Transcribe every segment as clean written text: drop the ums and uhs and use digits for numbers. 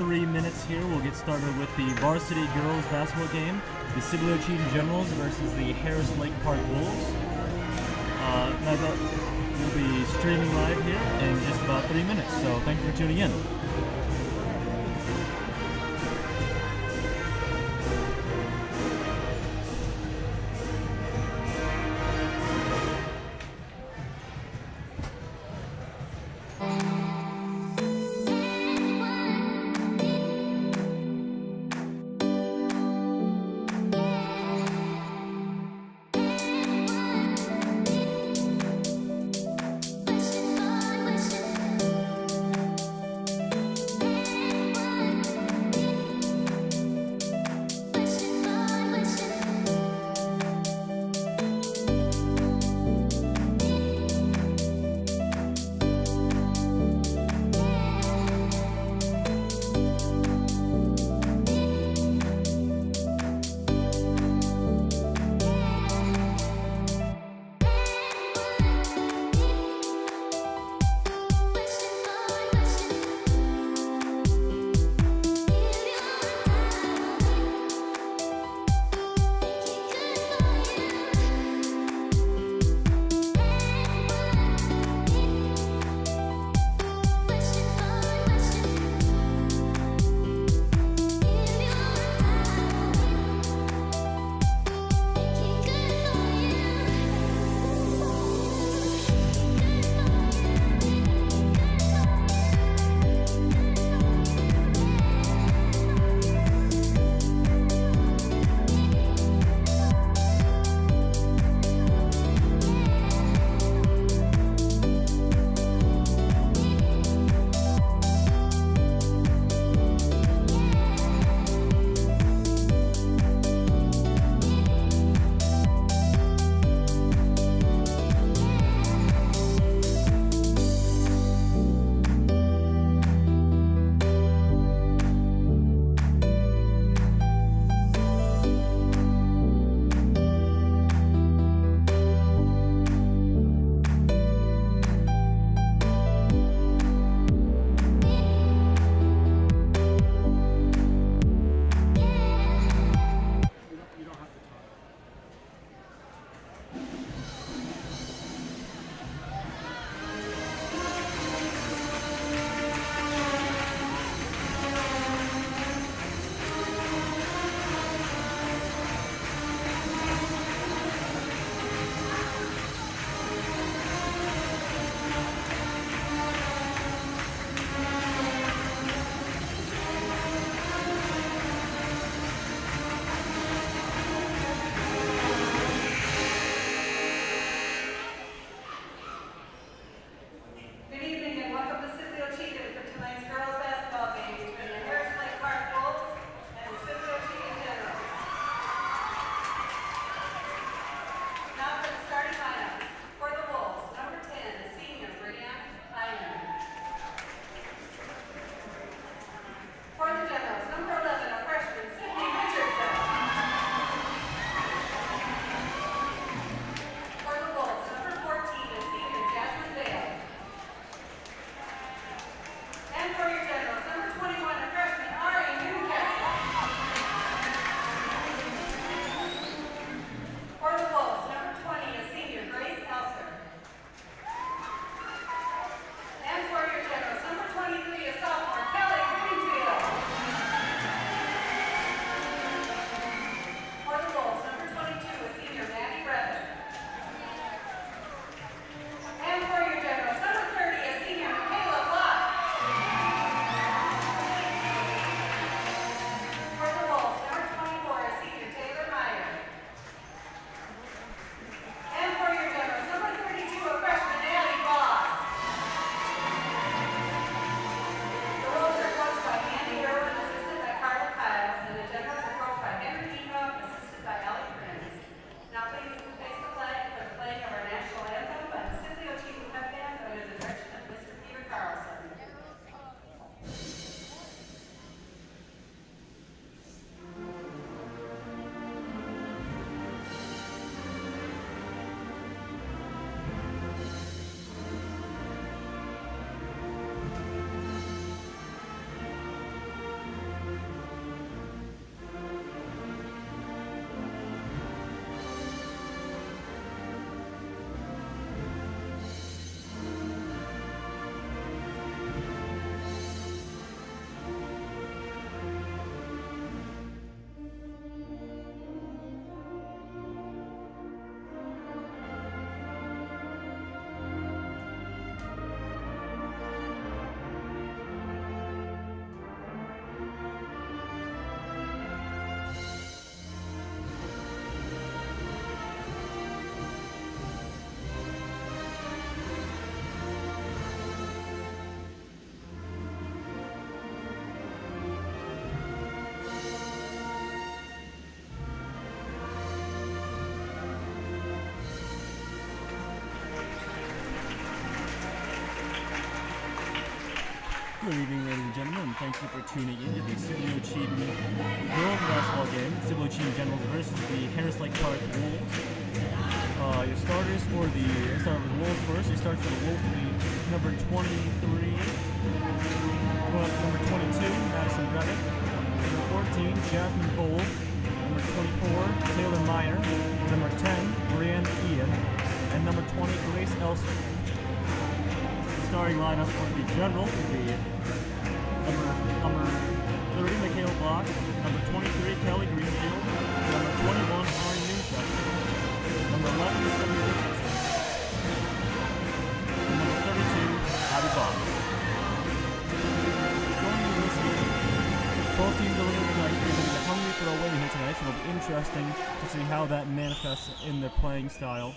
3 minutes here. We'll get started with the Varsity girls basketball game. The Cibolo Chiefs Generals versus the Harris Lake Park Wolves. We'll be streaming live here in just about 3 minutes, so thank you for tuning in. Good evening, ladies and gentlemen, and thank you for tuning in to the Cibolo Cheatham girls basketball game. Cibolo Cheatham Generals versus the Harris Lake Park Wolves. Your starters for the start with the Wolves first. Your starters for the Wolves will be number 23, number 22, Madison Brevick, number 14, Jasmine Bowl, number 24, Taylor Meyer, number 10, Brianne Ian, and number 20, Grace Elster. Starting lineup for the Generals would be number 30, Michaela Block, number 23, Kelly Greenfield, number 21, Ari Newcastle, number 11, Cindy Richardson, and number 32, Abby Box. Going into this game, both teams are looking like they're going to be hungry for a win here tonight, so it'll be interesting to see how that manifests in their playing style.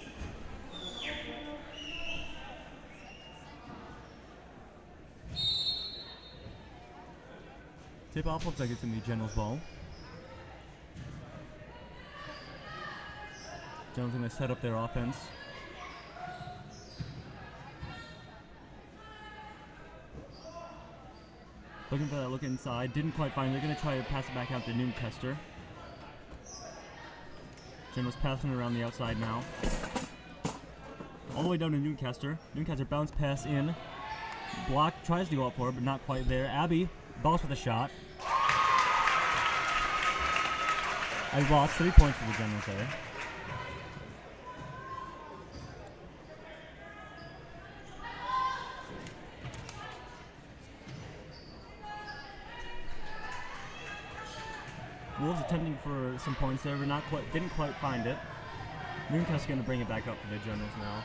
Tip-off looks like it's going to be General's ball. General's going to set up their offense. Looking for that look inside. Didn't quite find it. They're going to try to pass it back out to Newcastle. General's passing around the outside now. All the way down to Newcastle. Newcastle bounce pass in. Block tries to go up for it, but not quite there. Abby balls with a shot. I lost 3 points for the Generals there. Wolves attempting for some points there, but didn't quite find it. Newcastle's going to bring it back up for the Generals now.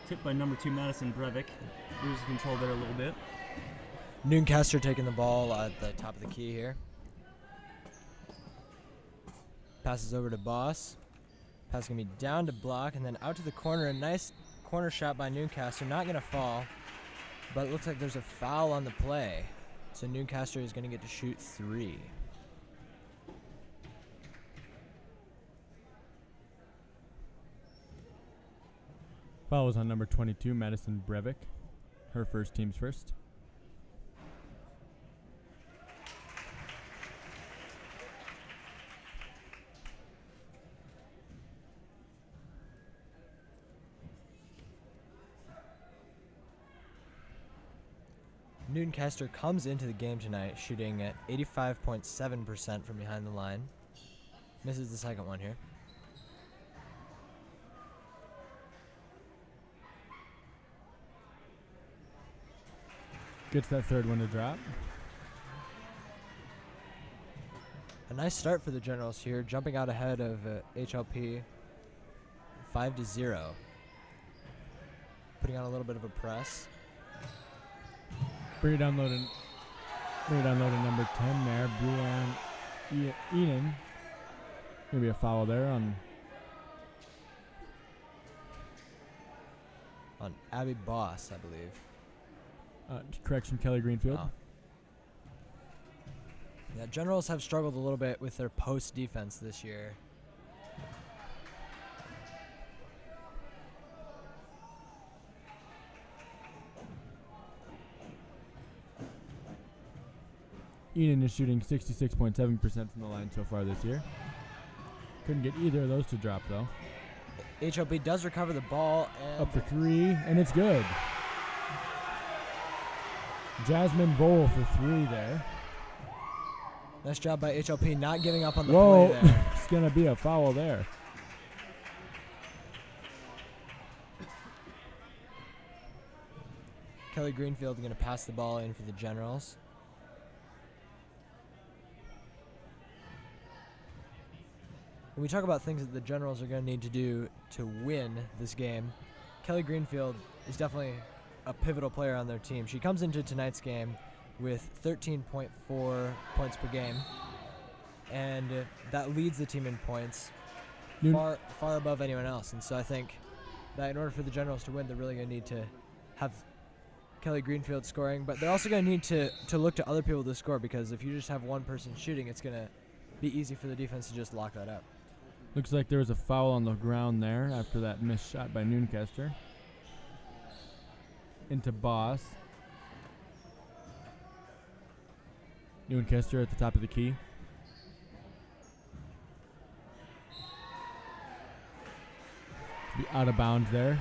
Tipped by number 2, Madison Brevick. Loses control there a little bit. Newcastle taking the ball at the top of the key here. Passes over to Boss. Pass going to be down to Block and then out to the corner. A nice corner shot by Newcastle. Not going to fall, but it looks like there's a foul on the play. So Newcastle is going to get to shoot 3. Foul was on number 22, Madison Brevick. Her first, team's first. Newcastle comes into the game tonight shooting at 85.7% from behind the line. Misses the second one here. Gets that third one to drop. A nice start for the Generals here, jumping out ahead of HLP 5-0. Putting on a little bit of a press. Bring it down low to number 10 there, Brianne Enan. Gonna be a foul there on Abby Boss, I believe. Correction, Kelly Greenfield. Oh. Yeah, Generals have struggled a little bit with their post defense this year. Enan is shooting 66.7% from the line so far this year. Couldn't get either of those to drop though. HLP does recover the ball. And up for 3, and it's good. Jasmine Bowl for 3 there. Nice job by HLP not giving up on the Whoa. play there. It's going to be a foul there. Kelly Greenfield going to pass the ball in for the Generals. When we talk about things that the Generals are going to need to do to win this game, Kelly Greenfield is definitely a pivotal player on their team. She comes into tonight's game with 13.4 points per game, and that leads the team in points far above anyone else. And so I think that in order for the Generals to win, they're really going to need to have Kelly Greenfield scoring, but they're also going to need to look to other people to score, because if you just have one person shooting, it's going to be easy for the defense to just lock that up. Looks like there was a foul on the ground there after that missed shot by Noonkester. Into Boss. Noonkester at the top of the key. Be out of bounds there.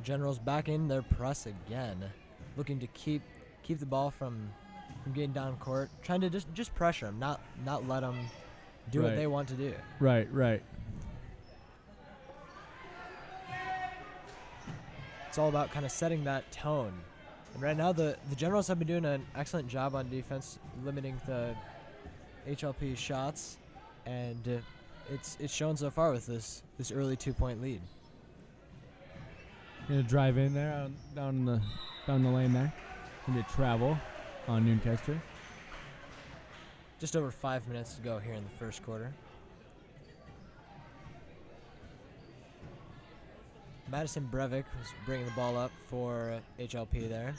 Generals back in their press again, looking to keep the ball from getting down court, trying to just pressure them, not let them do what they want to do. Right. It's all about kind of setting that tone. And right now, the Generals have been doing an excellent job on defense, limiting the HLP shots, and it's shown so far with this early 2-point lead. Gonna drive in there down the lane there. Gonna be a travel on Noonkester. Just over 5 minutes to go here in the first quarter. Madison Breivik was bringing the ball up for HLP there.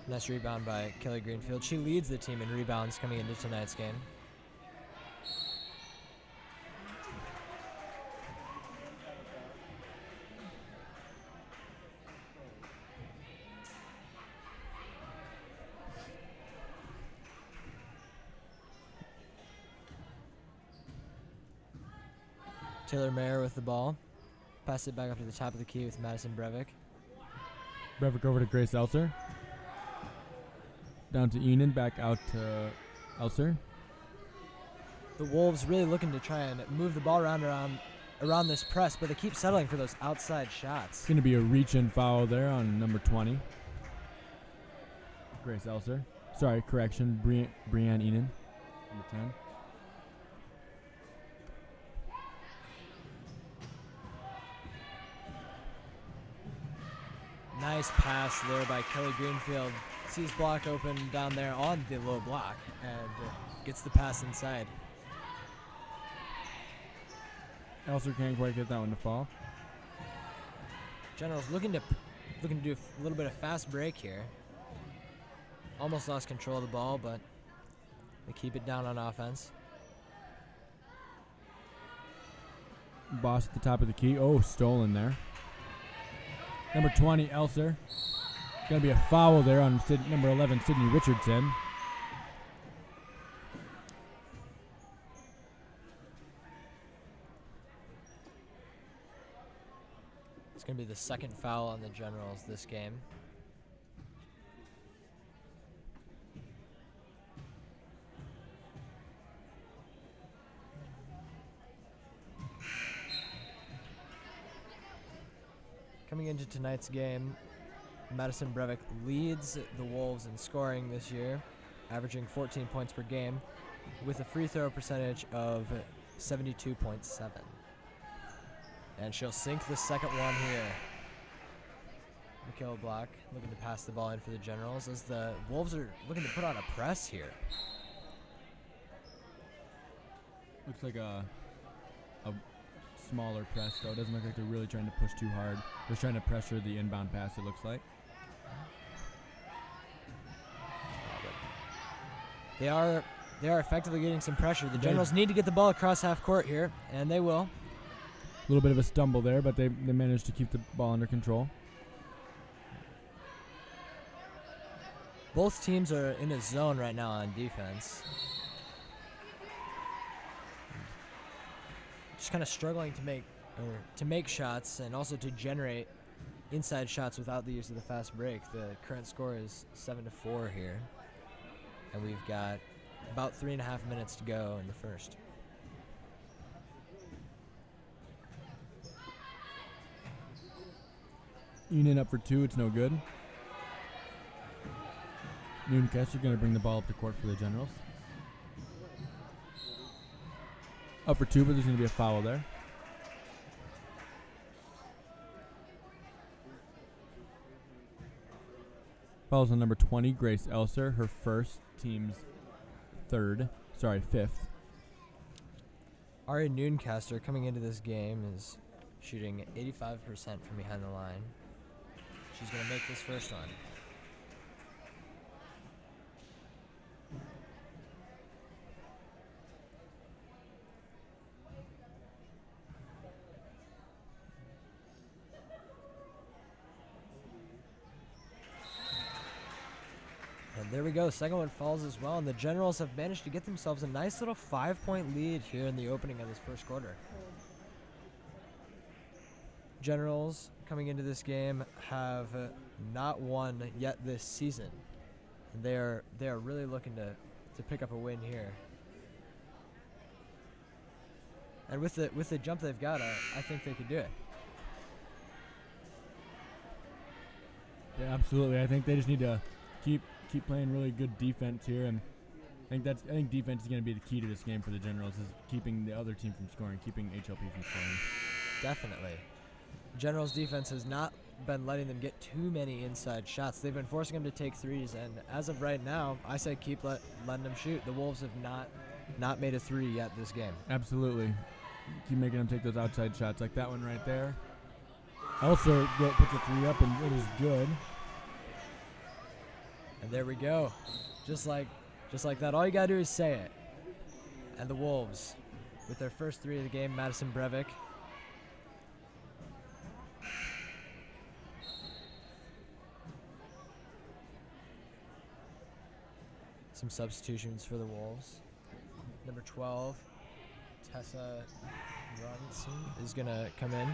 Nice rebound by Kelly Greenfield. She leads the team in rebounds coming into tonight's game. Taylor Mayer with the ball. Pass it back up to the top of the key with Madison Breivik. Breivik over to Grace Elser. Down to Enan, back out to Elser. The Wolves really looking to try and move the ball around this press, but they keep settling for those outside shots. It's going to be a reach-in foul there on number 20. Grace Elser. Sorry, correction. Brianne Enan, number 10. Nice pass there by Kelly Greenfield. Sees block open down there on the low block and gets the pass inside. Elser can't quite get that one to fall. Generals looking to do a little bit of fast break here. Almost lost control of the ball, but they keep it down on offense. Boss at the top of the key. Oh, stolen there. Number 20, Elser. Going to be a foul there on number 11, Sydney Richardson. It's going to be the second foul on the Generals this game. Coming into tonight's game, Madison Breivik leads the Wolves in scoring this year, averaging 14 points per game, with a free throw percentage of 72.7. And she'll sink the second one here. Mikhail Block looking to pass the ball in for the Generals as the Wolves are looking to put on a press here. Looks like a smaller press, though. It doesn't look like they're really trying to push too hard. They're trying to pressure the inbound pass, it looks like. They are effectively getting some pressure. The Generals need to get the ball across half court here, and they will. A little bit of a stumble there, but they managed to keep the ball under control. Both teams are in a zone right now on defense. Just kind of struggling to make shots and also to generate inside shots without the use of the fast break. The current score is 7-4 here, and we've got about 3.5 minutes to go in the first. Enan up for two, it's no good. Noonkester going to bring the ball up the court for the Generals. Up for two, but there's going to be a foul there. Foul's on number 20, Grace Elser, her first, team's third. fifth. Ari Nooncaster coming into this game is shooting 85% from behind the line. She's going to make this first one. And there we go. Second one falls as well. And the Generals have managed to get themselves a nice little 5-point lead here in the opening of this first quarter. Generals coming into this game have not won yet this season. And they are really looking to pick up a win here. And with the jump they've got, I think they could do it. Yeah, absolutely. I think they just need to keep playing really good defense here, and I think defense is going to be the key to this game for the Generals, is keeping the other team from scoring, keeping HLP from scoring. Definitely. Generals defense has not been letting them get too many inside shots. They've been forcing them to take threes, and as of right now, I say keep letting them shoot. The Wolves have not made a three yet this game. Absolutely. Keep making them take those outside shots, like that one right there. Also puts a three up, and it is good. And there we go. Just like that. All you gotta do is say it. And the Wolves, with their first three of the game, Madison Breivik. Some substitutions for the Wolves. Number 12, Tessa Robinson is gonna come in.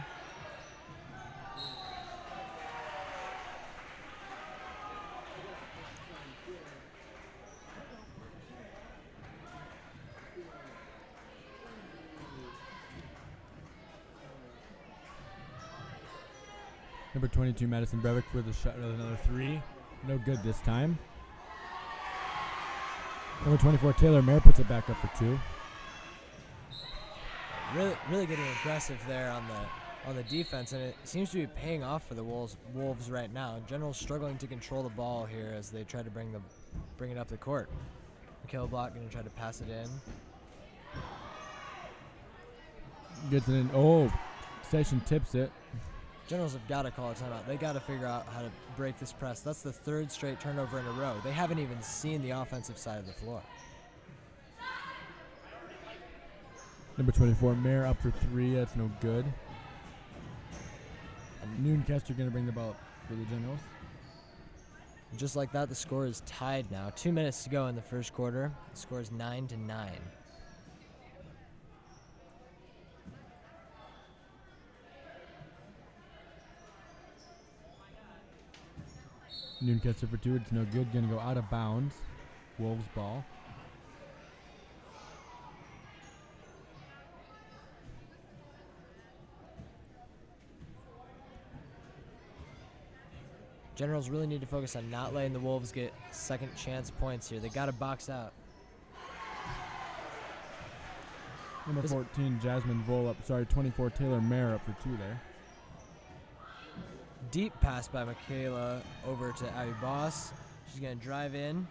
Number 22, Madison Breivik, for the shot, another three. No good this time. Number 24, Taylor Mayer, puts it back up for two. Really getting aggressive there on the defense, and it seems to be paying off for the Wolves right now. Generals struggling to control the ball here as they try to bring it up the court. Michaela Block going to try to pass it in. Gets it in. Oh, Station tips it. Generals have got to call a timeout. They got to figure out how to break this press. That's the third straight turnover in a row. They haven't even seen the offensive side of the floor. Number 24, Mayer, up for three. That's no good. And Nooncaster going to bring the ball up for the Generals. Just like that, the score is tied now. 2 minutes to go in the first quarter. The score is 9-9. Nooncaster for two. It's no good. Going to go out of bounds. Wolves ball. Generals really need to focus on not letting the Wolves get second chance points here. They got to box out. Number 14, Jasmine Vole up. 24, Taylor Mayer up for two there. Deep pass by Michaela over to Abby Boss. She's going to drive in,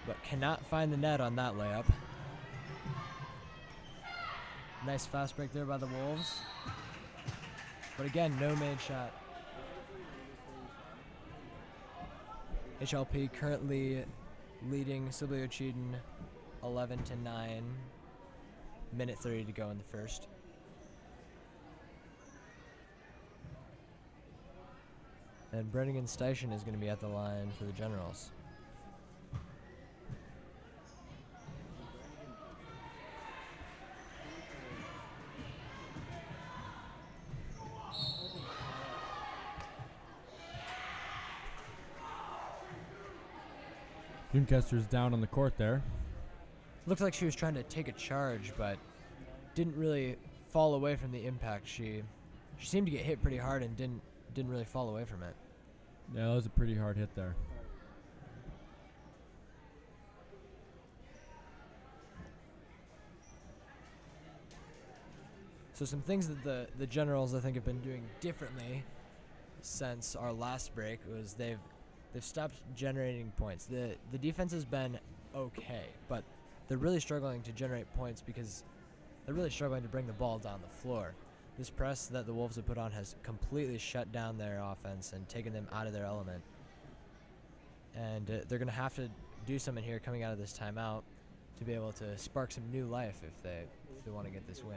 but cannot find the net on that layup. Nice fast break there by the Wolves. But again, no made shot. HLP currently leading Sibley Ochiden 11-9. Minute 30 to go in the first. And Brennigan Station is going to be at the line for the Generals. Nooncaster's down on the court there. Looked like she was trying to take a charge, but didn't really fall away from the impact. She seemed to get hit pretty hard and didn't really fall away from it. Yeah, that was a pretty hard hit there. So some things that the Generals, I think, have been doing differently since our last break was they've stopped generating points. The defense has been okay, but they're really struggling to generate points because they're really struggling to bring the ball down the floor. This press that the Wolves have put on has completely shut down their offense and taken them out of their element. And they're going to have to do something here coming out of this timeout to be able to spark some new life if they want to get this win.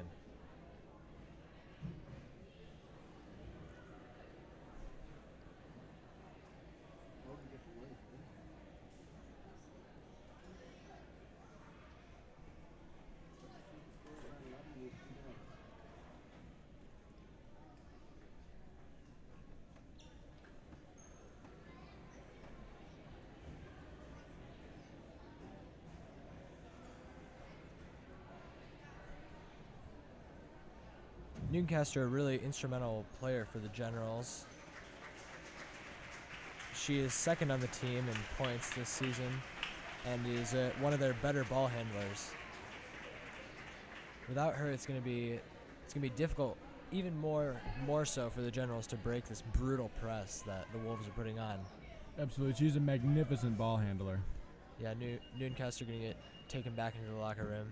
Newcastle, a really instrumental player for the Generals. She is second on the team in points this season and is one of their better ball handlers. Without her, it's going to be difficult, even more so for the Generals to break this brutal press that the Wolves are putting on. Absolutely, she's a magnificent ball handler. Yeah, Newcastle are going to get taken back into the locker room.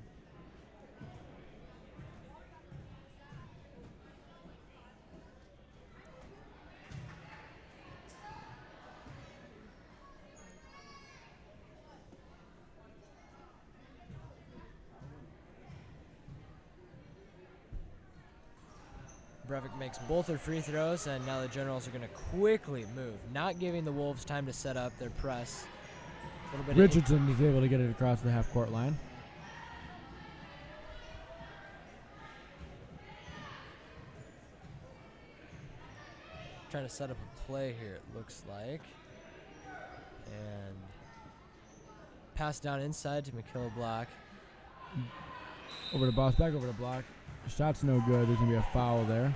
Brevik makes both her free throws, and now the Generals are going to quickly move, not giving the Wolves time to set up their press. A little bit Richardson is able to get it across the half-court line. Trying to set up a play here, it looks like. And pass down inside to McKilla Block. Over to Boss, back over to Block. Shot's no good. There's going to be a foul there.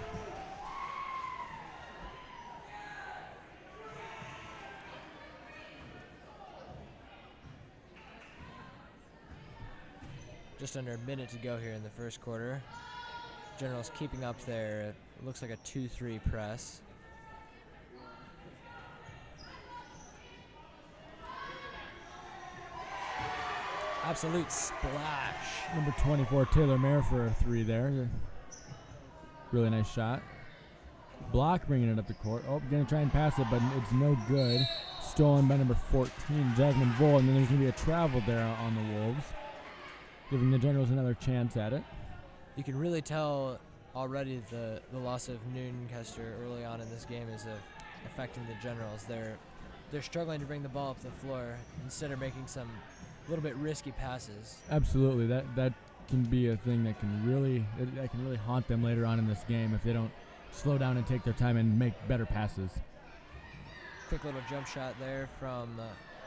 Just under a minute to go here in the first quarter. Generals keeping up there. It looks like a 2-3 press. Absolute splash. Number 24, Taylor Mayer for a three there. Really nice shot. Block bringing it up the court. Oh, going to try and pass it, but it's no good. Stolen by number 14, Jasmine Vole, and then there's going to be a travel there on the Wolves, giving the Generals another chance at it. You can really tell already the loss of Newcastle early on in this game is affecting the Generals. They're struggling to bring the ball up the floor instead of making some little bit risky passes. Absolutely, that can be a thing that can really haunt them later on in this game if they don't slow down and take their time and make better passes. Quick little jump shot there from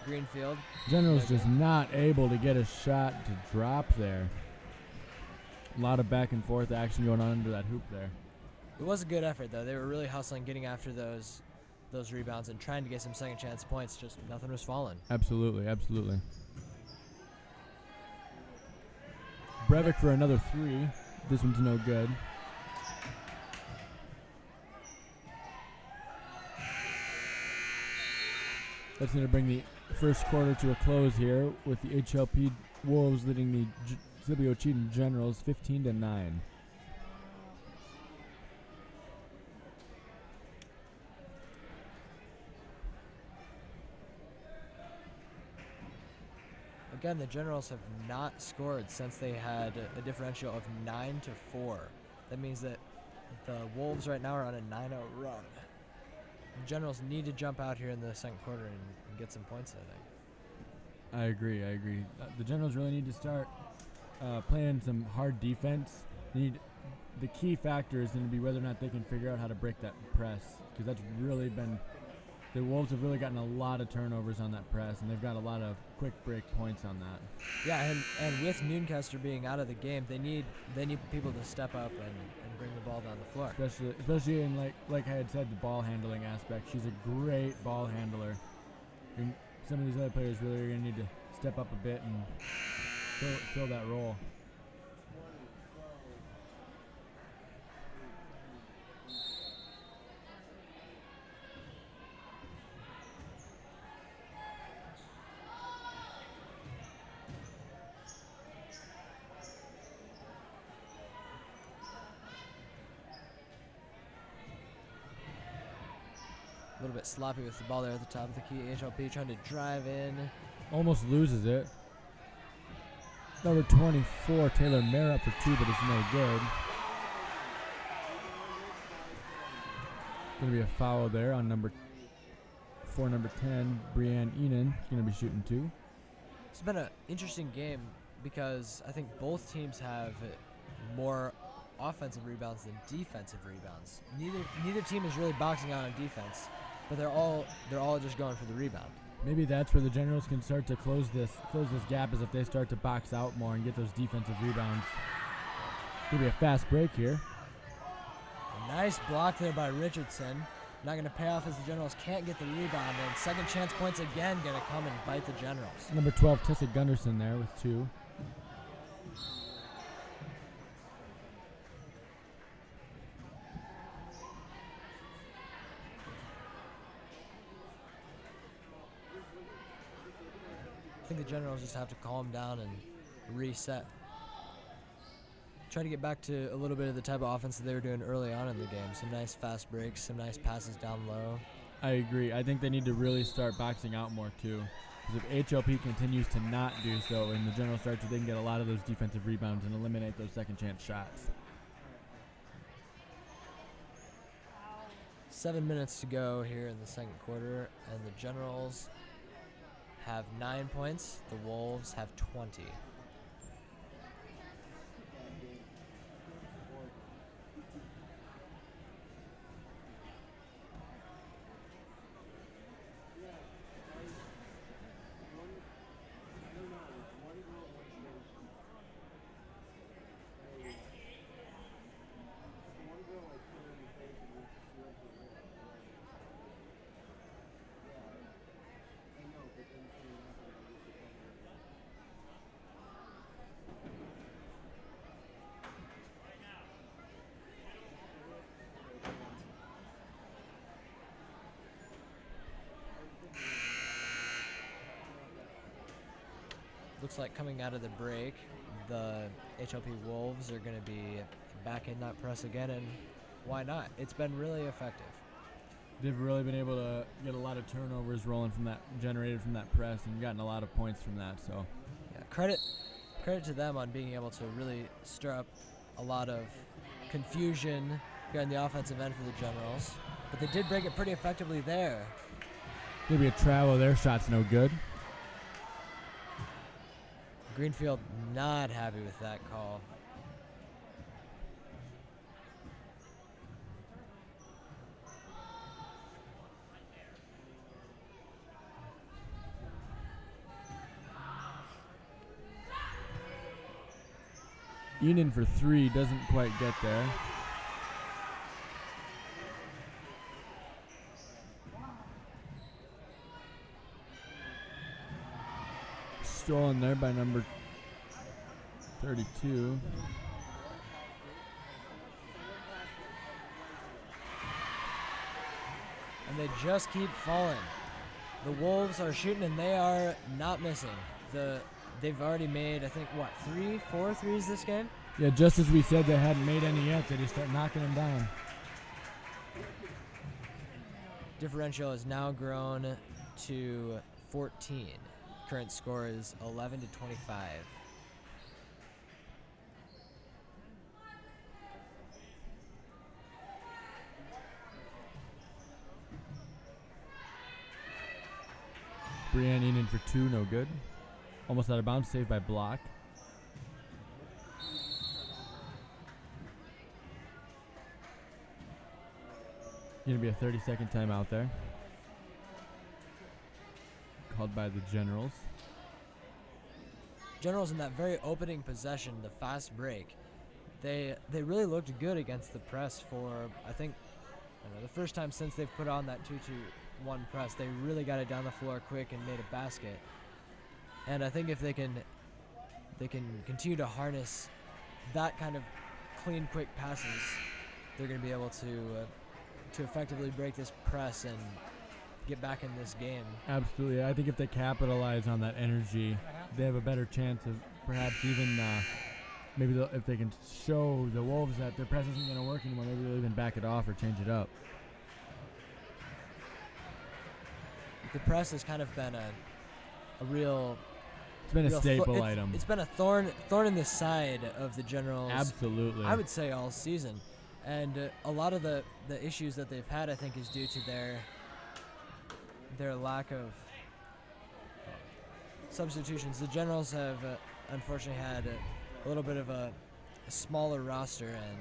Greenfield. Generals just not able to get a shot to drop there. A lot of back and forth action going on under that hoop there. It was a good effort though. They were really hustling, getting after those rebounds and trying to get some second chance points. Just nothing was falling. Absolutely, absolutely. Brevik for another three. This one's no good. That's going to bring the first quarter to a close here with the HLP Wolves leading the Silvio Cheatham Generals 15-9. Again, the Generals have not scored since they had a differential of 9-4. That means that the Wolves right now are on a 9-0 run. The Generals need to jump out here in the second quarter and get some points, I think. I agree. The Generals really need to start playing some hard defense. The key factor is going to be whether or not they can figure out how to break that press, because that's really been – the Wolves have really gotten a lot of turnovers on that press, and they've got a lot of quick break points on that. Yeah, and with Newcastle being out of the game, they need people to step up and bring the ball down the floor. Especially in, like I had said, the ball handling aspect. She's a great ball handler. And some of these other players really are going to need to step up a bit and fill that role. little bit sloppy with the ball there at the top of the key. HLP trying to drive in. Almost loses it. Number 24, Taylor Mayer up for 2, but it's no good. Going to be a foul there on number 10, Brianne Enan. Going to be shooting 2. It's been an interesting game because I think both teams have more offensive rebounds than defensive rebounds. Neither team is really boxing out on defense, but they're all just going for the rebound. Maybe that's where the Generals can start to close this gap, is if they start to box out more and get those defensive rebounds. Going to be a fast break here. A nice block there by Richardson. Not going to pay off as the Generals can't get the rebound, and second chance points again going to come and bite the Generals. Number 12, Tissa Gunderson there with 2. I think the Generals just have to calm down and reset. Try to get back to a little bit of the type of offense that they were doing early on in the game. Some nice fast breaks, some nice passes down low. I agree. I think they need to really start boxing out more too. Because if HLP continues to not do so and the Generals start to, they can get a lot of those defensive rebounds and eliminate those second chance shots. 7 minutes to go here in the second quarter, and the Generals have 9 points. The Wolves have 20. Looks like coming out of the break, the HLP Wolves are going to be back in that press again, and why not? It's been really effective. They've really been able to get a lot of turnovers rolling from that, generated from that press, and gotten a lot of points from that. So, yeah, credit to them on being able to really stir up a lot of confusion here on the offensive end for the Generals, but they did break it pretty effectively there. Maybe a travel there. Shot's no good. Greenfield not happy with that call. Enan for 3, doesn't quite get there. Stolen there by number 32. And they just keep falling. The Wolves are shooting and they are not missing. They've already made, I think, what, 4 threes this game? Yeah, just as we said they hadn't made any yet, they just start knocking them down. Differential has now grown to 14. Current score is 11 to 25. Brianne Enan for 2, no good. Almost out of bounds, saved by block. Going to be a 30-second timeout there. Called by the Generals. Generals in that very opening possession, the fast break, they really looked good against the press for, I think, the first time since they've put on that 2-2-1 press. They really got it down the floor quick and made a basket. And I think if they can continue to harness that kind of clean, quick passes, they're going to be able to effectively break this press and get back in this game. Absolutely. I think if they capitalize on that energy, they have a better chance of perhaps even maybe if they can show the Wolves that their press isn't going to work anymore, maybe they'll even back it off or change it up. the press has kind of been a real. It's been a real staple item. It's been a thorn in the side of the Generals. Absolutely. I would say all season, and a lot of the issues that they've had, I think, is due to their lack of substitutions. The Generals have unfortunately had a little bit of a smaller roster, and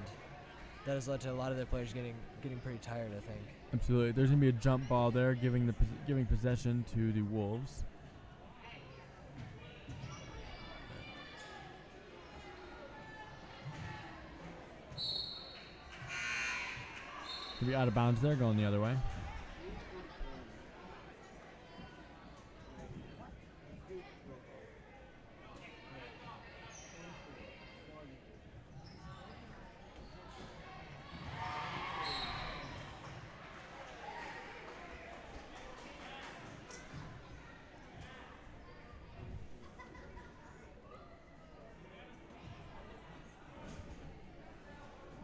that has led to a lot of their players getting pretty tired, I think. Absolutely. There's going to be a jump ball there, giving possession to the Wolves. Could be out of bounds there, going the other way.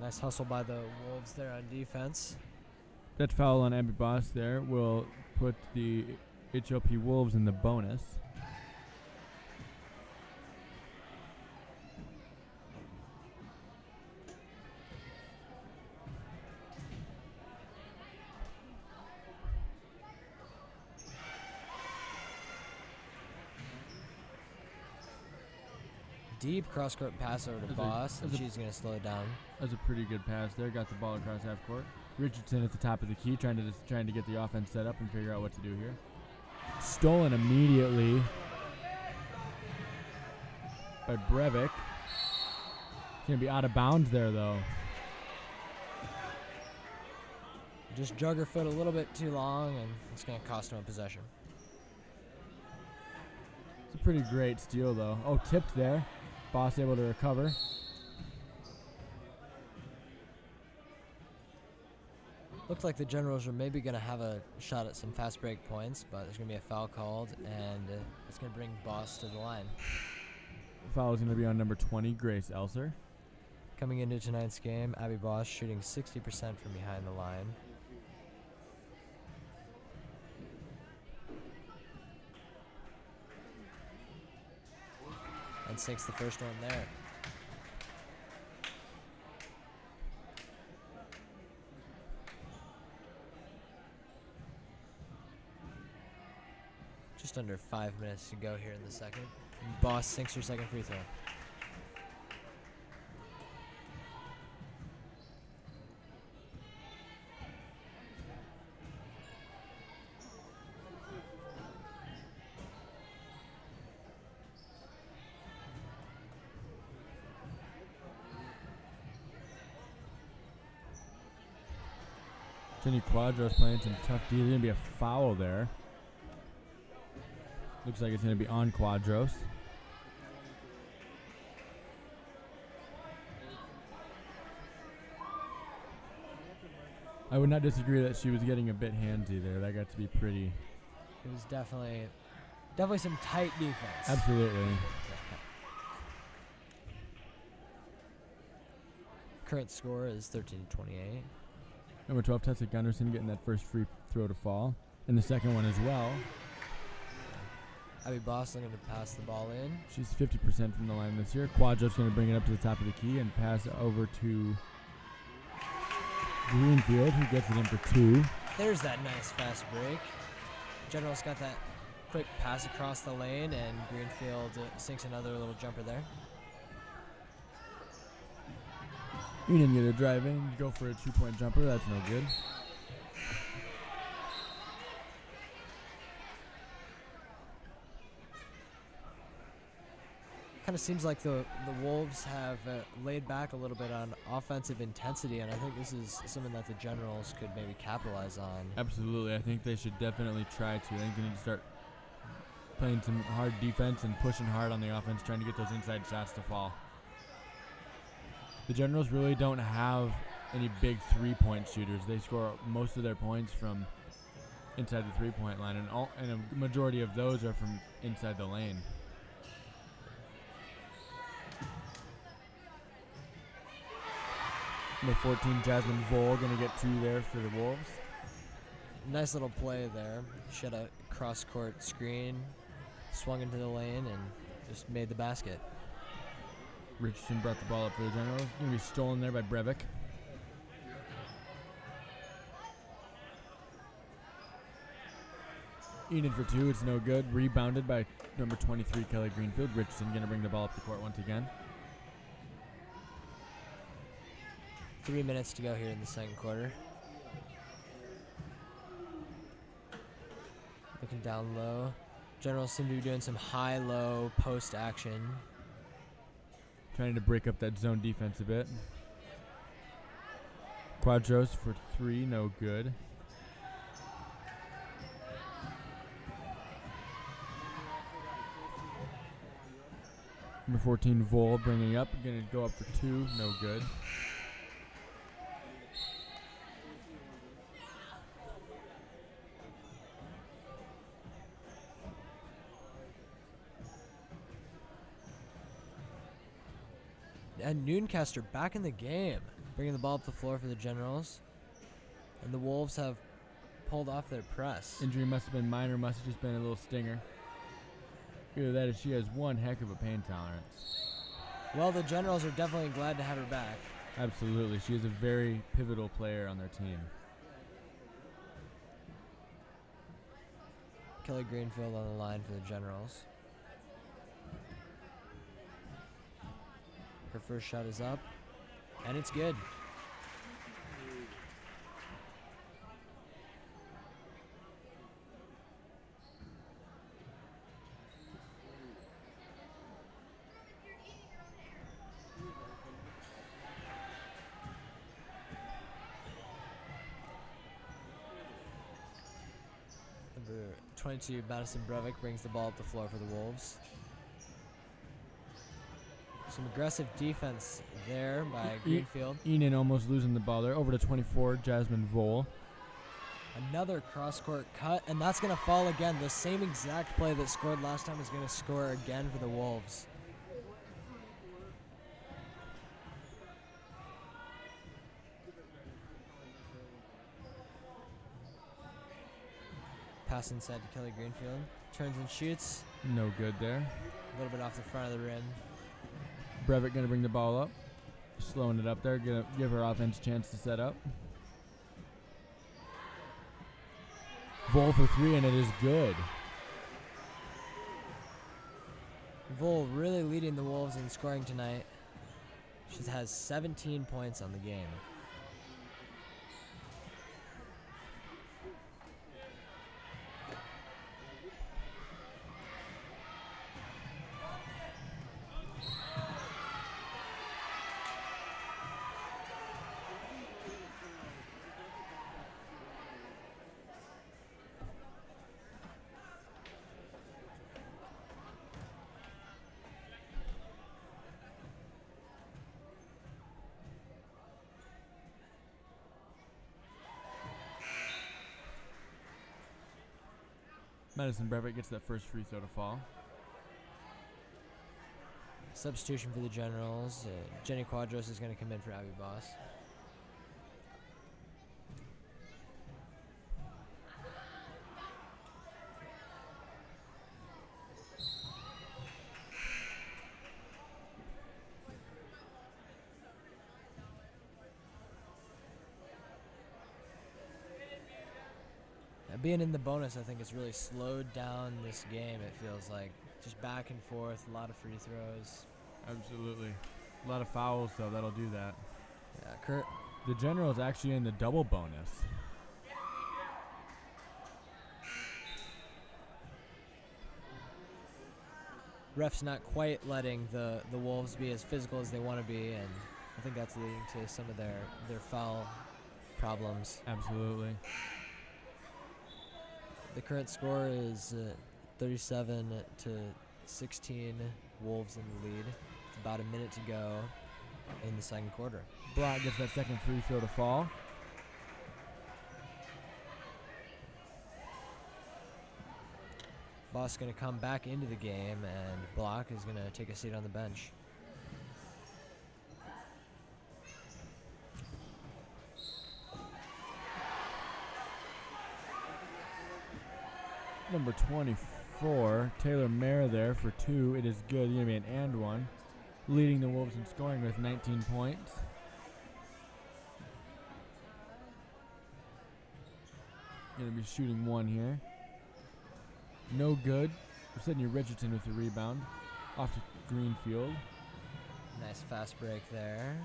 Nice hustle by the Wolves there on defense. That foul on Abby Boss there will put the HLP Wolves in the bonus. Deep cross-court pass over to Boss, and she's going to slow it down. That was a pretty good pass there. Got the ball across half court. Richardson at the top of the key, trying to get the offense set up and figure out what to do here. Stolen immediately by Breivik. Going to be out of bounds there, though. Just jug her foot a little bit too long, and it's going to cost him a possession. It's a pretty great steal, though. Oh, tipped there. Boss able to recover. Looked like the Generals are maybe going to have a shot at some fast break points, but there's going to be a foul called, and it's going to bring Boss to the line. The foul is going to be on number 20, Grace Elser. Coming into tonight's game, Abby Boss shooting 60% from behind the line. And sinks the first one there. Just under 5 minutes to go here in the second. Boss sinks her second free throw. Jenny Quadros playing some tough D. There's going to be a foul there. Looks like it's going to be on Quadros. I would not disagree that she was getting a bit handsy there. That got to be pretty. It was definitely some tight defense. Absolutely. Current score is 13-28. Number 12, Tessa Gunderson getting that first free throw to fall. And the second one as well. Abby Boss looking to pass the ball in. She's 50% from the line this year. Quadros going to bring it up to the top of the key and pass over to Greenfield, who gets it in for two. There's that nice fast break. General's got that quick pass across the lane, and Greenfield sinks another little jumper there. You didn't get a drive in. Go for a 2-point jumper. That's no good. Kind of seems like the Wolves have laid back a little bit on offensive intensity, and I think this is something that the Generals could maybe capitalize on. Absolutely. I think they should definitely try to. I think they need to start playing some hard defense and pushing hard on the offense, trying to get those inside shots to fall. The Generals really don't have any big three-point shooters. They score most of their points from inside the three-point line, and a majority of those are from inside the lane. Number 14, Jasmine Vole, going to get two there for the Wolves. Nice little play there. She had a cross-court screen, swung into the lane, and just made the basket. Richardson brought the ball up for the Generals. Going to be stolen there by Breivik. Eden for two. It's no good. Rebounded by number 23, Kelly Greenfield. Richardson going to bring the ball up the court once again. 3 minutes to go here in the second quarter. Looking down low. Generals seem to be doing some high-low post action. Trying to break up that zone defense a bit. Quadros for three, no good. Number 14, Vol bringing up. Going to go up for two, no good. And Nooncaster back in the game, bringing the ball up the floor for the Generals. And the Wolves have pulled off their press. Injury must have been minor, must have just been a little stinger. Either that or she has one heck of a pain tolerance. Well, the Generals are definitely glad to have her back. Absolutely. She is a very pivotal player on their team. Kelly Greenfield on the line for the Generals. Her first shot is up, and it's good. Number 22, Madison Breivik, brings the ball up the floor for the Wolves. Some aggressive defense there by Greenfield. Enan almost losing the ball there. Over to 24, Jasmine Vol. Another cross-court cut, and that's going to fall again. The same exact play that scored last time is going to score again for the Wolves. Pass inside to Kelly Greenfield. Turns and shoots. No good there. A little bit off the front of the rim. Breivik going to bring the ball up. Slowing it up there. Going to give her offense a chance to set up. Vol for three, and it is good. Vol really leading the Wolves in scoring tonight. She has 17 points on the game. Madison Breivik gets that first free throw to fall. Substitution for the Generals. Jenny Quadros is going to come in for Abby Boss. Being in the bonus, I think, has really slowed down this game, it feels like. Just back and forth, a lot of free throws. Absolutely. A lot of fouls, though. That'll do that. Yeah, Kurt. The General's actually in the double bonus. Ref's not quite letting the Wolves be as physical as they want to be, and I think that's leading to some of their foul problems. Absolutely. The current score is 37 to 16. Wolves in the lead. It's about a minute to go in the second quarter. Block gets that second free throw to fall. Boss going to come back into the game, and Block is going to take a seat on the bench. number 24, Taylor Mayer there for 2. It is good. Going to be an and one. Leading the Wolves in scoring with 19 points. Going to be shooting 1 here. No good. Sydney Richardson with the rebound. Off to Greenfield. Nice fast break there.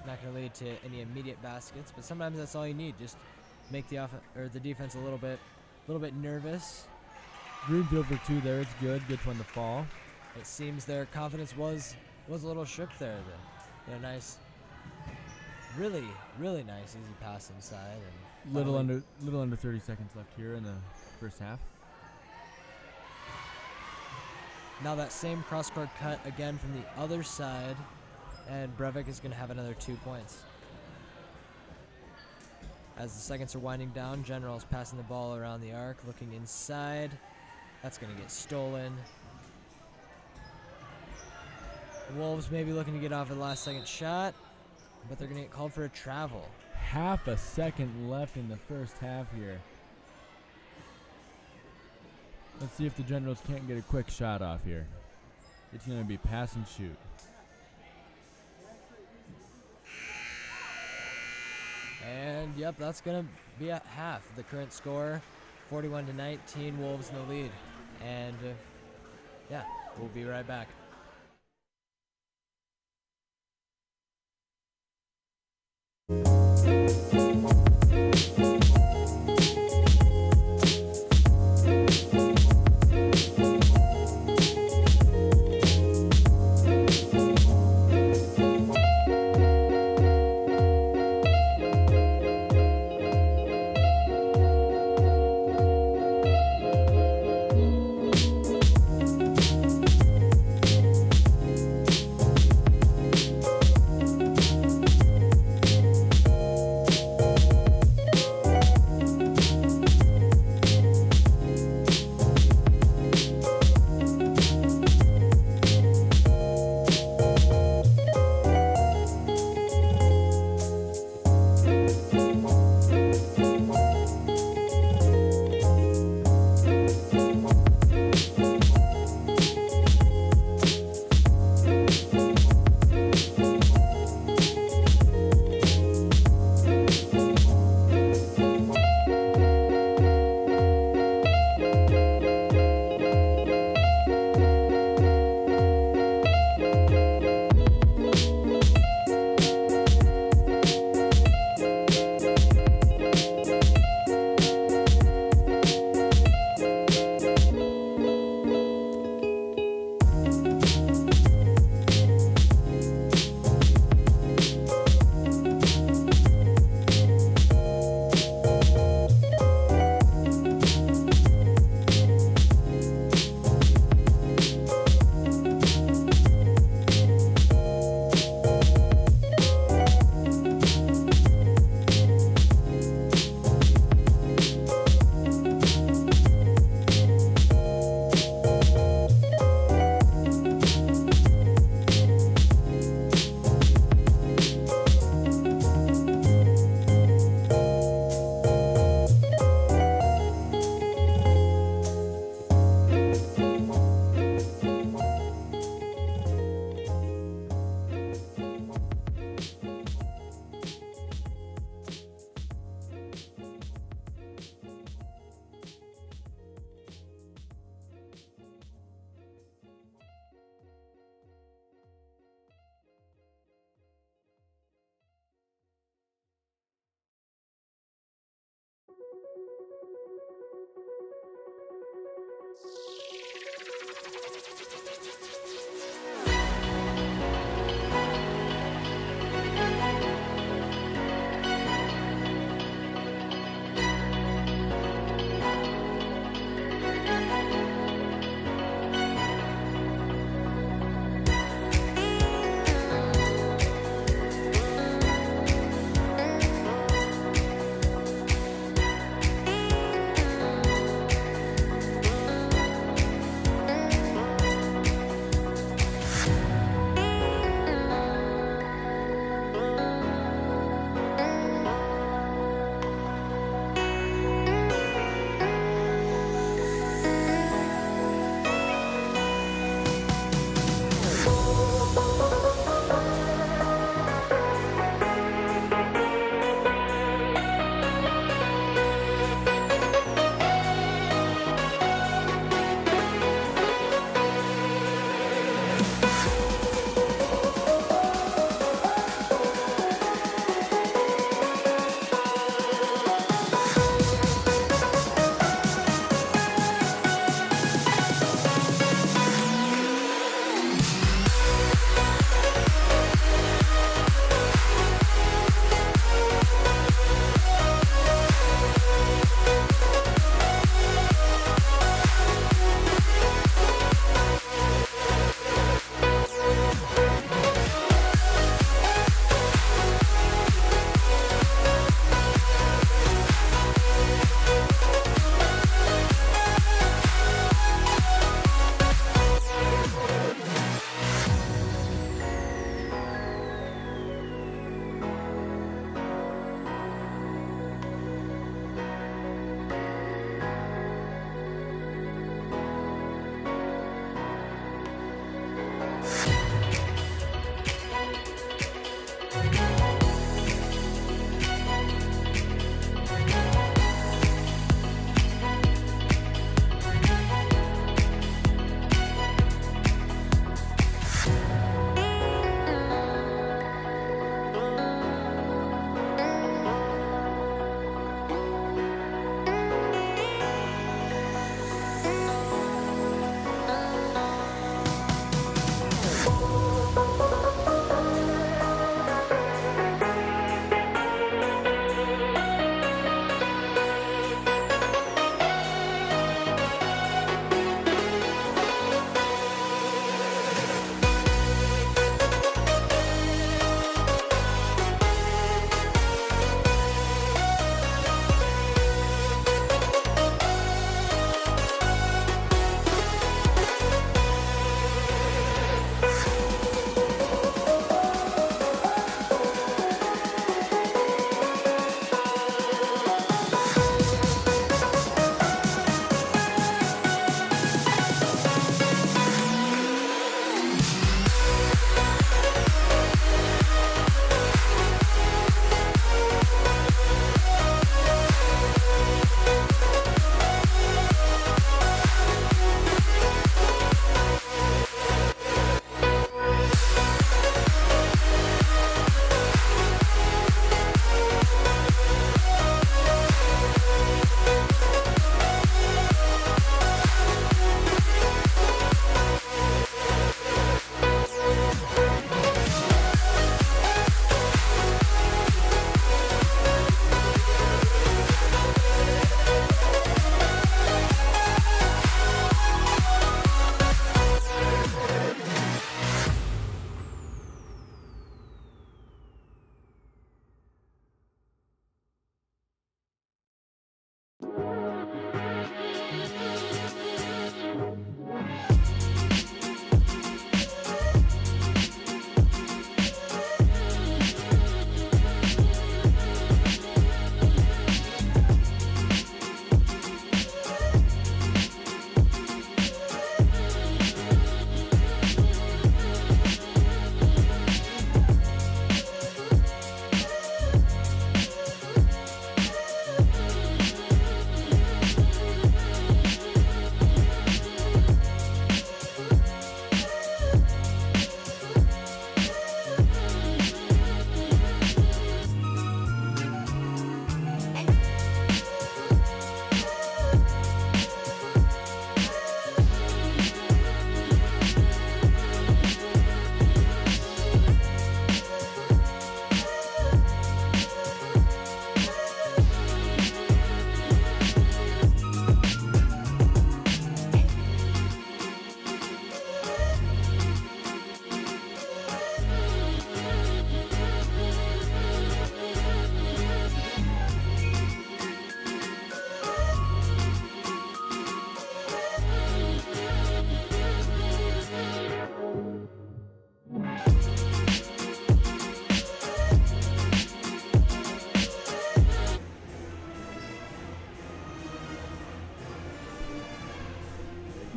Not going to lead to any immediate baskets, but sometimes that's all you need. Just make the the defense a little bit nervous. Greenfield for 2 there. It's good. Good one to fall. It seems their confidence was a little shook there. Nice, really nice easy pass inside and little under 30 seconds left here in the first half. Now that same cross-court cut again from the other side, and Breivik is going to have another 2 points. As the seconds are winding down, Generals passing the ball around the arc, looking inside. That's going to get stolen. The Wolves maybe looking to get off a last-second shot, but they're going to get called for a travel. Half a second left in the first half here. Let's see if the Generals can't get a quick shot off here. It's going to be pass and shoot. And yep, that's going to be at half. The current score, 41-19, Wolves in the lead. And yeah, we'll be right back.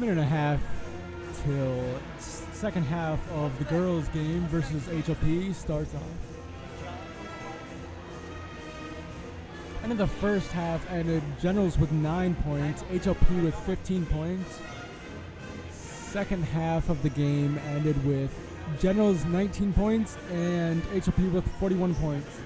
minute and a half till second half of the girls game versus HLP starts off. And in the first half ended Generals with 9 points, HLP with 15 points. Second half of the game ended with Generals 19 points and HLP with 41 points.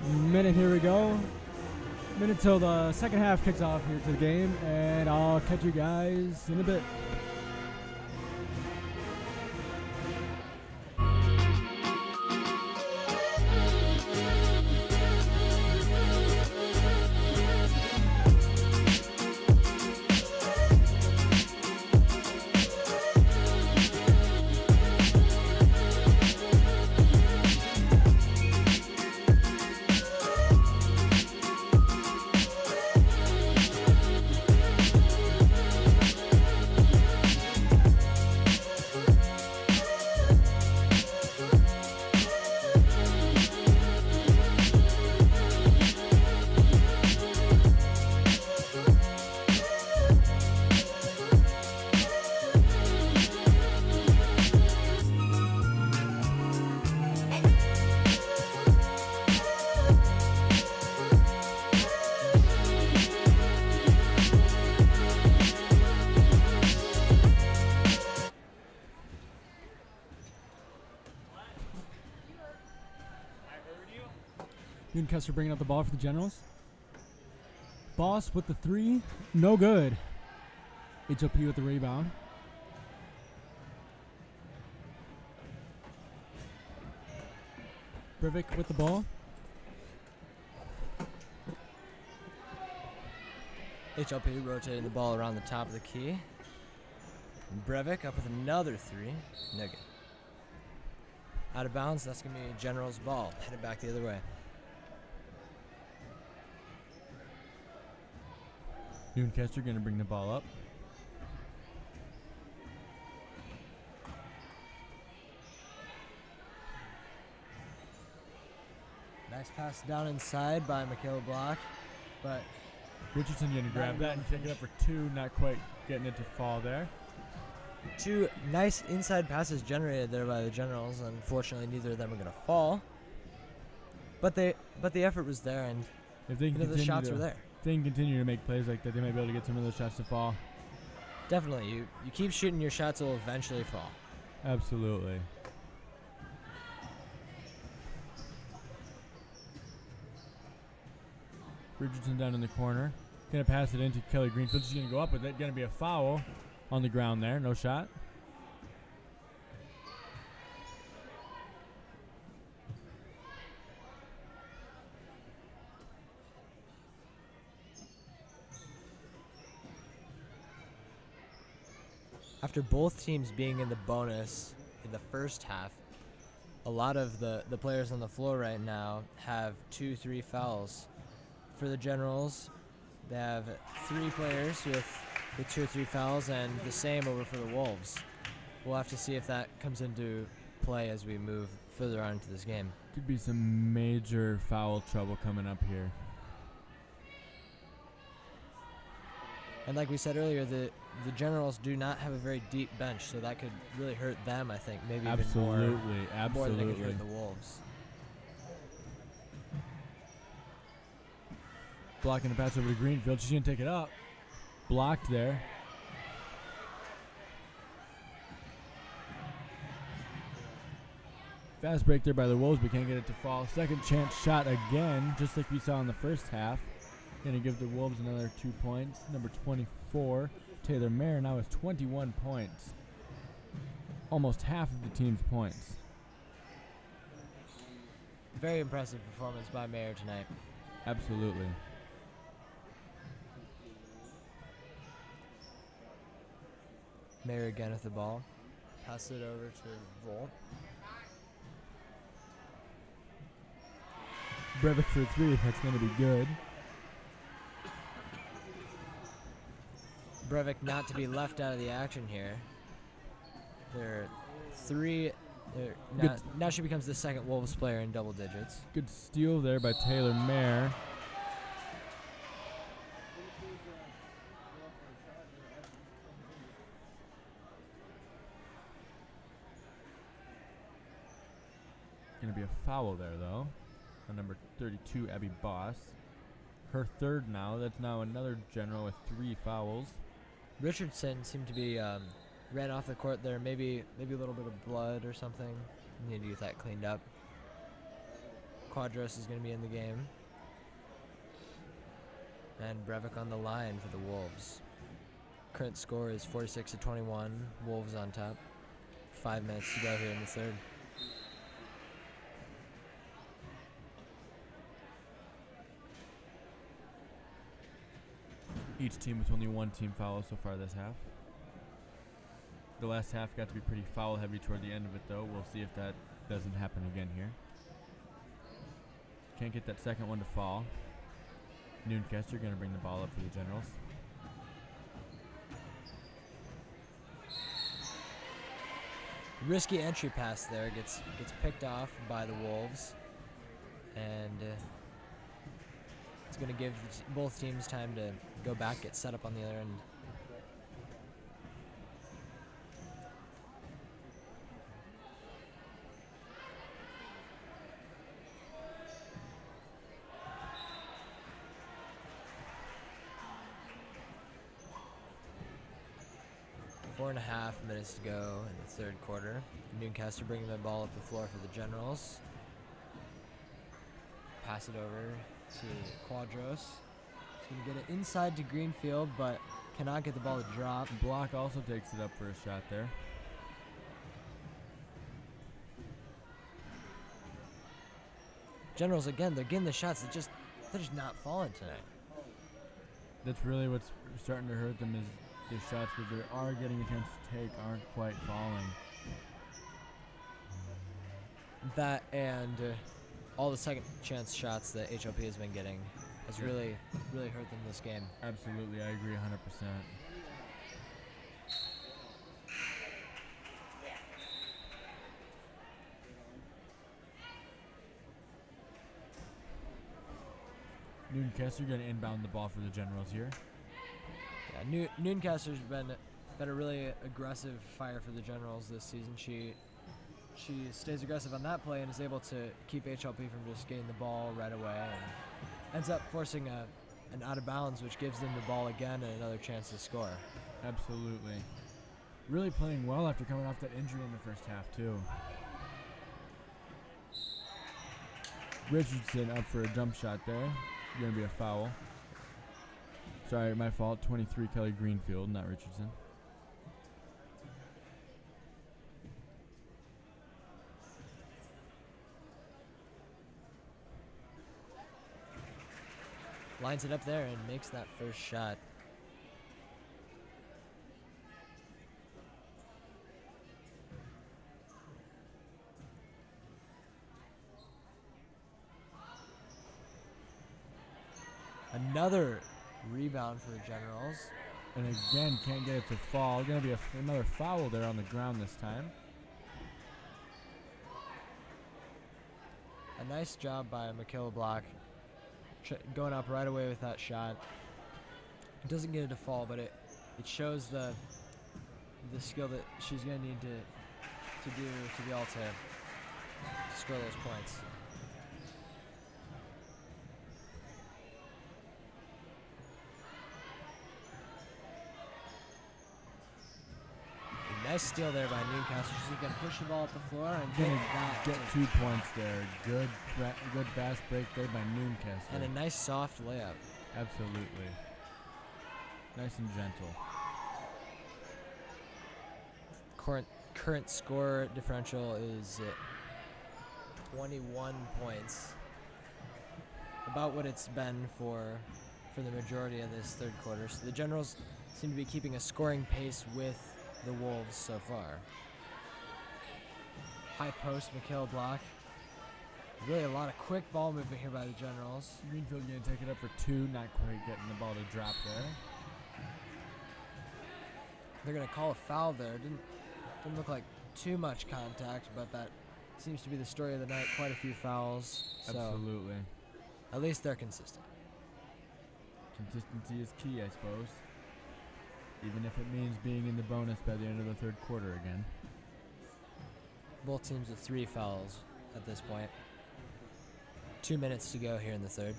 Minute, here we go. Minute till the second half kicks off here to the game, and I'll catch you guys in a bit. Newcastle bringing up the ball for the Generals. Boss with the 3. No good. HLP with the rebound. Brivik with the ball. HLP rotating the ball around the top of the key. And Brevik up with another 3. No good. Out of bounds, that's going to be General's ball. Headed back the other way. Newcastle going to bring the ball up. Nice pass down inside by Michaela Block, but Richardson going to grab that and take it up for 2. Not quite getting it to fall there. 2 nice inside passes generated there by the Generals. Unfortunately, neither of them are going to fall. But the effort was there, and If they can the shots were there. If they can continue to make plays like that, they might be able to get some of those shots to fall. Definitely, you keep shooting, your shots will eventually fall. Absolutely. Richardson down in the corner. Going to pass it into Kelly Greenfield. She's going to go up with it. Going to be a foul on the ground there. No shot. After both teams being in the bonus in the first half, a lot of the players on the floor right now have 2-3 fouls. For the Generals, they have 3 players with 2 or 3 fouls, and the same over for the Wolves. We'll have to see if that comes into play as we move further on into this game. Could be some major foul trouble coming up here. And like we said earlier, the Generals do not have a very deep bench, so that could really hurt them, I think, maybe even more than it could hurt the Wolves. Blocking the pass over to Greenfield. She's going to take it up. Blocked there. Fast break there by the Wolves, but can't get it to fall. Second chance shot again, just like we saw in the first half. Going to give the Wolves another 2 points. Number 24, Taylor Mayer, now with 21 points. Almost half of the team's points. Very impressive performance by Mayer tonight. Absolutely. Mayer again with the ball. Pass it over to Volt. Brevik for 3. That's going to be good. Brevik not to be left out of the action here. They're 3. Now she becomes the second Wolves player in double digits. Good steal there by Taylor Mayer. Going to be a foul there, though, on number 32, Abby Boss. Her 3rd now. That's now another General with 3 fouls. Richardson seemed to be ran off the court there. Maybe a little bit of blood or something. Need to get that cleaned up. Quadros is going to be in the game. And Brevik on the line for the Wolves. Current score is 46-21. Wolves on top. 5 minutes to go here in the third. Each team with only 1 team foul so far this half. The last half got to be pretty foul heavy toward the end of it, though. We'll see if that doesn't happen again here. Can't get that second one to fall. Newcastle going to bring the ball up for the Generals. Risky entry pass there gets picked off by the Wolves, and it's going to give both teams time to go back, get set up on the other end. Four and a half minutes to go in the third quarter. Newcastle bringing the ball up the floor for the Generals. pass it over to Quadros. He's going to get it inside to Greenfield, but cannot get the ball to drop. Block also takes it up for a shot there. Generals, again, they're getting the shots. They're just not falling tonight. That's really what's starting to hurt them, is the shots that they are getting a chance to take aren't quite falling. That and all the second chance shots that HLP has been getting has really hurt them this game. Absolutely, I agree 100%. Nooncastle going to inbound the ball for the Generals here. Yeah, Nooncaster's been a really aggressive fire for the Generals this season. She stays aggressive on that play and is able to keep HLP from just getting the ball right away, and ends up forcing an out of bounds, which gives them the ball again and another chance to score. Absolutely. Really playing well after coming off that injury in the first half, too. Richardson up for a jump shot there. Going to be a foul. Sorry, my fault. 23, Kelly Greenfield, not Richardson. Lines it up there and makes that first shot. Another rebound for the Generals. And again, can't get it to fall. Going to be another foul there on the ground this time. A nice job by Michaela Block, going up right away with that shot. It doesn't get it to fall, but it shows the skill that she's going to need to do to be able to score those points. Nice steal there by Newcastle. She's going to push the ball up the floor and get 2 points there. Good fast break there by Newcastle. And a nice soft layup. Absolutely. Nice and gentle. Current score differential is 21 points. About what it's been for the majority of this third quarter. So the Generals seem to be keeping a scoring pace with the Wolves so far. High post, Michaela Block. Really a lot of quick ball movement here by the Generals. Greenfield going to take it up for 2, not quite getting the ball to drop there. They're going to call a foul there. Didn't look like too much contact, but that seems to be the story of the night. Quite a few fouls. So Absolutely. At least they're consistent. Consistency is key, I suppose. Even if it means being in the bonus by the end of the third quarter again. Both teams with 3 fouls at this point. 2 minutes to go here in the third.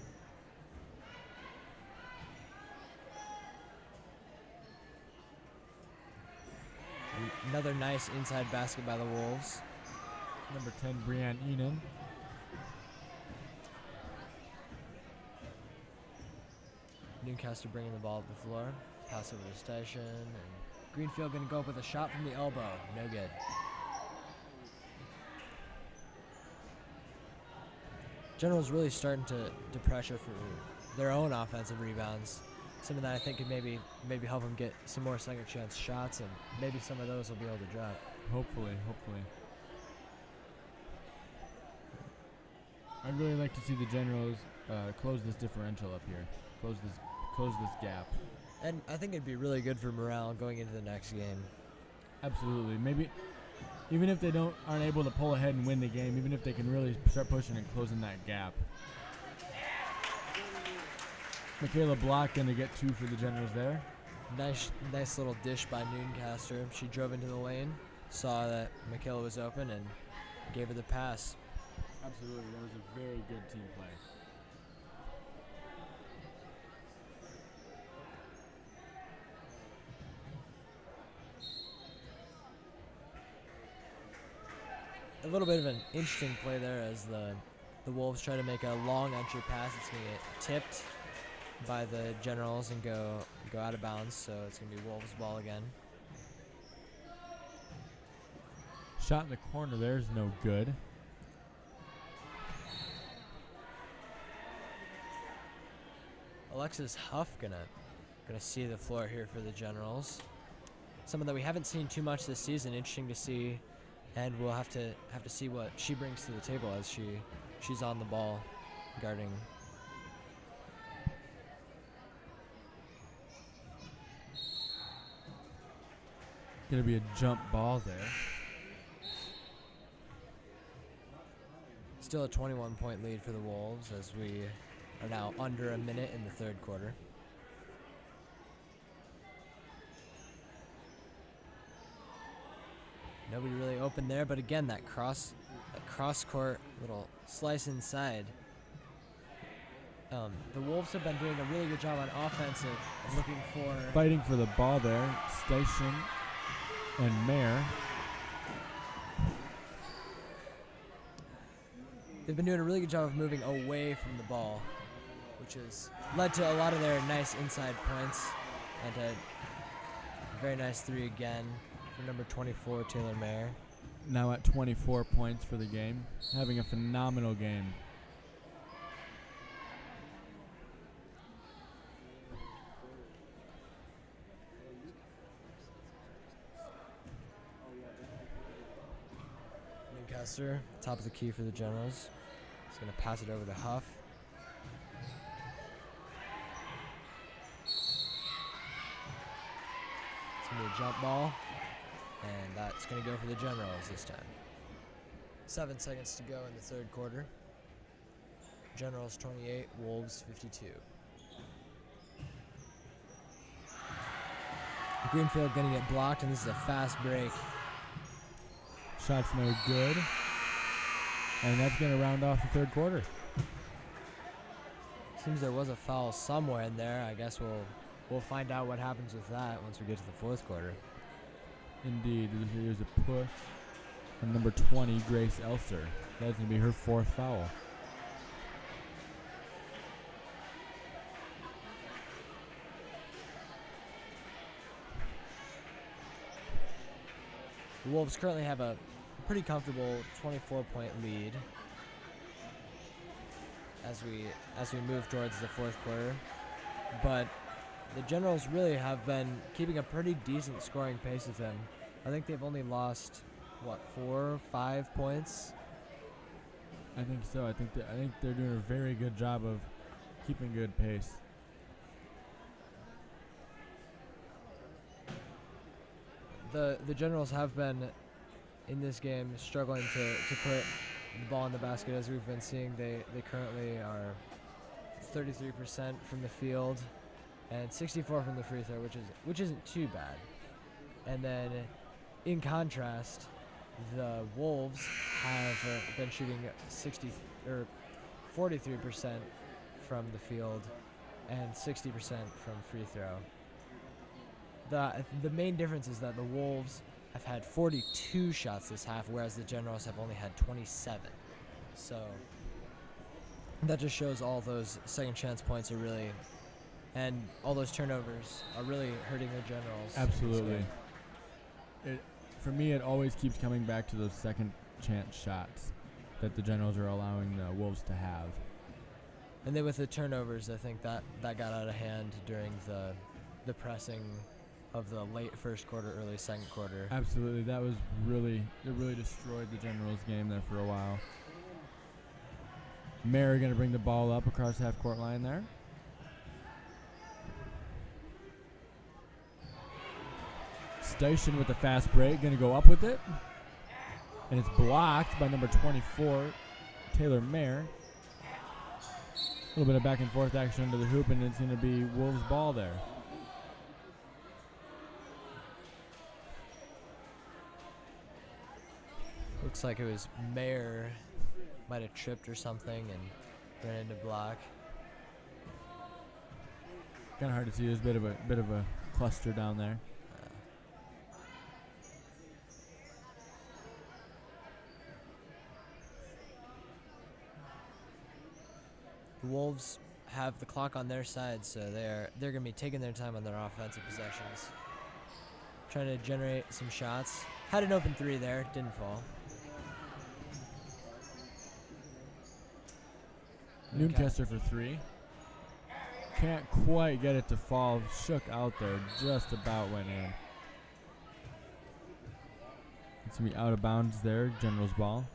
Another nice inside basket by the Wolves. Number 10, Brianne Enan. Newcastle bringing the ball up the floor. Pass over to Station, and Greenfield going to go up with a shot from the elbow. No good. Generals really starting to pressure for their own offensive rebounds. Something that I think could maybe help them get some more second chance shots, and maybe some of those will be able to drop. Hopefully. I'd really like to see the Generals close this differential up here. Close this gap. And I think it'd be really good for morale going into the next game. Absolutely. Maybe even if they aren't able to pull ahead and win the game, even if they can really start pushing and closing that gap. Michaela Block going to get 2 for the Generals there. Nice little dish by Nooncaster. She drove into the lane, saw that Michaela was open, and gave her the pass. Absolutely. That was a very good team play. A little bit of an interesting play there as the the Wolves try to make a long entry pass. It's going to get tipped by the Generals and go out of bounds, so it's going to be Wolves' ball again. Shot in the corner there is no good. Alexis Huff gonna see the floor here for the Generals. Someone that we haven't seen too much this season. Interesting to see, and we'll have to see what she brings to the table as she's on the ball, guarding. Gonna be a jump ball there. Still a 21-point lead for the Wolves as we are now under a minute in the third quarter. Nobody really open there, but again, that cross court little slice inside. The Wolves have been doing a really good job on offensive, looking for Fighting for the ball there, Station and Mayer. They've been doing a really good job of moving away from the ball, which has led to a lot of their nice inside points, and a very nice three again for number 24, Taylor Mayer. Now at 24 points for the game, having a phenomenal game. Newcaster, top of the key for the Generals. He's going to pass it over to Huff. It's going to be a jump ball, and that's going to go for the Generals this time. 7 seconds to go in the third quarter. Generals 28, Wolves 52. Greenfield going to get blocked, and this is a fast break. Shot's no good. And that's going to round off the third quarter. Seems there was a foul somewhere in there. I guess we'll find out what happens with that once we get to the fourth quarter. Indeed, there's a push on number 20, Grace Elser. That's going to be her fourth foul. The Wolves currently have a pretty comfortable 24-point lead as we move towards the fourth quarter, but the Generals really have been keeping a pretty decent scoring pace with them. I think they've only lost 4 or 5 points. I think so. I think they're doing a very good job of keeping good pace. The Generals have been in this game struggling to put the ball in the basket, as we've been seeing. They currently are 33% from the field and 64 from the free throw, which isn't too bad. And then in contrast, the Wolves have been shooting 43% from the field and 60% from free throw. The main difference is that the Wolves have had 42 shots this half, whereas the Generals have only had 27. So that just shows all those second chance points are really, and all those turnovers are really hurting the Generals. Absolutely. For me, it always keeps coming back to those second chance shots that the Generals are allowing the Wolves to have. And then with the turnovers, I think that got out of hand during the pressing of the late first quarter, early second quarter. Absolutely. It really destroyed the Generals game there for a while. Mary going to bring the ball up across half court line there. Station with the fast break, going to go up with it. And it's blocked by number 24, Taylor Mayer. A little bit of back and forth action under the hoop, and it's going to be Wolves' ball there. Looks like it was Mayer might have tripped or something and ran into block. Kind of hard to see. There's a bit of a cluster down there. The Wolves have the clock on their side, so they're going to be taking their time on their offensive possessions. Trying to generate some shots. Had an open three there, didn't fall. Newcastle for three. Can't quite get it to fall. Shook out there. Just about went in. It's going to be out of bounds there. General's ball.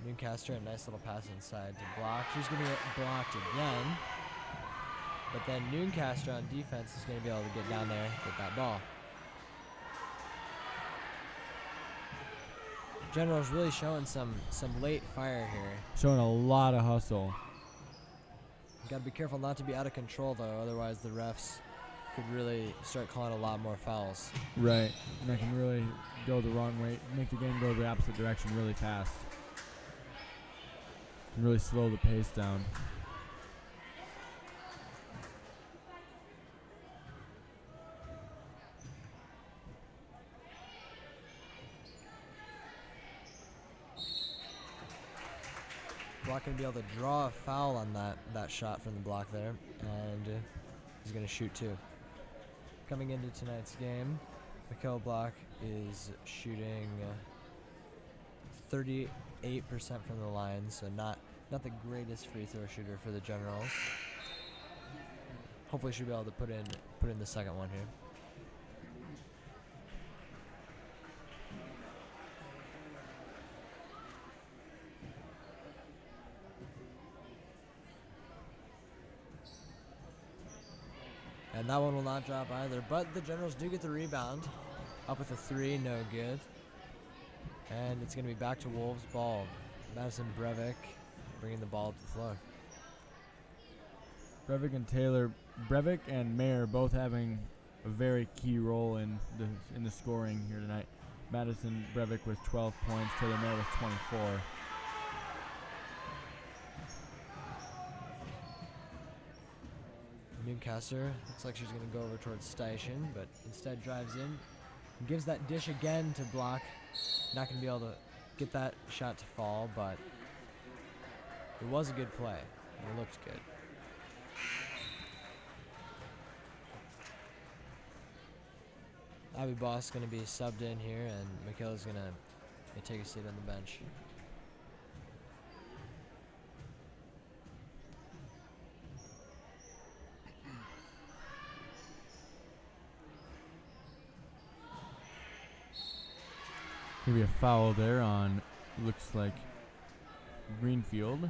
Newcastle, a nice little pass inside to block. She's going to get blocked again. But then Newcastle on defense is going to be able to get down there, get that ball. General's really showing some late fire here. Showing a lot of hustle. You got to be careful not to be out of control, though. Otherwise, the refs could really start calling a lot more fouls. Right. And that can really go the wrong way. Make the game go the opposite direction really fast. Can really slow the pace down. Block going to be able to draw a foul on that shot from the block there, and he's going to shoot two. Coming into tonight's game, Mikhail Block is shooting 38% from the line, so not the greatest free throw shooter for the Generals. Hopefully she'll be able to put in the second one here. And that one will not drop either, but the Generals do get the rebound. Up with a three, no good. And it's going to be back to Wolves ball. Madison Breivik bringing the ball up the floor. Breivik and Mayer both having a very key role in the scoring here tonight. Madison Breivik with 12 points, Taylor Mayer with 24. Newcastle looks like she's going to go over towards Station, but instead drives in and gives that dish again to Block. Not going to be able to get that shot to fall, but it was a good play, and it looked good. Abby Boss going to be subbed in here, and Michaela's going to take a seat on the bench. Gonna be a foul there on, looks like, Greenfield.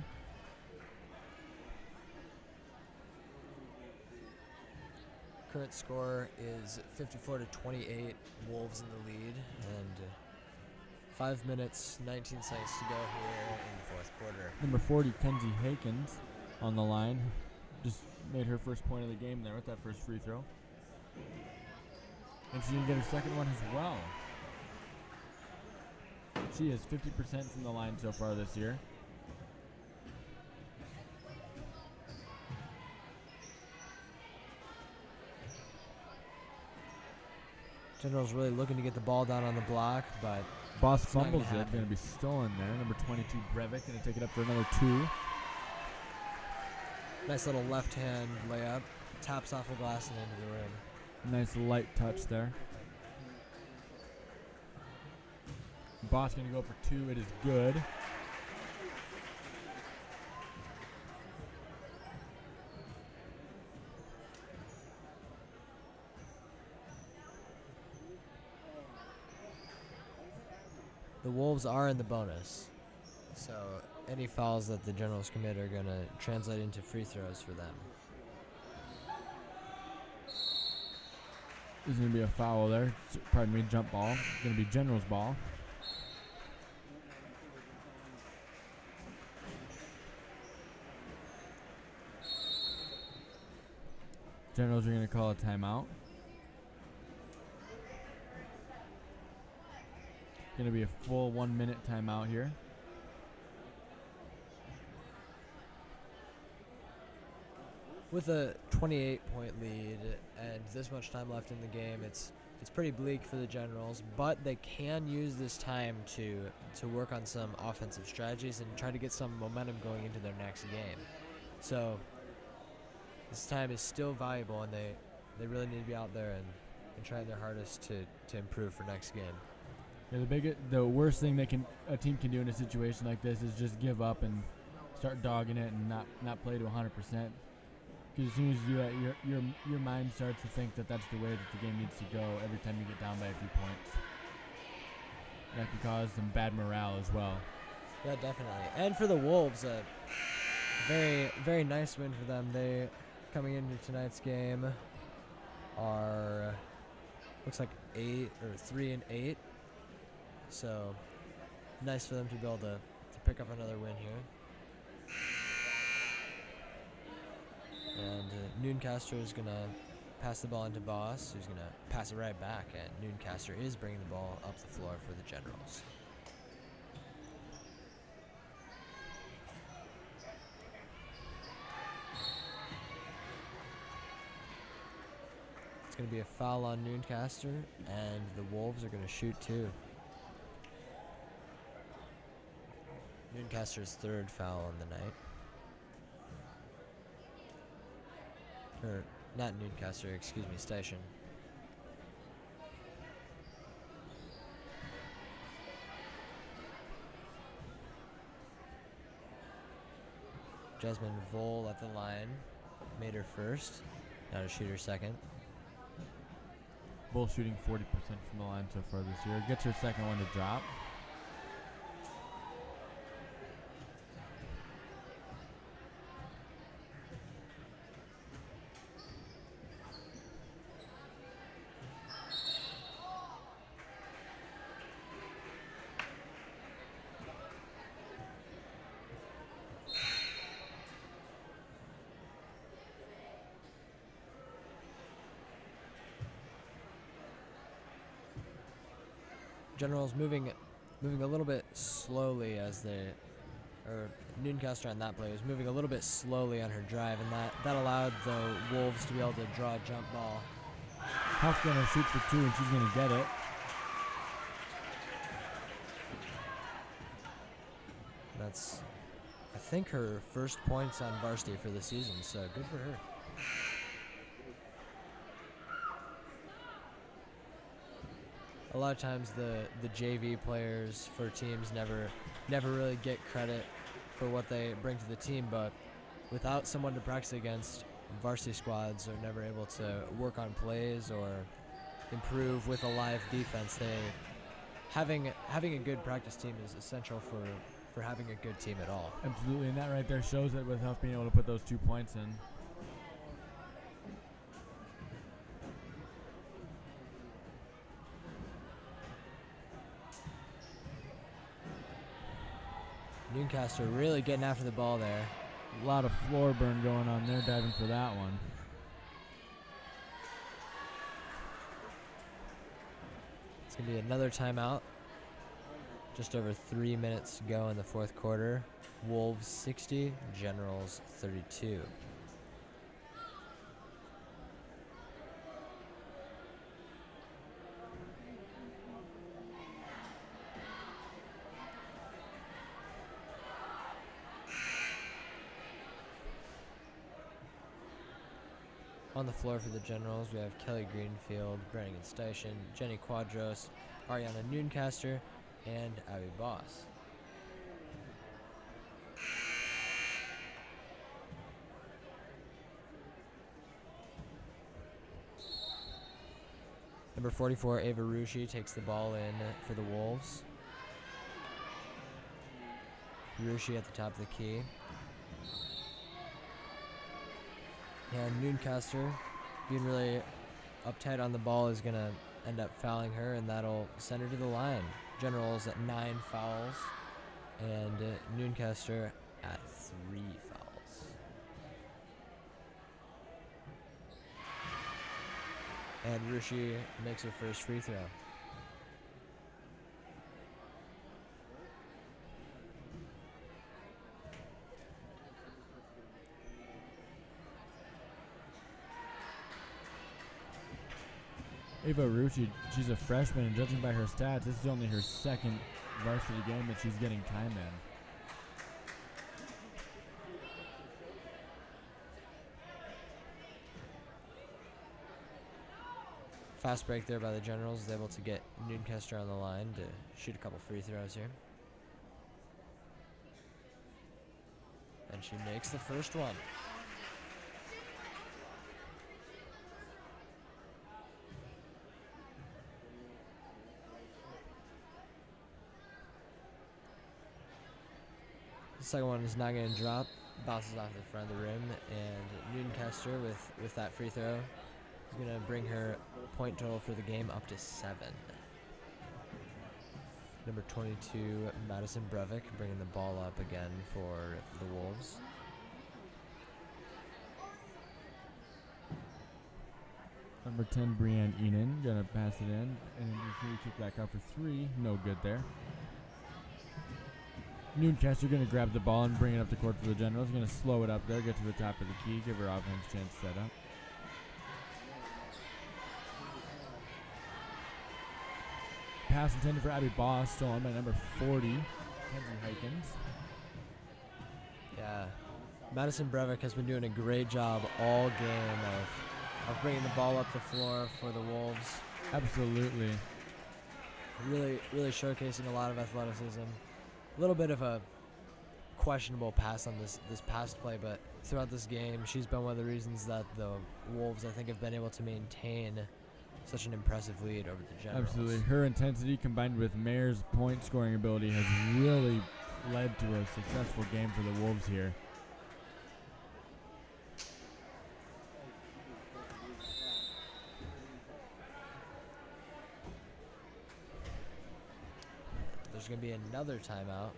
Current score is 54-28, Wolves in the lead, and 5 minutes, 19 seconds to go here in the fourth quarter. Number 40, Kenzie Hakins, on the line. Just made her first point of the game there with that first free throw. And she's gonna get her second one as well. She is 50% from the line so far this year. General's really looking to get the ball down on the block, but Boss fumbles it. Going to be stolen there. Number 22, Breivik, going to take it up for another two. Nice little left-hand layup. Taps off the glass and into the rim. Nice light touch there. Boss going to go for two. It is good. The Wolves are in the bonus, so any fouls that the Generals commit are going to translate into free throws for them. There's going to be a foul there. Pardon me, jump ball. It's going to be General's ball. Generals are going to call a timeout. Going to be a full 1 minute timeout here. With a 28-point lead and this much time left in the game, it's it's pretty bleak for the Generals, but they can use this time to work on some offensive strategies and try to get some momentum going into their next game. So this time is still valuable, and they really need to be out there and try their hardest to improve for next game. Yeah, the worst thing a team can do in a situation like this is just give up and start dogging it and not play to 100%. Because as soon as you do that, your mind starts to think that that's the way that the game needs to go every time you get down by a few points. That can cause some bad morale as well. Yeah, definitely. And for the Wolves, a very, very nice win for them. They, coming into tonight's game, are looks like 3-8. So nice for them to be able to pick up another win here. And Nooncaster is going to pass the ball into Boss, who's going to pass it right back. And Nooncaster is bringing the ball up the floor for the Generals. It's going to be a foul on Nooncaster, and the Wolves are going to shoot two. Nooncaster's third foul on the night. Or, not Nooncaster, excuse me, Station. Jasmine Vole at the line. Made her first. Now to shoot her second. Bull shooting 40% from the line so far this year. Gets her second one to drop. Generals moving a little bit slowly Nooncaster on that play was moving a little bit slowly on her drive, and that allowed the Wolves to be able to draw a jump ball. Huff's gonna shoot for two, and she's gonna get it. That's, I think, her first points on varsity for the season, so good for her. A lot of times the JV players for teams never really get credit for what they bring to the team, but without someone to practice against, varsity squads are never able to work on plays or improve with a live defense. Having a good practice team is essential for having a good team at all. Absolutely, and that right there shows that with Huff being able to put those 2 points in. Nooncaster really getting after the ball there. A lot of floor burn going on there, diving for that one. It's going to be another timeout. Just over 3 minutes to go in the fourth quarter. Wolves 60, Generals 32. On the floor for the Generals, we have Kelly Greenfield, Brannigan Station, Jenny Quadros, Ariana Nooncaster, and Abby Boss. Number 44, Ava Rushi, takes the ball in for the Wolves. Rushi at the top of the key. And Nooncaster, being really uptight on the ball, is going to end up fouling her, and that'll send her to the line. Generals at 9 fouls, and Nooncaster at 3 fouls. And Rushi makes her first free throw. Ava Rucci, she's a freshman, and judging by her stats, this is only her second varsity game that she's getting time in. Fast break there by the Generals, is able to get Noonkester on the line to shoot a couple free throws here. And she makes the first one. The second one is not going to drop, bounces off the front of the rim, and Noonkester with that free throw is going to bring her point total for the game up to 7. Number 22, Madison Brevik, bringing the ball up again for the Wolves. Number 10, Brianne Enan, gonna pass it in, and free kick back out for 3. No good there. Noonkester gonna grab the ball and bring it up the court for the Generals. Gonna slow it up there, get to the top of the key, give her offense chance to set up. Pass intended for Abby Boss, stolen by number 40, Kenzie Hikins. Yeah, Madison Brevik has been doing a great job all game of bringing the ball up the floor for the Wolves. Absolutely. Really showcasing a lot of athleticism. A little bit of a questionable pass on this past play, but throughout this game, she's been one of the reasons that the Wolves, I think, have been able to maintain such an impressive lead over the Generals. Absolutely. Her intensity combined with Mayer's point scoring ability has really led to a successful game for the Wolves here. There's going to be another timeout.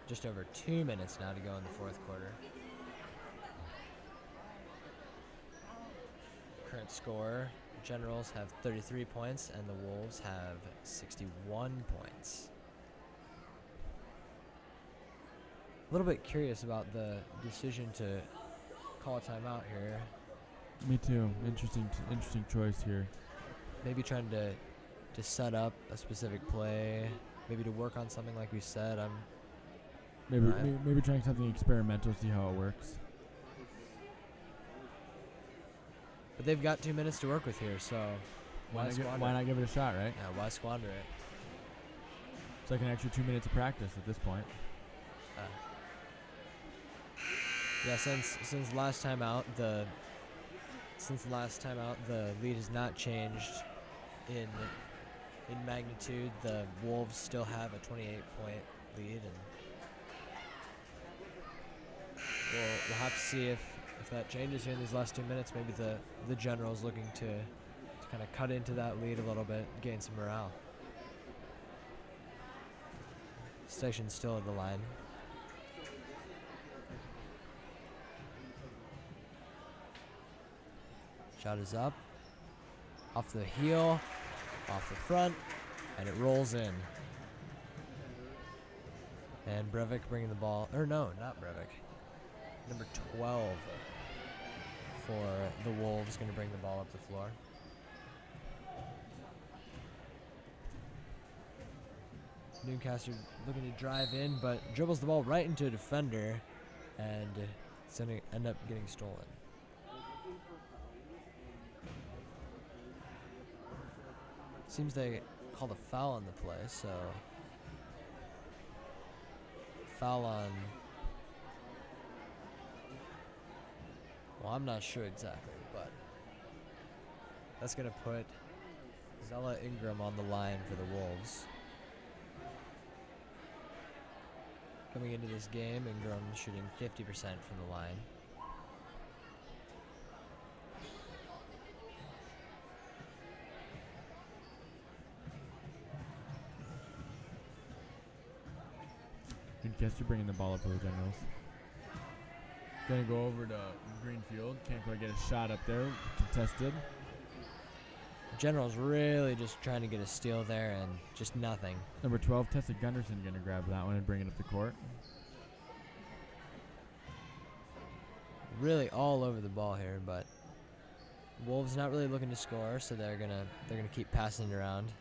Just over 2 minutes now to go in the fourth quarter. Current score, Generals have 33 points and the Wolves have 61 points. A little bit curious about the decision to call a timeout here. Me too. Interesting choice here. Maybe trying to set up a specific play, maybe to work on something like we said. Maybe trying something experimental, see how it works. But they've got 2 minutes to work with here, so Why not give it a shot, right? Yeah, why squander it? It's like an extra 2 minutes of practice at this point. Yeah, since last time out, the lead has not changed in magnitude. The Wolves still have a 28-point lead, and we'll have to see if that changes here in these last 2 minutes. Maybe the Generals looking to kind of cut into that lead a little bit, gain some morale. Station's still at the line. Shot is up, off the heel, off the front, and it rolls in. And Brevik bringing the ball, or no, not Brevik. Number 12 for the Wolves, going to bring the ball up the floor. Newcastle looking to drive in, but dribbles the ball right into a defender, and it's going to end up getting stolen. Seems they called a foul on the play, so foul on, well, I'm not sure exactly, but that's going to put Zella Ingram on the line for the Wolves. Coming into this game, Ingram shooting 50% from the line. Newcastle bringing the ball up for the Generals. Gonna go over to Greenfield. Can't quite get a shot up there. Contested. Generals really just trying to get a steal there, and just nothing. Number 12, Tessa Gunderson gonna grab that one and bring it up the court. Really all over the ball here, but Wolves not really looking to score, so they're gonna keep passing it around.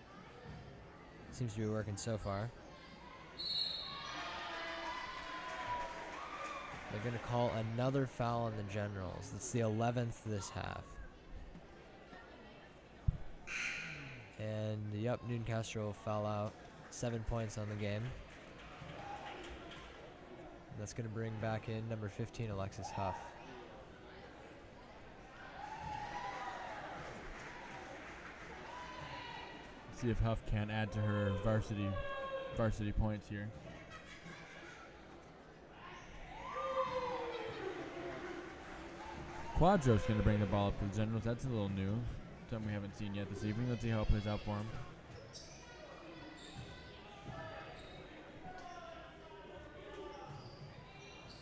Seems to be working so far. They're gonna call another foul on the Generals. It's the 11th this half. And yep, Newcastle will foul out. 7 points on the game. That's gonna bring back in number 15, Alexis Huff. See if Huff can add to her varsity points here. Quadro's going to bring the ball up for the Generals. That's a little new. Something we haven't seen yet this evening. Let's see how it plays out for him.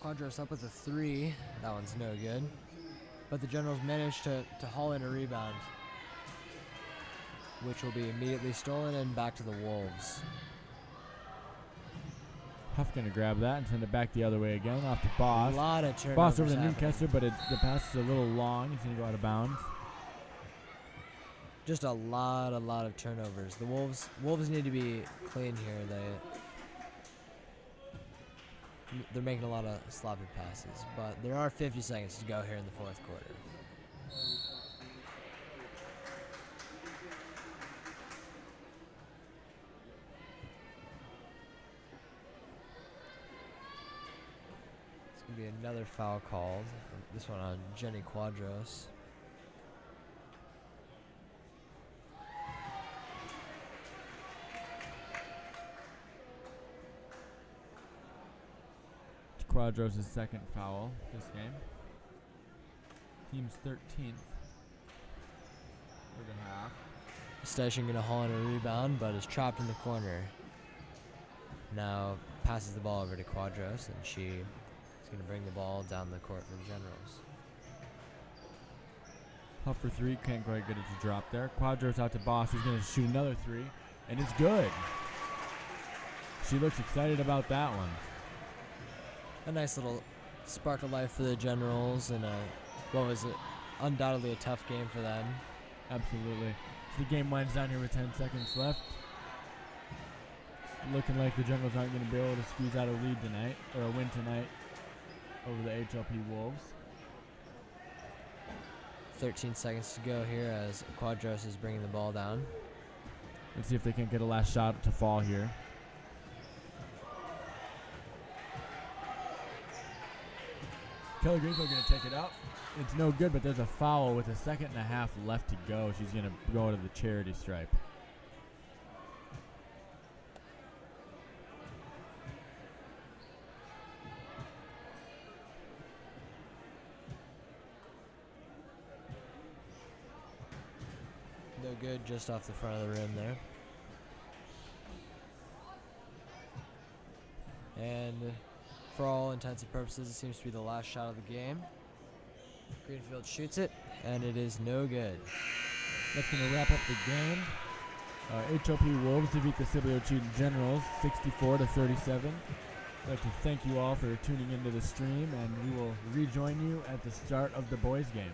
Quadros up with a 3. That one's no good. But the Generals managed to haul in a rebound, which will be immediately stolen and back to the Wolves. Huff going to grab that and send it back the other way again off to Boss. A lot of turnovers. Boss over to happening. Newcastle, but the pass is a little long. He's going to go out of bounds. Just a lot of turnovers. The Wolves need to be clean here. They're making a lot of sloppy passes, but there are 50 seconds to go here in the fourth quarter. It's going to be another foul called. This one on Jenny Quadros. Quadros' second foul this game. Team's 13th for the half. Station going to haul in a rebound, but is trapped in the corner. Now passes the ball over to Quadros, and she is going to bring the ball down the court for the Generals. Huff for 3, can't quite get it to drop there. Quadros out to Boss, who's going to shoot another 3, and it's good. She looks excited about that one. A nice little spark of life for the Generals, and what was it? Undoubtedly a tough game for them. Absolutely. So the game winds down here with 10 seconds left. It's looking like the Generals aren't going to be able to squeeze out a lead tonight, or a win tonight, over the HLP Wolves. 13 seconds to go here as Quadros is bringing the ball down. Let's see if they can get a last shot to fall here. Kelly Greenfield going to take it out. It's no good, but there's a foul with a second and a half left to go. She's going to go to the charity stripe. No good, just off the front of the rim there. And for all intents and purposes, it seems to be the last shot of the game. Greenfield shoots it, and it is no good. That's going to wrap up the game. HLP Wolves defeat the Sibley Cheatham Generals 64-37. I'd like to thank you all for tuning into the stream, and we will rejoin you at the start of the boys' game.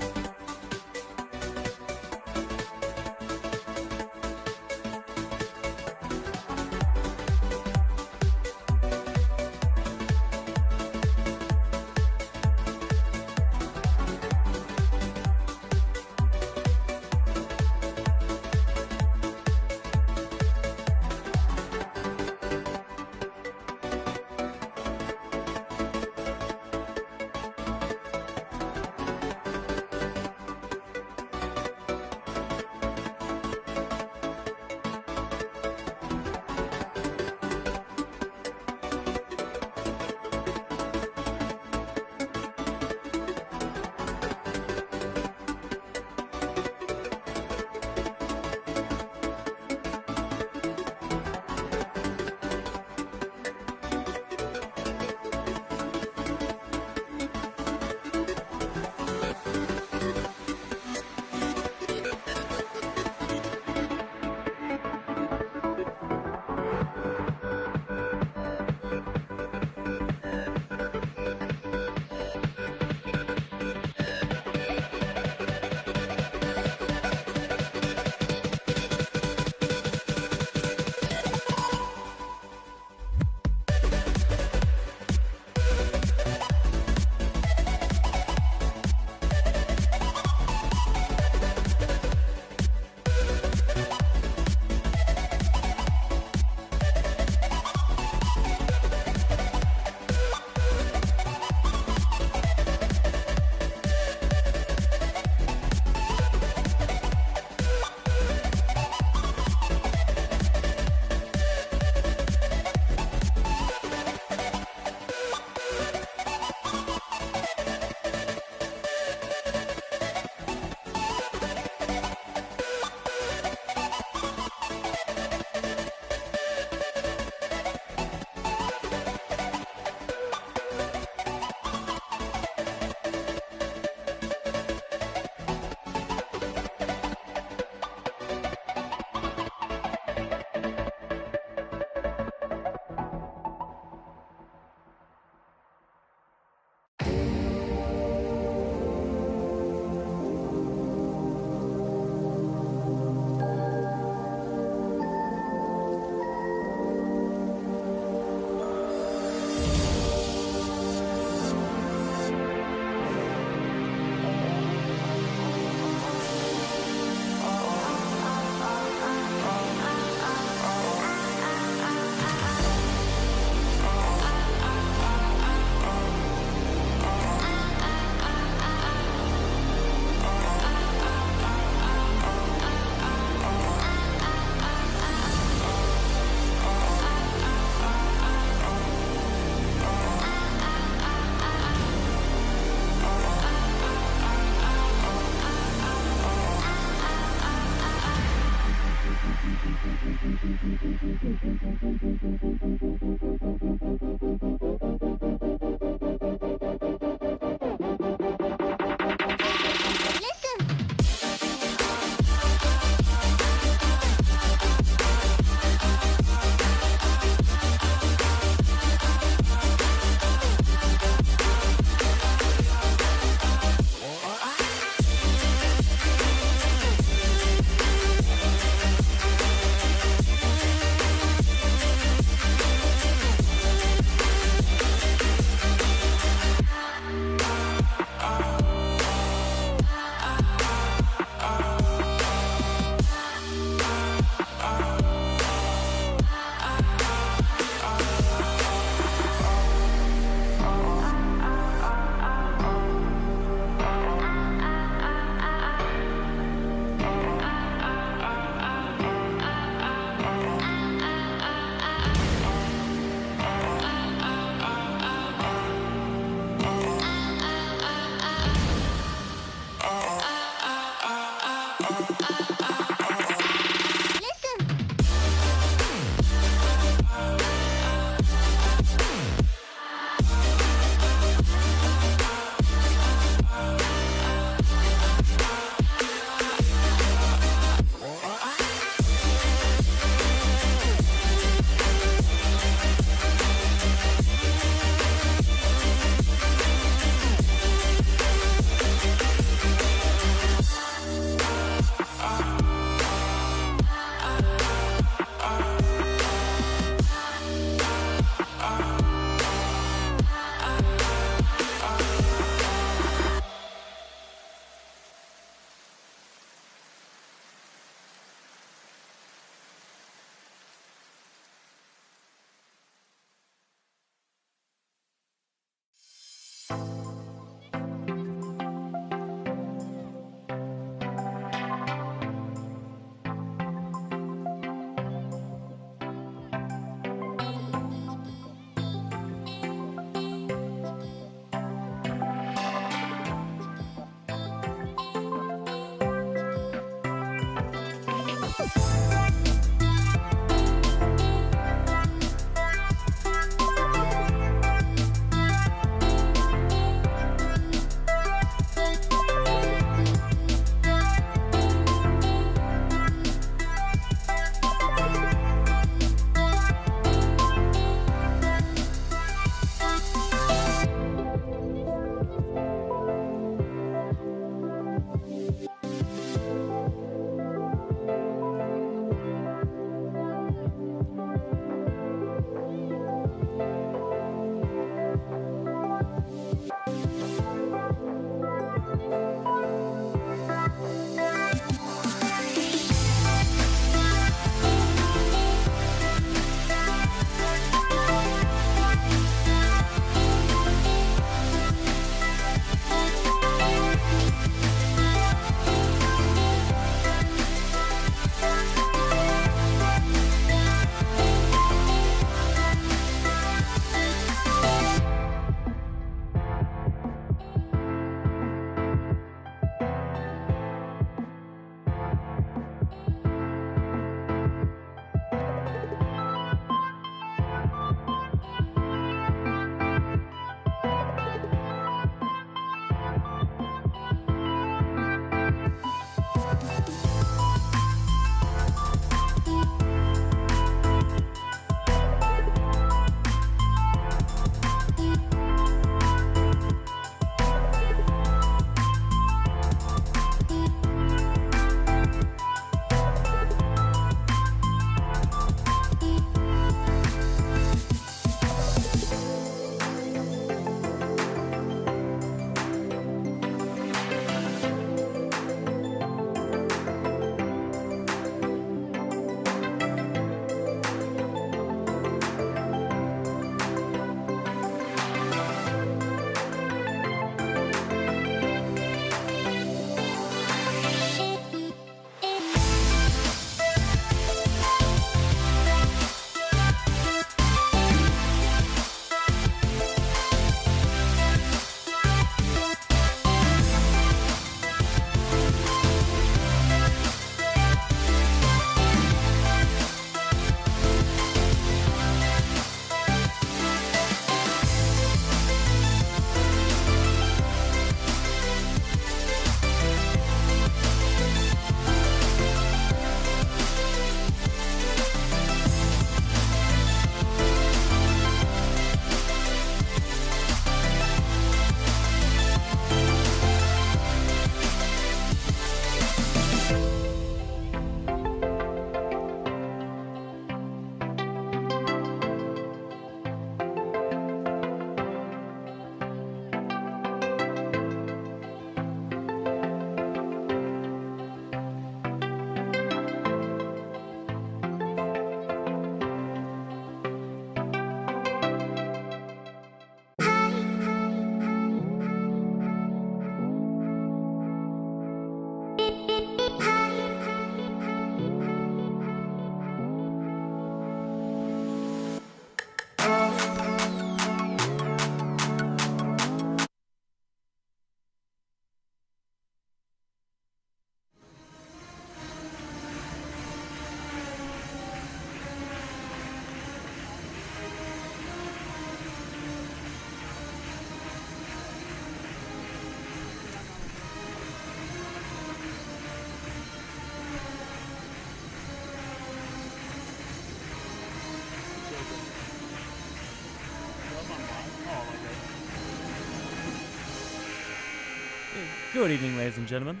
Good evening, ladies and gentlemen.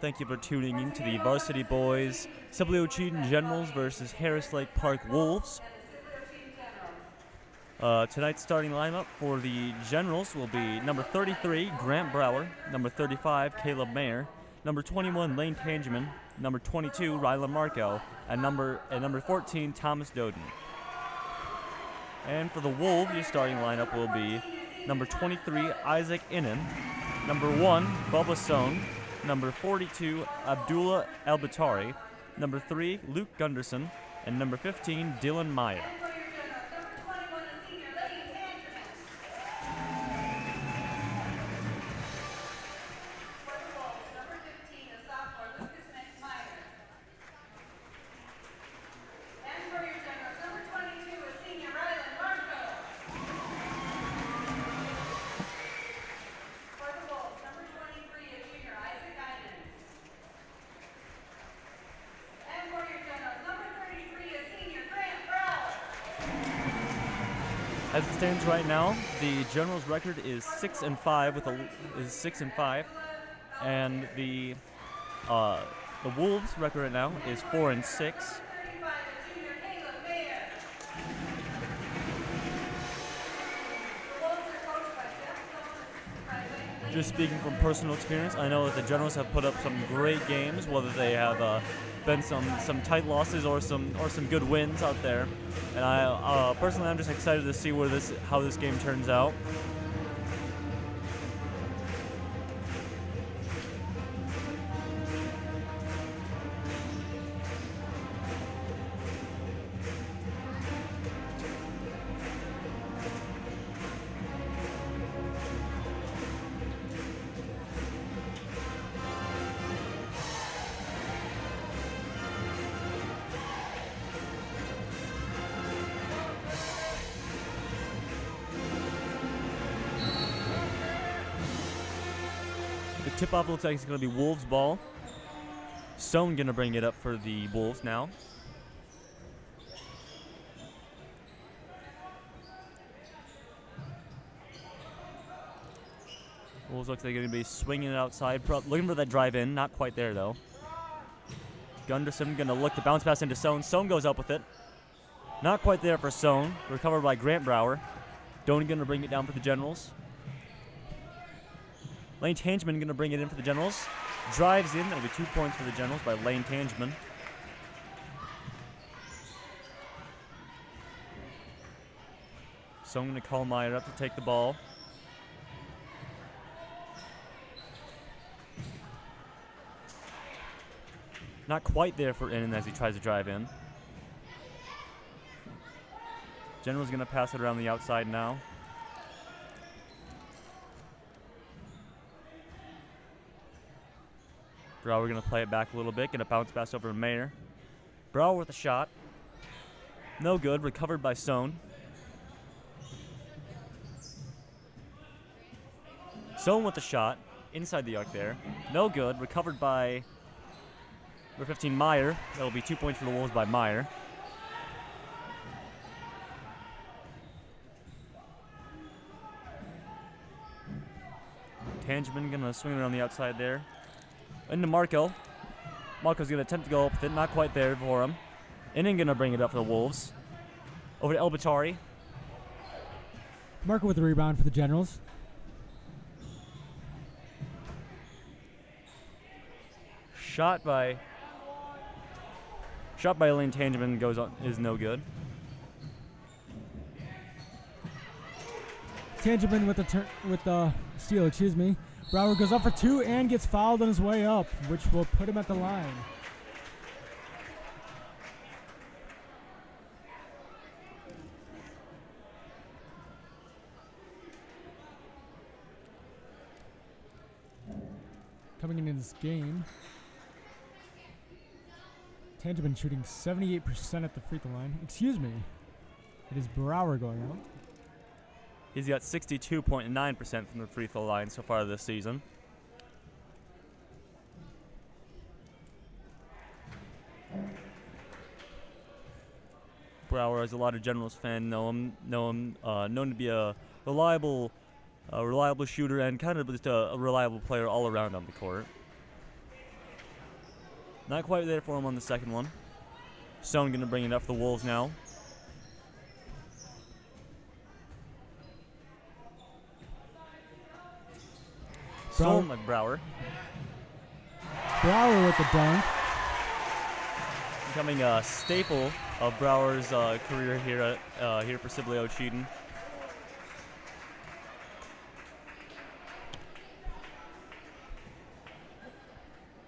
Thank you for tuning in to the Varsity Boys Sibley-Ocheyedan Generals versus Harris Lake Park Wolves. Tonight's starting lineup for the Generals will be number 33, Grant Brower, number 35, Caleb Mayer, number 21, Lane Tangeman, number 22, Rylan Marco, and number 14, Thomas Doden. And for the Wolves, your starting lineup will be number 23, Isaac Innen, number 1, Bubba Sohn, number 42, Abdullah Elbatari, number 3, Luke Gunderson, and number 15, Dylan Meyer. As it stands right now, the Generals' record is 6-5 and the Wolves' record right now is 4-6. Just speaking from personal experience, I know that the Generals have put up some great games, whether they have been some tight losses or some good wins out there. And I personally, I'm just excited to see how this game turns out. The tip-off looks like it's going to be Wolves' ball. Sohn going to bring it up for the Wolves now. Wolves looks like they're going to be swinging it outside, looking for that drive in. Not quite there, though. Gunderson going to look to bounce pass into Sohn. Sohn goes up with it. Not quite there for Sohn. Recovered by Grant Brower. Doan going to bring it down for the Generals. Lane Tangeman going to bring it in for the Generals. Drives in. That'll be 2 points for the Generals by Lane Tangeman. So I'm going to call Meyer up to take the ball. Not quite there for Innen as he tries to drive in. General's going to pass it around the outside now. Brower going to play it back a little bit. Going to bounce pass over to Mayer. Brower with a shot. No good. Recovered by Sohn. Sohn with the shot. Inside the arc there. No good. Recovered by number 15, Meyer. That'll be 2 points for the Wolves by Meyer. Tangeman going to swing it on the outside there. Into Marco. Marco's going to attempt to go up with it. Not quite there for him. Innen going to bring it up for the Wolves. Over to Elbatari. Marco with the rebound for the Generals. Shot by Lane Tangeman goes on, is no good. Tangeman with the steal, excuse me. Brower goes up for two and gets fouled on his way up, which will put him at the line. Coming into this game, Tangeman shooting 78% at the free throw line. Excuse me. It is Brower going out. He's got 62.9% from the free throw line so far this season. Brower, as a lot of Generals fans know him, known to be a reliable a reliable shooter and kind of just a reliable player all around on the court. Not quite there for him on the second one. Stone going to bring it up for the Wolves now. Stone like Brower. Brower with the dunk. Becoming a staple of Brower's career here for Sibley Ocheyedan.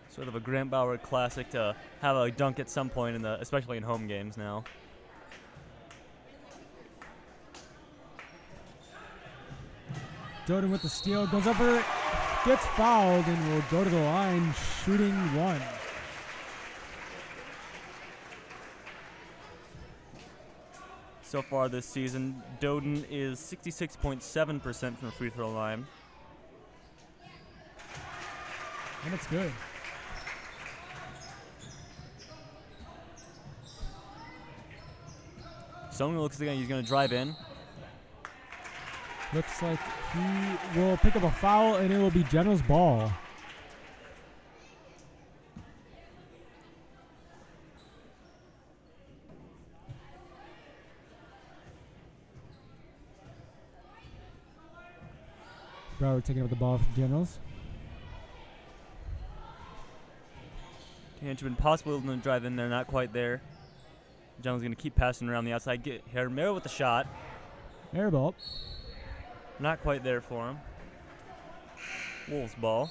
Sort of a Grant Bauer classic to have a dunk at some point, especially in home games now. Doden with the steal, goes up for it, gets fouled, and will go to the line shooting one. So far this season, Doden is 66.7% from the free throw line. And it's good. Stone looks like he's going to drive in. Looks like he will pick up a foul, and it will be General's ball. Brower taking up the ball for Generals. Tangerman possible to drive in there, not quite there. Jones going to keep passing around the outside. Get Romero with the shot. Air ball. Not quite there for him. Wolves ball.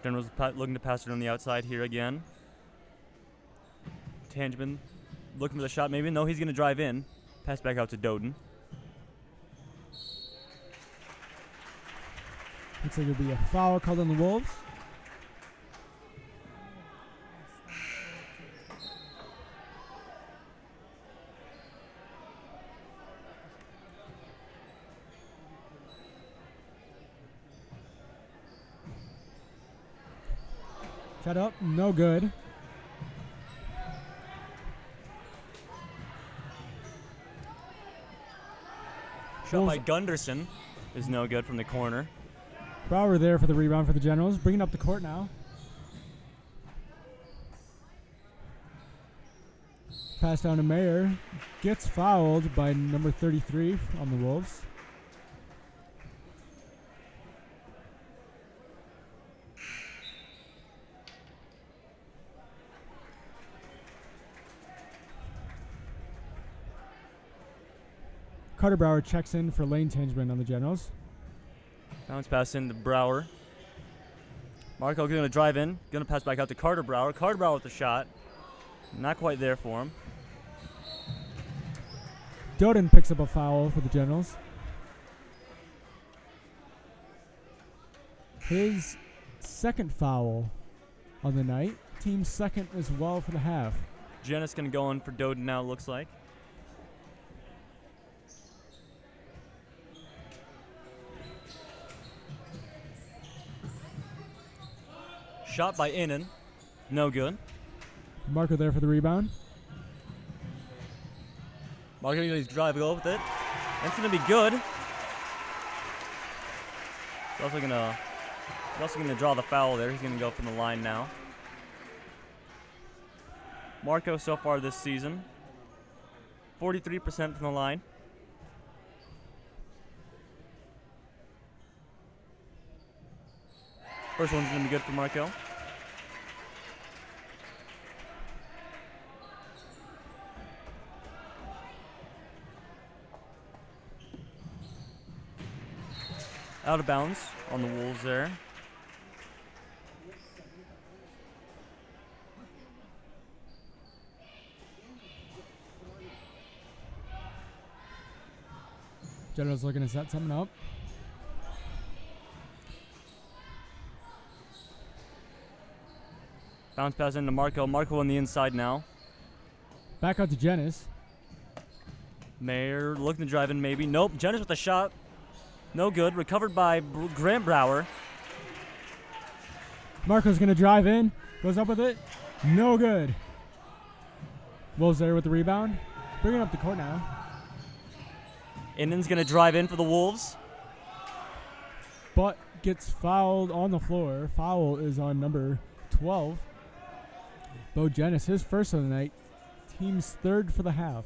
General's looking to pass it on the outside here again. Tangeman looking for the shot. Maybe no, he's going to drive in. Pass back out to Doden. Looks like it'll be a foul called on the Wolves. Shut up, no good. Shot by Gunderson is no good from the corner. Brower there for the rebound for the Generals. Bringing up the court now. Pass down to Mayer. Gets fouled by number 33 on the Wolves. Carter Brower checks in for Lane Tangeman on the Generals. Bounce pass into Brower. Marco going to drive in. Going to pass back out to Carter Brower. Carter Brower with the shot. Not quite there for him. Doden picks up a foul for the Generals. His second foul on the night. Team second as well for the half. Janice going to go in for Doden now, it looks like. Shot by Innan. No good. Marco there for the rebound. Marco going to drive go with it. That's going to be good. He's also going to draw the foul there. He's going to go from the line now. Marco so far this season, 43% from the line. First one's going to be good for Marco. Out of bounds on the Wolves there. General's looking to set something up. Bounce pass into Marco. Marco on the inside now. Back out to Janice. Mayer looking to drive in maybe. Nope. Janice with a shot. No good. Recovered by Grant Brower. Marco's going to drive in. Goes up with it. No good. Wolves there with the rebound. Bringing up the court now. Innen's going to drive in for the Wolves. But gets fouled on the floor. Foul is on number 12. Bo Janice, his first of the night. Team's third for the half.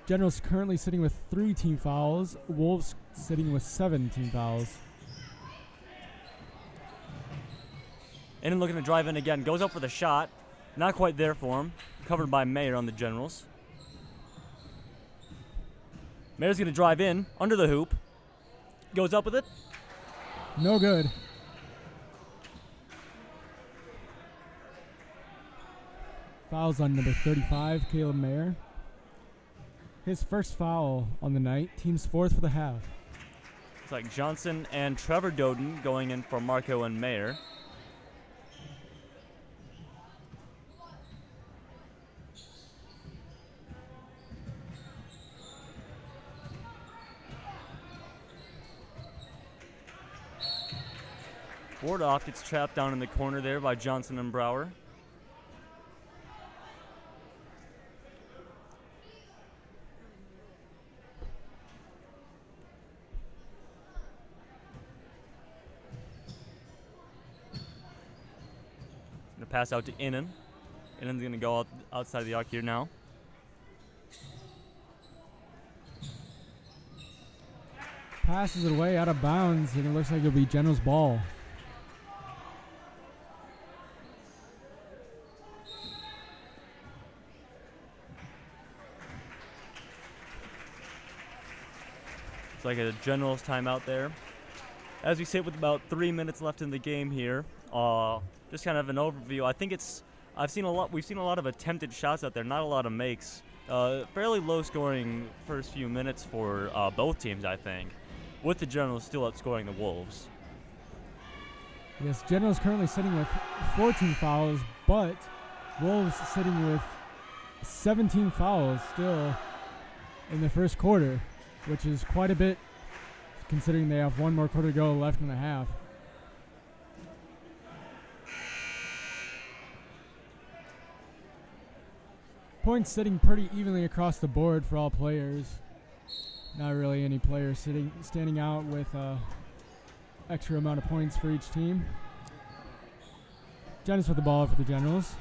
Generals currently sitting with 3 team fouls. Wolves sitting with 7 team fouls. Innen looking to drive in again. Goes up for the shot. Not quite there for him. Covered by Mayer on the Generals. Mayer's going to drive in. Under the hoop. Goes up with it. No good. Fouls on number 35, Caleb Mayer. His first foul on the night. Team's fourth for the half. It's like Johnson and Trevor Doden going in for Marco and Mayer. Wardoff gets trapped down in the corner there by Johnson and Brower. Gonna pass out to Innen. Innen's gonna go outside the arc here now. Passes it away out of bounds, and it looks like it'll be General's ball. It's like a Generals timeout there. As we sit with about 3 minutes left in the game here, just kind of an overview. I think we've seen a lot of attempted shots out there, not a lot of makes. Fairly low scoring first few minutes for both teams, I think, with the Generals still outscoring the Wolves. Yes, Generals currently sitting with 14 fouls, but Wolves sitting with 17 fouls still in the first quarter, which is quite a bit considering they have one more quarter to go left in the half. Points sitting pretty evenly across the board for all players. Not really any players standing out with extra amount of points for each team. Janice with the ball for the Generals.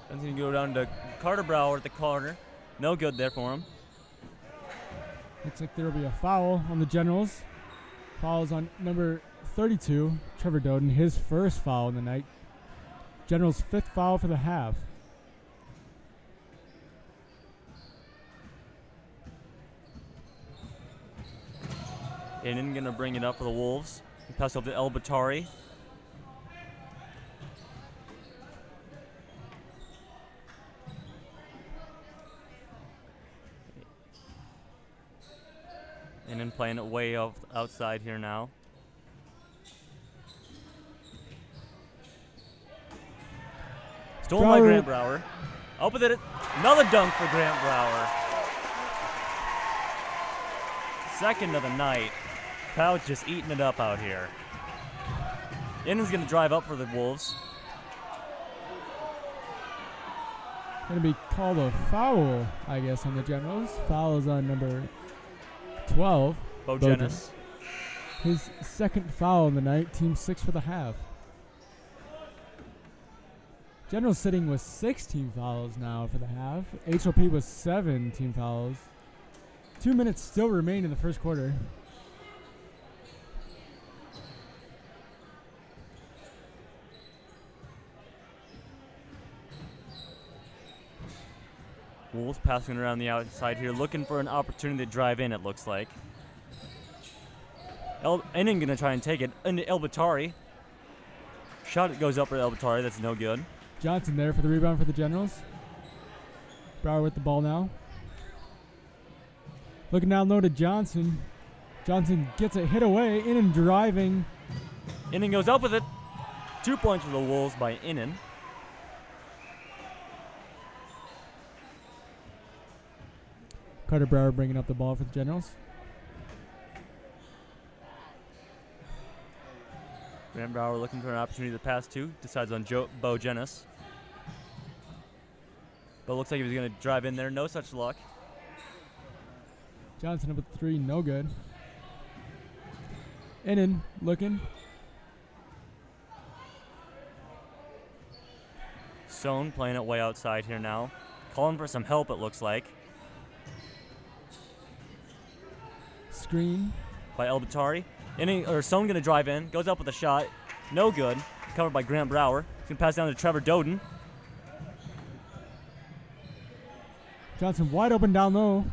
Then he's going to go down to Carter Brower at the corner. No good there for him. Looks like there will be a foul on the Generals. Fouls on number 32, Trevor Doden, his first foul in the night. Generals' 5th foul for the half. Innen going to bring it up for the Wolves. Pass up to El Batari. Innen playing it way outside here now. Stolen by Grant Brower. Up with it. Another dunk for Grant Brower. Second of the night. Crowd's just eating it up out here. Innen's going to drive up for the Wolves. Going to be called a foul, I guess, on the Generals. Foul is on number 12. Bo Janice. His second foul in the night. Team 6 for the half. Generals sitting with 16 fouls now for the half. HLP with 7 team fouls. 2 minutes still remain in the first quarter. Wolves passing around the outside here, looking for an opportunity to drive in, it looks like. Innen going to try and take it into El Batari. Shot goes up for El Batari, that's no good. Johnson there for the rebound for the Generals. Brower with the ball now. Looking down low to Johnson. Johnson gets it hit away. Innan driving. Innan goes up with it. 2 points for the Wolves by Innan. Carter Brower bringing up the ball for the Generals. Graham Brower looking for an opportunity to pass to. Decides on Bo Jenis. But looks like he was going to drive in there. No such luck. Johnson up with 3, no good. Innan looking. Sohn playing it way outside here now. Calling for some help, it looks like. Screen. By El Batari. Sohn going to drive in. Goes up with a shot. No good. Covered by Grant Brower. He's going to pass down to Trevor Doden. Johnson wide open down low.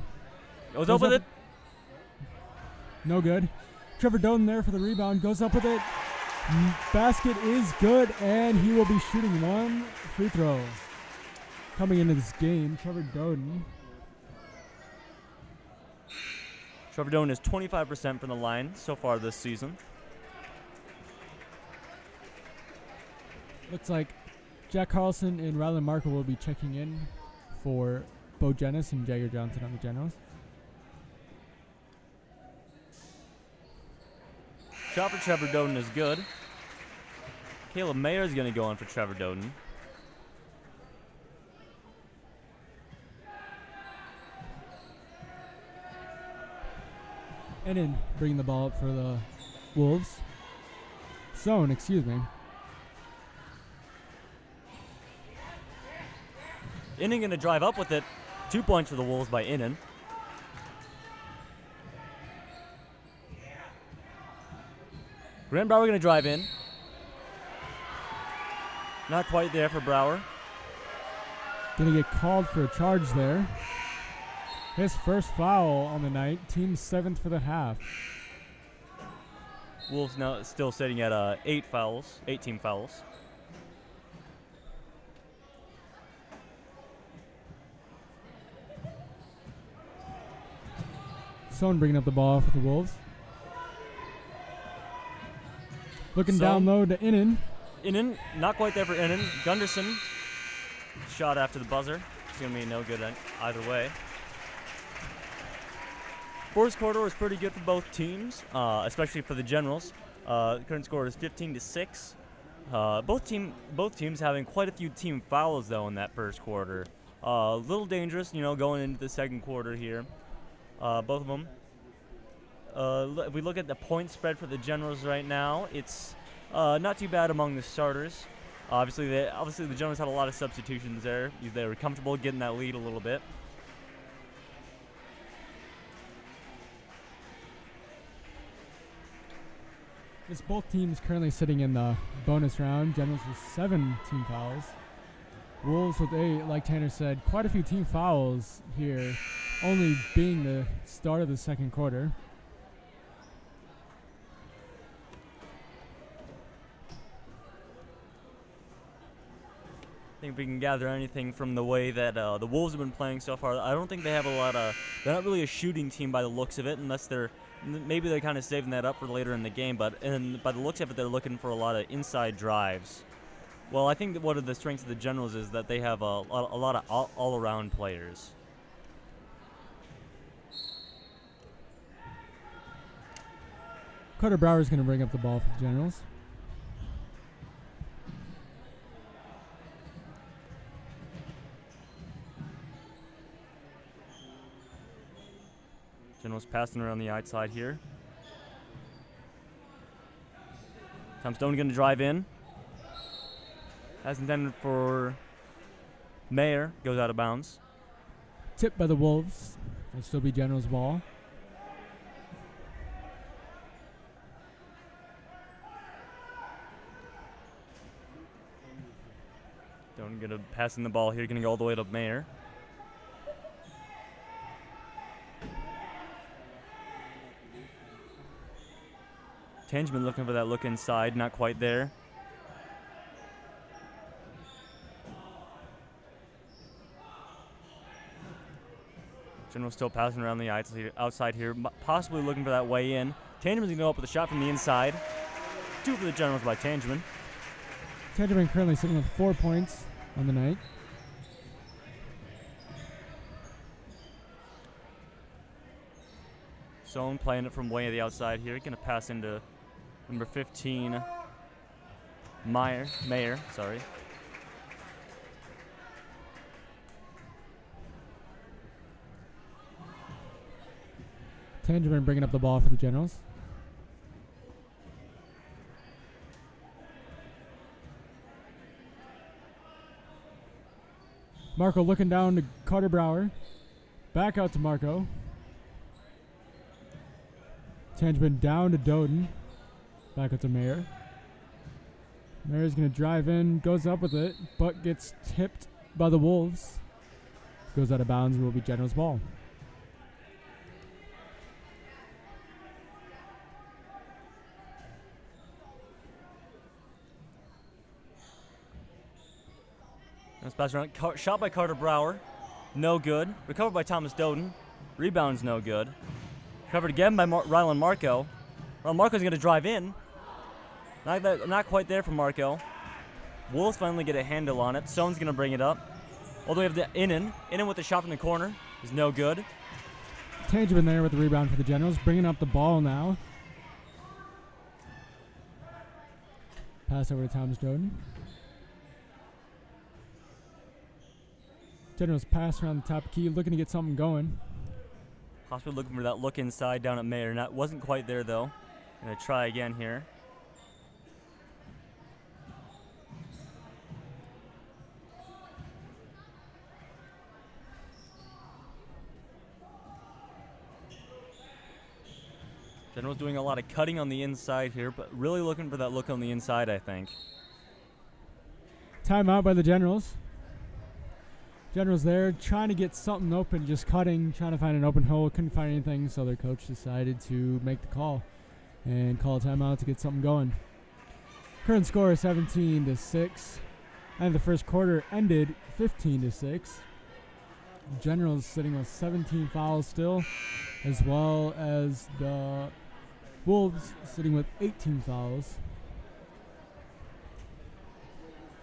Goes up with it. No good. Trevor Doden there for the rebound. Goes up with it. Basket is good, and he will be shooting 1 free throw. Coming into this game, Trevor Doden. Trevor Doden is 25% from the line so far this season. Looks like Jack Carlson and Rylan Marker will be checking in for Bo Jenis and Jagger Johnson on the Generals. Shot for Trevor Doden is good. Caleb Mayer is going to go in for Trevor Doden. And then bringing the ball up for the Wolves. Sohn, excuse me. Innan going to drive up with it. 2 points for the Wolves by Innan. Graham Brower going to drive in. Not quite there for Brower. Going to get called for a charge there. His first foul on the night. Team 7th for the half. Wolves now still sitting at 18 fouls. Sohn bringing up the ball for the Wolves. Looking down low to Innan. Innan, not quite there for Innan. Gunderson, shot after the buzzer. It's going to be no good either way. Fourth quarter was pretty good for both teams, especially for the Generals. The current score is 15-6. Both teams having quite a few team fouls though in that first quarter. A little dangerous, going into the second quarter here. Both of them. If we look at the point spread for the Generals right now, it's not too bad among the starters. Obviously the Generals had a lot of substitutions there. They were comfortable getting that lead a little bit. It's both teams currently sitting in the bonus round. Generals with 7 team fouls. Wolves with 8, like Tanner said, quite a few team fouls here, only being the start of the second quarter. I think if we can gather anything from the way that the Wolves have been playing so far, I don't think they have they're not really a shooting team by the looks of it, unless maybe they're kind of saving that up for later in the game, but by the looks of it, they're looking for a lot of inside drives. Well, I think that one of the strengths of the Generals is that they have a lot of all-around players. Carter Brower is going to bring up the ball for the Generals. Generals passing around the outside here. Tom Stone going to drive in. As intended for Mayer. Goes out of bounds. Tipped by the Wolves. It'll still be Generals' ball. Stone going to pass in the ball here. Going to go all the way to Mayer. Tangeman looking for that look inside, not quite there. General's still passing around the outside here, possibly looking for that way in. Tangeman's going to go up with a shot from the inside. 2 for the Generals by Tangeman. Tangeman currently sitting with 4 points on the night. Sohn playing it from way to the outside here. Going to pass into number 15, Mayer, sorry. Tangeman bringing up the ball for the Generals. Marco looking down to Carter Brower. Back out to Marco. Tangeman down to Doden. Back out to Mayer. Mayer's going to drive in, goes up with it, but gets tipped by the Wolves. Goes out of bounds and will be Generals ball. Nice pass around. Shot by Carter Brower. No good. Recovered by Thomas Doden. Rebound's no good. Recovered again by Rylan Marco. Rylan Marco's going to drive in. Not quite there for Marco. Wolves finally get a handle on it. Sohn's going to bring it up. All the way up to Innen. Innen with the shot from the corner is no good. Tangeman there with the rebound for the Generals. Bringing up the ball now. Pass over to Thomas Doden. Generals pass around the top key, looking to get something going. Hospital looking for that look inside down at Mayer. That wasn't quite there, though. Going to try again here. General's doing a lot of cutting on the inside here, but really looking for that look on the inside, I think. Timeout by the Generals. Generals there trying to get something open, just cutting, trying to find an open hole. Couldn't find anything, so their coach decided to make the call and call a timeout to get something going. Current score is 17-6, and the first quarter ended 15-6. Generals sitting with 17 fouls still, as well as the Wolves sitting with 18 fouls.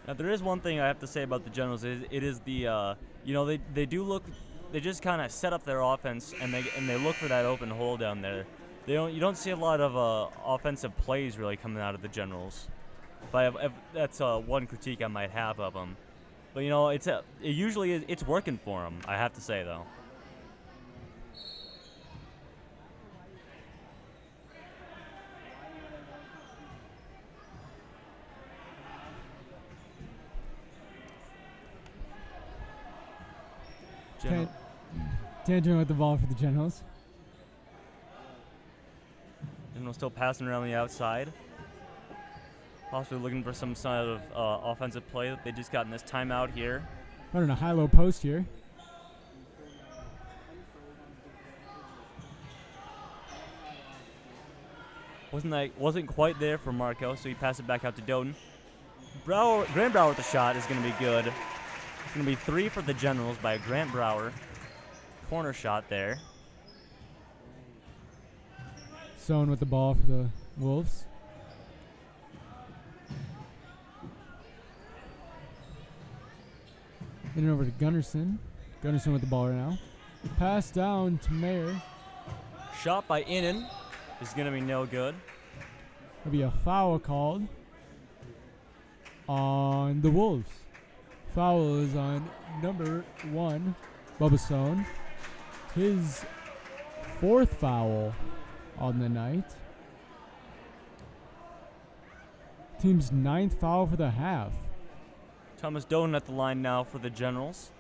Now, there is one thing I have to say about the Generals. It is the, they do look, they just kind of set up their offense and they look for that open hole down there. You don't see a lot of offensive plays really coming out of the Generals. But that's one critique I might have of them. But it's working for them. I have to say though. Tangerine with the ball for the Generals. Generals still passing around the outside. Possibly looking for some sort of offensive play that they just got in this timeout here. Running a high-low post here. Wasn't quite there for Marco, so he passed it back out to Doden. Grant Brower with the shot is going to be good. It's going to be 3 for the Generals by Grant Brower. Corner shot there. Sohn with the ball for the Wolves. In and over to Gunnarsson. Gunnarsson with the ball right now. Pass down to Mayer. Shot by Innen is going to be no good. There'll be a foul called on the Wolves. Foul is on number 1, Bubba Sohn. His 4th foul on the night. Team's 9th foul for the half. Thomas Doden at the line now for the Generals.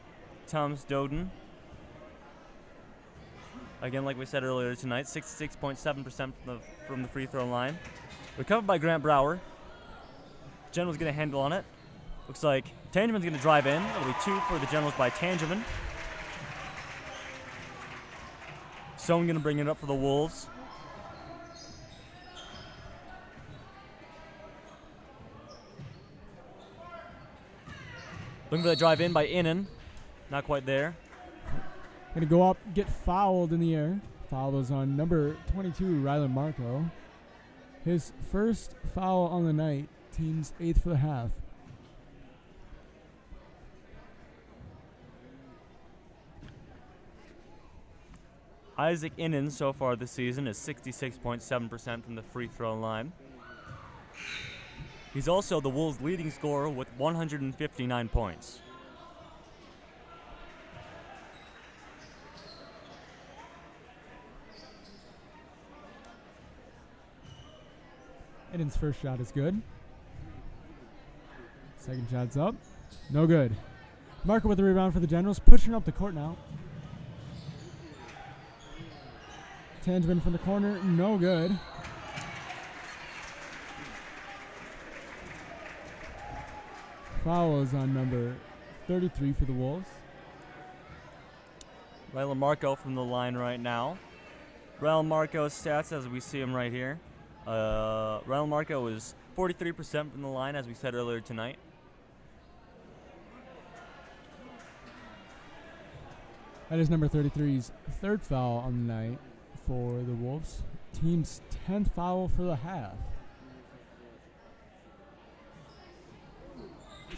Thomas Doden. Again, like we said earlier tonight, 66.7% from the free throw line. Recovered by Grant Brower. Generals get a handle on it. Looks like Tangeman's going to drive in. It'll be 2 for the Generals by Tangeman. Sohn going to bring it up for the Wolves. Looking for that drive in by Innen. Not quite there. Going to go up, get fouled in the air. Foul is on number 22, Rylan Marco. His first foul on the night, team's 8th for the half. Isaac Innen so far this season is 66.7% from the free throw line. He's also the Wolves' leading scorer with 159 points. Eden's first shot is good. Second shot's up. No good. Marco with the rebound for the Generals, pushing up the court now. Tangeman from the corner, no good. Foul is on number 33 for the Wolves. Rylan Marco from the line right now. Rylan Marco's stats as we see him right here. Rylan Marco is 43% from the line, as we said earlier tonight. That is number 33's third foul on the night for the Wolves. Team's 10th foul for the half.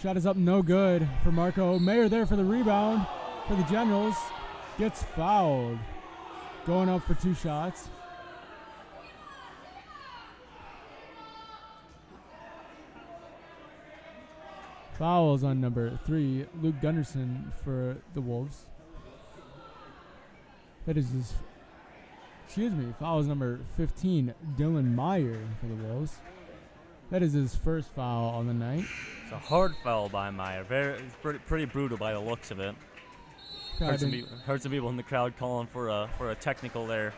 Shot is up, no good for Marco. Mayer there for the rebound for the Generals. Gets fouled. Going up for 2 shots. Fouls on number 3, Luke Gunderson for the Wolves. That is his, fouls number 15, Dylan Meyer for the Wolves. That is his first foul on the night. It's a hard foul by Meyer. It's pretty brutal by the looks of it. Heard some people in the crowd calling for a technical there.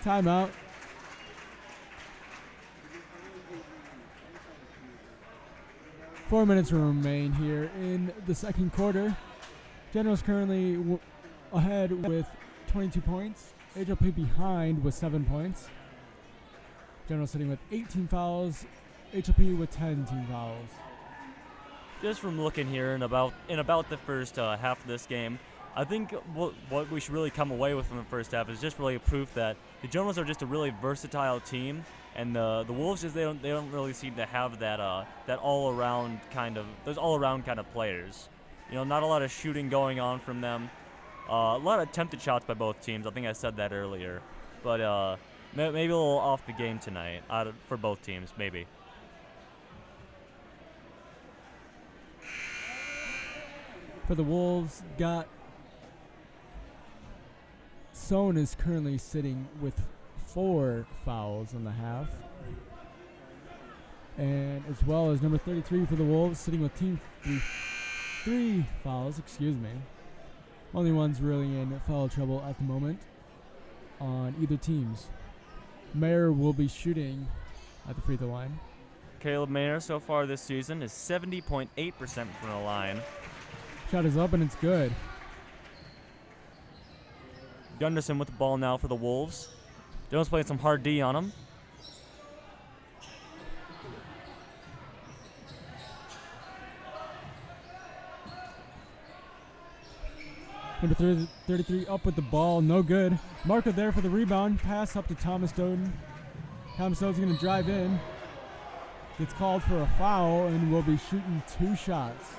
Timeout. Four minutes remain here in the second quarter. Generals currently ahead with 22 points. HLP behind with 7 points. Generals sitting with 18 fouls. HLP with 10 team fouls. Just from looking here in about the first half of this game, I think what we should really come away with from the first half is just really a proof that the Generals are just a really versatile team, and the Wolves they don't really seem to have that all around kind of players. You know, not a lot of shooting going on from them. A lot of attempted shots by both teams. I think I said that earlier, but maybe a little off the game tonight for both teams, maybe. For the Wolves, Sohn is currently sitting with 4 fouls in the half. And as well as number 33 for the Wolves, sitting with team 3 fouls, Only one's really in foul trouble at the moment on either teams. Mayer will be shooting at the free throw line. Caleb Mayer so far this season is 70.8% from the line. Shot is up and it's good. Gunderson with the ball now for the Wolves. Jones playing some hard D on him. Number 33 up with the ball, no good. Marco there for the rebound. Pass up to Thomas Doden. Thomas Doden's going to drive in. Gets called for a foul and will be shooting 2 shots.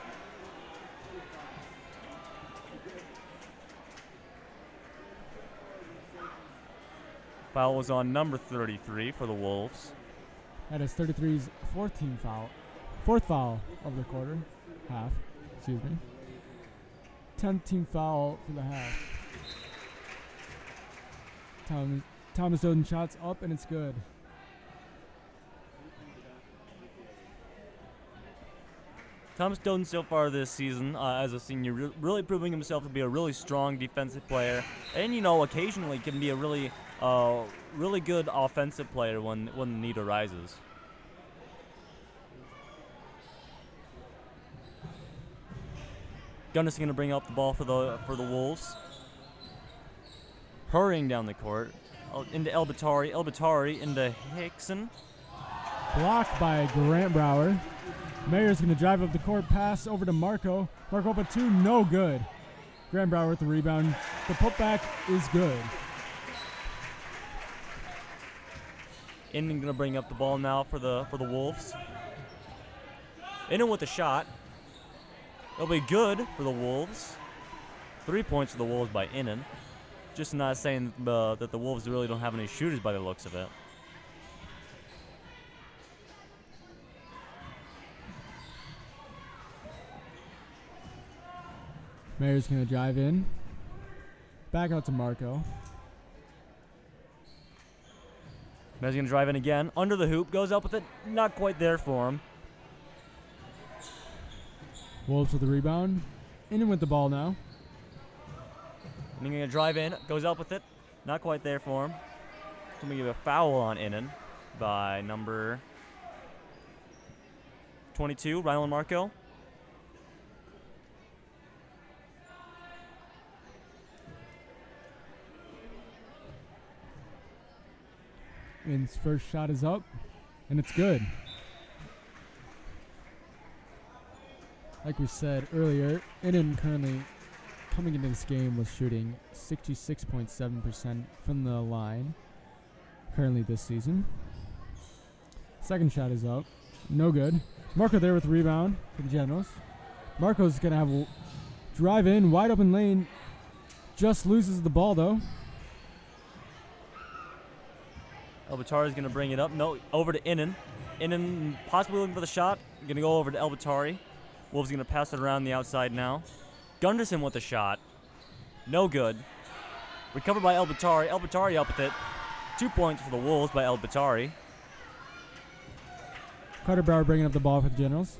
Foul was on number 33 for the Wolves. That is 33's fourth foul of the quarter, half, 10th team foul for the half. Thomas Doden shots up and it's good. Thomas Doden so far this season as a senior really proving himself to be a really strong defensive player, and occasionally can be a really good offensive player when the need arises. Gunderson going to bring up the ball for the Wolves. Hurrying down the court into Elbatari into Hickson. Blocked by Grant Brower. Mayer's going to drive up the court, pass over to Marco. Marco up at 2, no good. Graham Brower with the rebound. The putback is good. Inman gonna bring up the ball now for the Wolves. Inman with the shot. It'll be good for the Wolves. 3 points for the Wolves by Inman. Just not saying that the Wolves really don't have any shooters by the looks of it. Mayer's going to drive in. Back out to Marco. Mayer's going to drive in again. Under the hoop. Goes up with it. Not quite there for him. Wolves with the rebound. In with the ball now. And he's going to drive in. Goes up with it. Not quite there for him. Going to give a foul on Innan by number 22, Rylan Marco. His first shot is up, and it's good. Like we said earlier, Innan currently coming into this game was shooting 66.7% from the line currently this season. Second shot is up. No good. Marco there with the rebound for the Generals. Marco's going to have a drive in, wide open lane. Just loses the ball, though. Elbatari is going to bring it up. No, over to Innan. Innan possibly looking for the shot. Going to go over to Elbatari. Wolves going to pass it around the outside now. Gunderson with the shot. No good. Recovered by Elbatari. Elbatari up with it. 2 points for the Wolves by Elbatari. Carter Brower bringing up the ball for the Generals.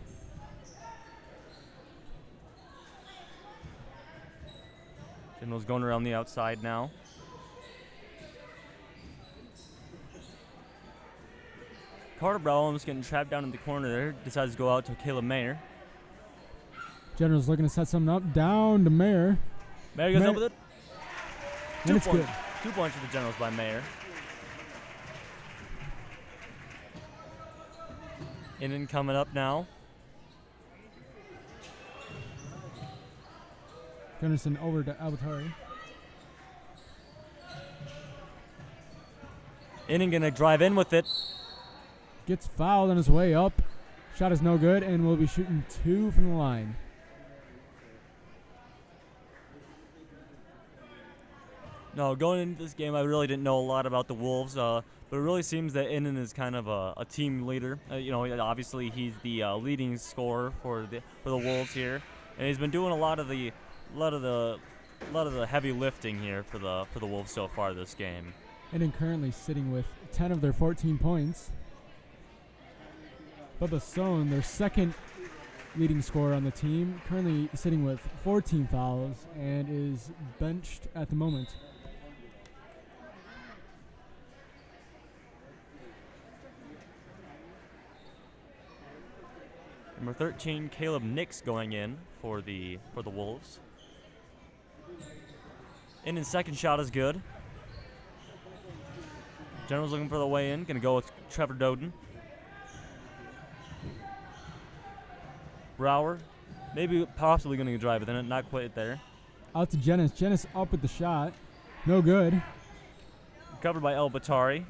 Generals going around the outside now. Carter Brower almost getting trapped down in the corner there. Decides to go out to Caleb Mayer. Generals looking to set something up. Down to Mayer. Mayer goes up with it. And it's good. 2 points for the Generals by Mayer. Innan coming up now. Gunderson over to Albatari. Innan gonna drive in with it. Gets fouled on his way up. Shot is no good, and will be shooting 2 from the line. No, going into this game, I really didn't know a lot about the Wolves, but it really seems that Innan is kind of a team leader. Obviously he's the leading scorer for the Wolves here, and he's been doing a lot of the heavy lifting here for the Wolves so far this game. Innan currently sitting with 10 of their 14 points. Bubba Stone, their second leading scorer on the team, currently sitting with 14 fouls and is benched at the moment. Number 13, Caleb Nix going in for the Wolves. Innan's second shot is good. General's looking for the way in. Gonna go with Trevor Doden. Brower, possibly going to drive it in, not quite there. Out to Jennings. Jennings up with the shot. No good. Covered by Elbatari.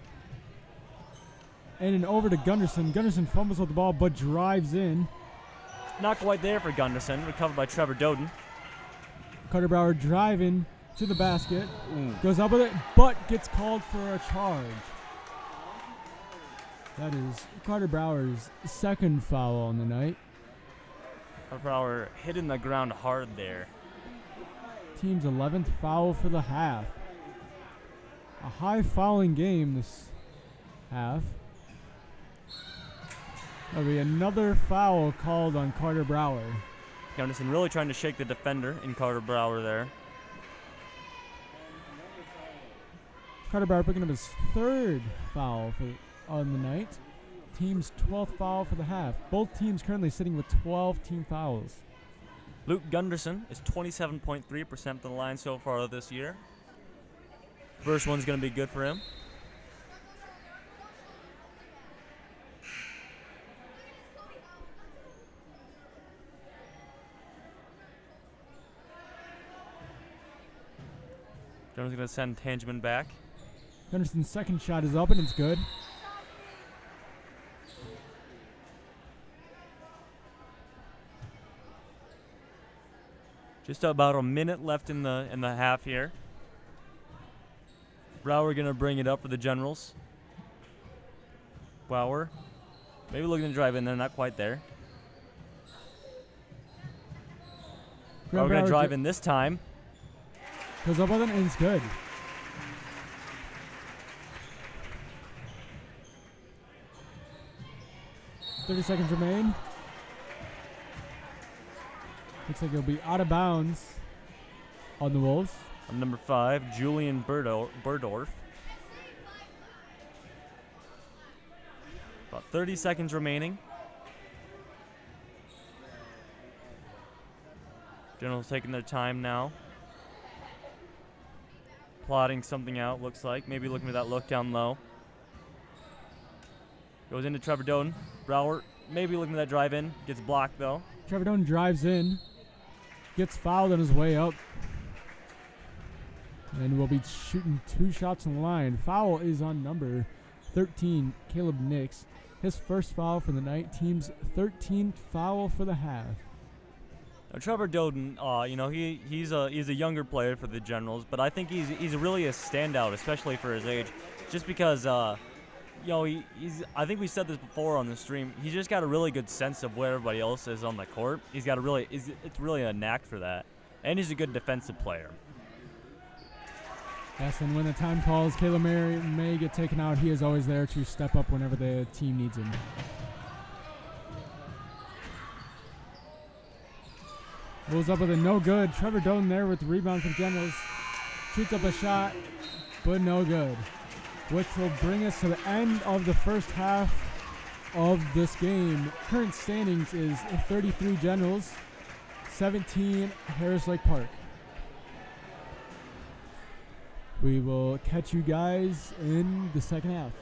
And then over to Gunderson. Gunderson fumbles with the ball but drives in. Not quite there for Gunderson. Recovered by Trevor Doden. Carter Brower driving to the basket. Ooh. Goes up with it, but gets called for a charge. That is Carter Brower's second foul on the night. Brower hitting the ground hard there. Team's 11th foul for the half. A high fouling game this half. There'll be another foul called on Carter Brower. Gunderson really trying to shake the defender in Carter Brower there. Carter Brower picking up his third foul on the night. Team's 12th foul for the half. Both teams currently sitting with 12 team fouls. Luke Gunderson is 27.3% from the line so far this year. First one's going to be good for him. General's going to send Tangeman back. Gunderson's second shot is up and it's good. Just about a minute left in the half here. Brower going to bring it up for the Generals. Brower maybe looking to drive in there, not quite there. Brower going to drive in this time. Goes up with it and it's good. .30 seconds remain. Looks like he'll be out of bounds on the Wolves. On number 5, Julian Burdorf. About 30 seconds remaining. Generals taking their time now. Plotting something out, looks like. Maybe looking for that look down low. Goes into Trevor Doden. Brower maybe looking for that drive in. Gets blocked though. Trevor Doden drives in. Gets fouled on his way up. And will be shooting 2 shots in the line. Foul is on number 13, Caleb Nix. His first foul for the night. Team's 13th foul for the half. Now, Trevor Doden, he's a younger player for the Generals, but I think he's really a standout, especially for his age, just because he's. I think we said this before on the stream. He's just got a really good sense of where everybody else is on the court. He's got it's really a knack for that, and he's a good defensive player. Yes, and when the time calls, Caleb may get taken out. He is always there to step up whenever the team needs him. Rolls up with a no good. Trevor Doden there with the rebound from Generals. Shoots up a shot, but no good. Which will bring us to the end of the first half of this game. Current standings is 33 Generals, 17 Harris Lake Park. We will catch you guys in the second half.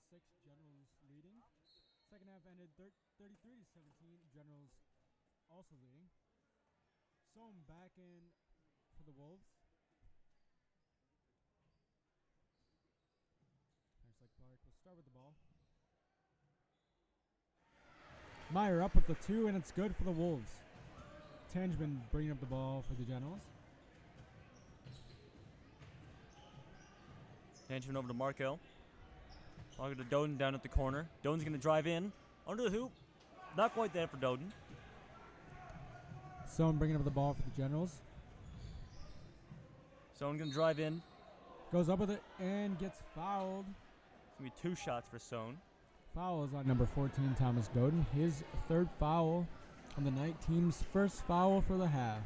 6, Generals leading. Second half ended 33-17, Generals also leading. So I'm back in for the Wolves. Park. We'll start with the ball. Meyer up with the 2, and it's good for the Wolves. Tangeman bringing up the ball for the Generals. Tangeman over to Marco. Marco to Doden down at the corner. Doden's going to drive in. Under the hoop. Not quite there for Doden. So I'm bringing up the ball for the Generals. So I'm going to drive in. Goes up with it and gets fouled. It's going to be 2 shots for Sohn. Foul is on number 14, Thomas Doden. His 3rd foul on the night. Team's first foul for the half.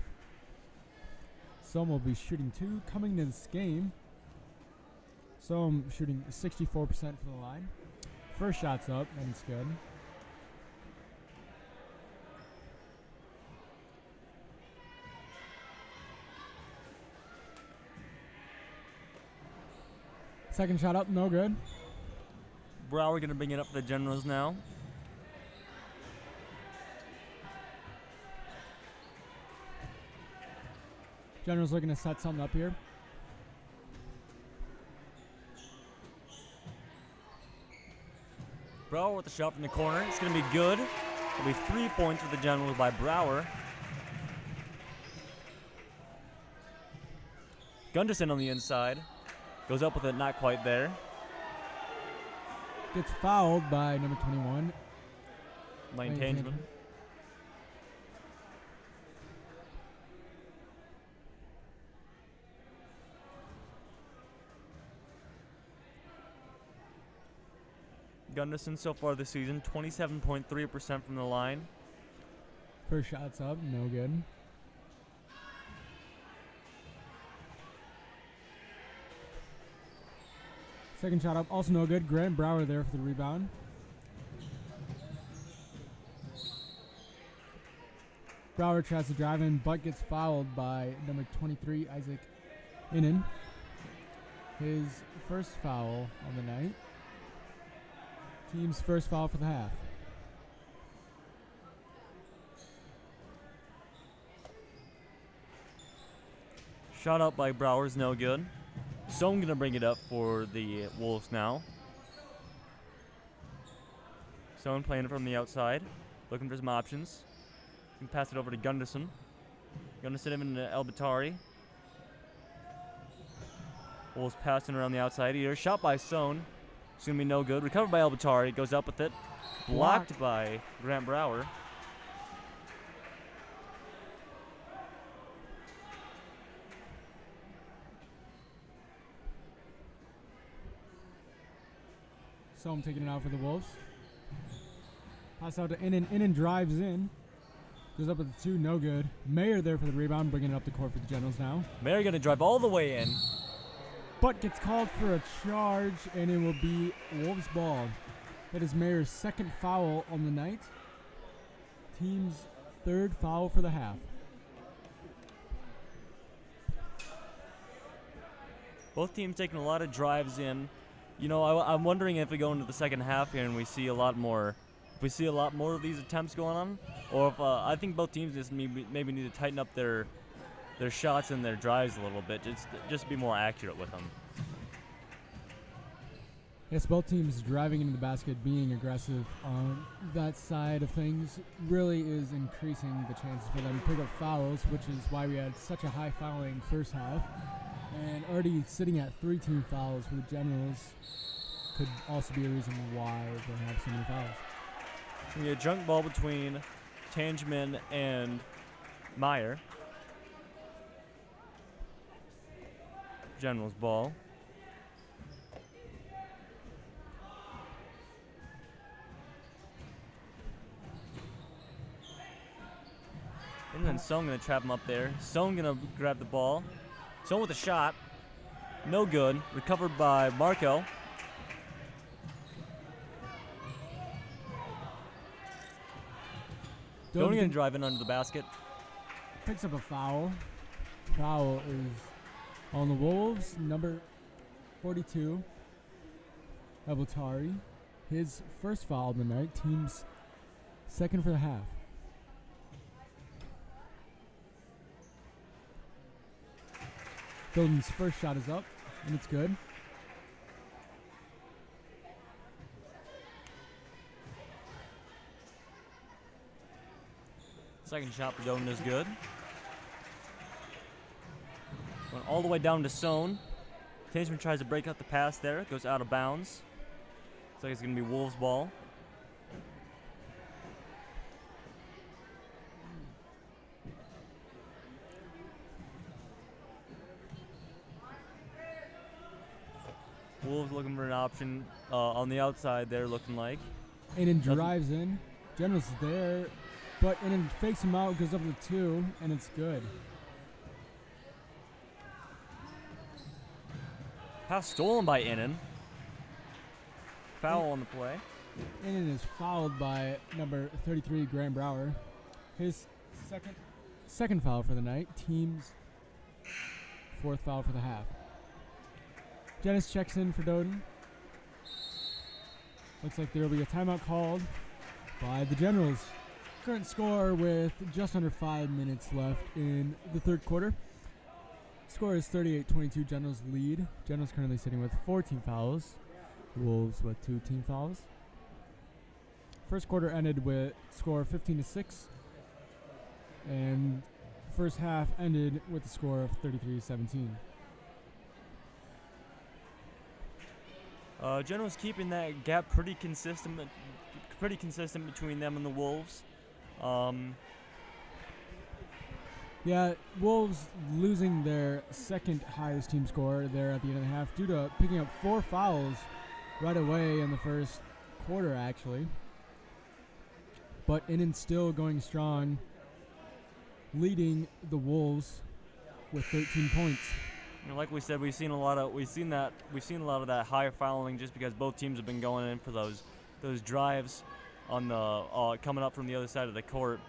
Sohn will be shooting 2 coming to this game. Sohn shooting 64% from the line. First shot's up, and it's good. Second shot up, no good. Brower going to bring it up for the Generals now. Generals looking to set something up here. Brower with the shot from the corner. It's going to be good. It'll be 3 points for the Generals by Brower. Gunderson on the inside. Goes up with it, not quite there. Gets fouled by number 21. Lane Tangeman. Gunderson so far this season, 27.3% from the line. First shot's up, no good. Second shot up, also no good. Grant Brower there for the rebound. Brower tries to drive in, but gets fouled by number 23, Isaac Innen. His first foul on the night. Team's first foul for the half. Shot up by Brower's no good. So I'm going to bring it up for the Wolves now. Sohn playing it from the outside, looking for some options. Can pass it over to Gunderson. Gunderson even to El-Batari. Wolves passing around the outside here. Shot by Sohn. It's going to be no good. Recovered by El-Batari. Goes up with it. Blocked by Grant Brower. So I'm taking it out for the Wolves. Pass out to Innen. Innen drives in. Goes up with the 2, no good. Mayer there for the rebound, bringing it up the court for the Generals now. Mayer going to drive all the way in. But gets called for a charge, and it will be Wolves ball. That is Mayer's 2nd foul on the night. Team's 3rd foul for the half. Both teams taking a lot of drives in. You know, I'm wondering if we go into the second half here and we see a lot more. If we see a lot more of these attempts going on, or if I think both teams just maybe need to tighten up their shots and their drives a little bit, just be more accurate with them. Yes, both teams driving into the basket, being aggressive on that side of things really is increasing the chances for them to pick up fouls, which is why we had such a high fouling first half. And already sitting at 3 team fouls for the Generals could also be a reason why they have so many fouls. It's going to be a junk ball between Tangeman and Meyer. Generals ball. And then Sohn going to trap him up there. Sohn going to grab the ball. Sohn with a shot. No good. Recovered by Marco. Doden going to drive in under the basket. Picks up a foul. Foul is on the Wolves, number 42. Abultari, his first foul of the night, team's second for the half. Golden's first shot is up, and it's good. Second shot for Doden is good. Went all the way down to Sohn. Tansman tries to break out the pass there. It goes out of bounds. Looks like it's going to be Wolves' ball. Wolves looking for an option on the outside there, looking like. Aiden drives in. General's there, but Aiden fakes him out, goes up to 2, and it's good. Pass stolen by Innan. Foul on the play. Aiden is fouled by number 33, Graham Brower. His second foul for the night. Team's fourth foul for the half. Dennis checks in for Doden. Looks like there will be a timeout called by the Generals. Current score with just under 5 minutes left in the third quarter. Score is 38-22, Generals lead. Generals currently sitting with 14 fouls. Wolves with 2 team fouls. First quarter ended with score 15-6. And first half ended with a score of 33-17. Generals keeping that gap pretty consistent between them and the Wolves. Yeah, Wolves losing their second highest team score there at the end of the half due to picking up 4 fouls right away in the first quarter, actually. But Innan still going strong, leading the Wolves with 13 points. You know, like we said, we've seen a lot of that higher fouling just because both teams have been going in for those drives on the coming up from the other side of the court.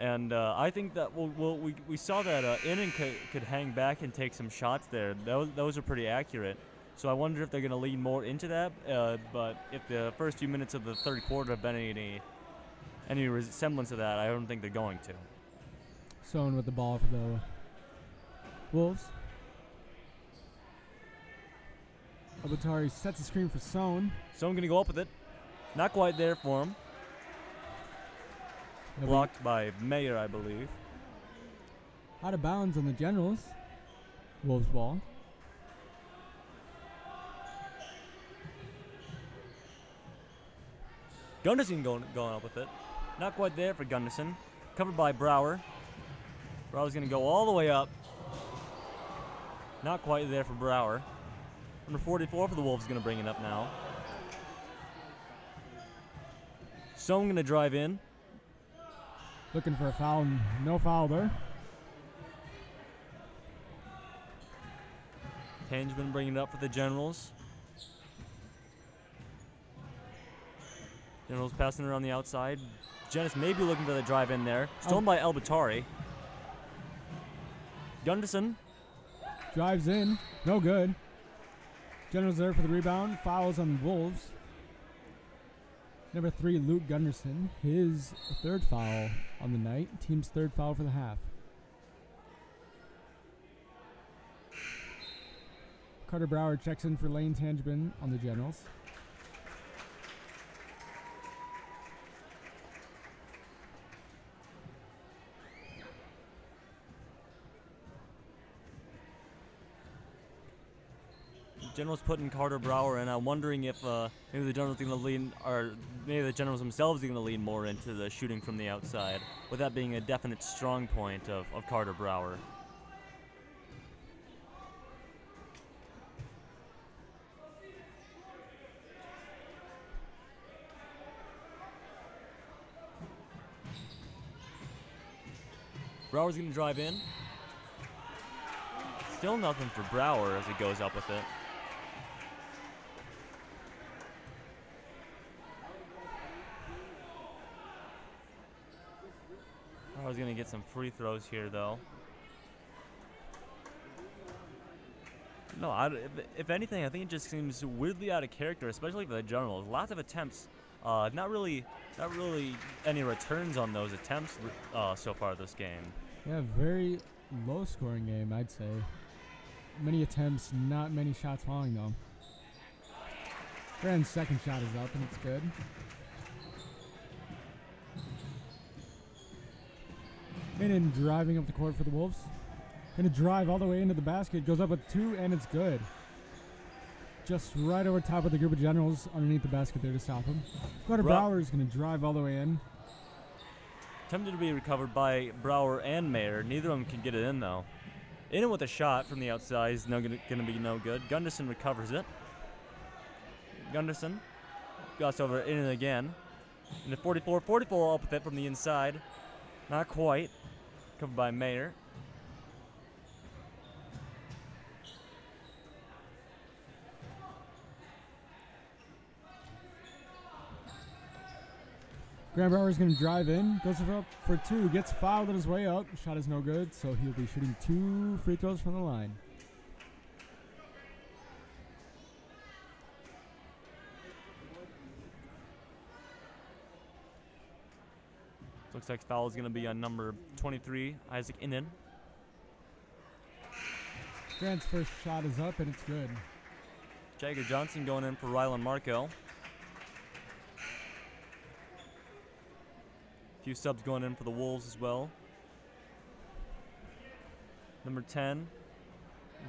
And I think that we saw that Innan could hang back and take some shots there. Those are pretty accurate. So I wonder if they're going to lean more into that. But if the first few minutes of the third quarter have been any semblance of that, I don't think they're going to. Sohn with the ball for the Wolves. Abultari sets the screen for Sohn. Sohn going to go up with it. Not quite there for him. Blocked by Mayer, I believe. Out of bounds on the Generals. Wolves ball. Gunderson going up with it. Not quite there for Gunderson. Covered by Brower. Brower's going to go all the way up. Not quite there for Brower. Number 44 for the Wolves is going to bring it up now. Sohn going to drive in. Looking for a foul. No foul there. Tangeman bringing it up for the Generals. Generals passing around the outside. Janice may be looking for the drive in there. Stolen by Abultari. Gunderson. Drives in. No good. Generals there for the rebound. Fouls on Wolves. Number 3, Luke Gunderson. His third foul on the night. Team's third foul for the half. Carter Brower checks in for Lane Tangeman on the Generals. Generals putting Carter Brower in. I'm wondering if maybe the Generals are going to lean, or maybe the Generals themselves are going to lean more into the shooting from the outside, with that being a definite strong point of Carter Brower. Brower's going to drive in. Still nothing for Brower as he goes up with it. Brower's going to get some free throws here, though. No, if anything, I think it just seems weirdly out of character, especially for the Generals. Lots of attempts, not really any returns on those attempts so far this game. Yeah, very low scoring game, I'd say. Many attempts, not many shots falling though. Grand's second shot is up and it's good. And in driving up the court for the Wolves. Gonna drive all the way into the basket, goes up with 2 and it's good. Just right over top of the group of Generals underneath the basket there to stop him. Carter Brower is gonna drive all the way in. Attempted to be recovered by Brower and Mayer. Neither of them can get it in though. In with a shot from the outside is gonna be no good. Gunderson recovers it. Gunderson goes over in it again. And the 44 up with it from the inside. Not quite. Covered by Mayer. Graham Brower is going to drive in, goes up for 2, gets fouled on his way up. Shot is no good, so he'll be shooting 2 free throws from the line. Looks like foul is going to be on number 23, Isaac Innen. Grant's first shot is up, and it's good. Jagger Johnson going in for Rylan Marco. Few subs going in for the Wolves as well. Number 10,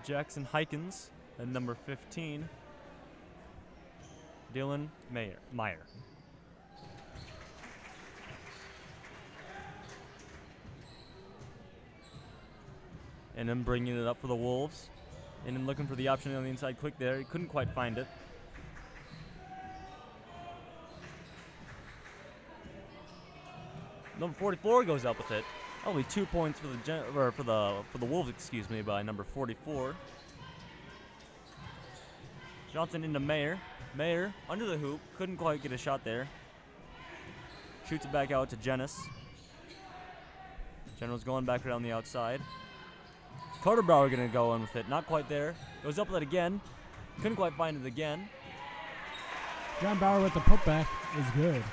Jackson Hykins, and number 15, Dylan Meyer. And then bringing it up for the Wolves. And then looking for the option on the inside quick there. He couldn't quite find it. Number 44 goes up with it. Only 2 points for the Wolves, excuse me, by number 44. Johnson into Mayer. Mayer under the hoop, couldn't quite get a shot there. Shoots it back out to Jenness. General's going back around the outside. Carter Brower gonna go in with it, not quite there. Goes up with it again. Couldn't quite find it again. John Bauer with the putback is good.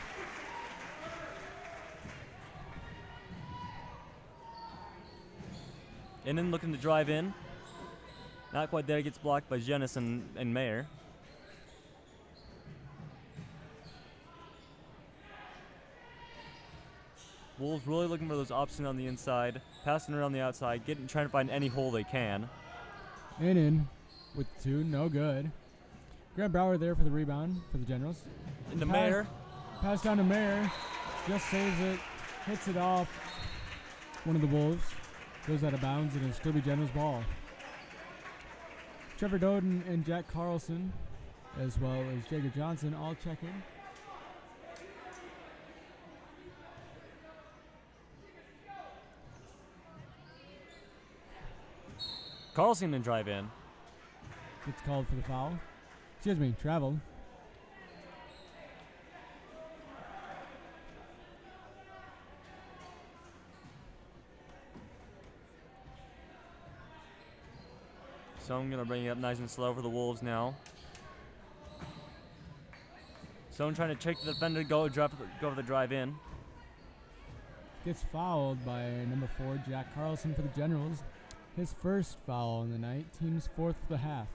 And then looking to drive in. Not quite there, gets blocked by Jenness and Mayer. Wolves really looking for those options on the inside, passing around the outside, trying to find any hole they can. And in with 2, no good. Grant Brower there for the rebound for the Generals. Into Mayer. Pass down to Mayer, just saves it, hits it off one of the Wolves. Goes out of bounds, and it'll still be Generals' ball. Trevor Doden and Jack Carlson, as well as Jacob Johnson, all check in. Carlson to drive in. Gets called for the foul. Excuse me, travel. So I'm going to bring it up nice and slow for the Wolves now. So I'm trying to check the defender, go for the drive in. Gets fouled by number 4, Jack Carlson for the Generals. His first foul on the night, team's 4th for the half.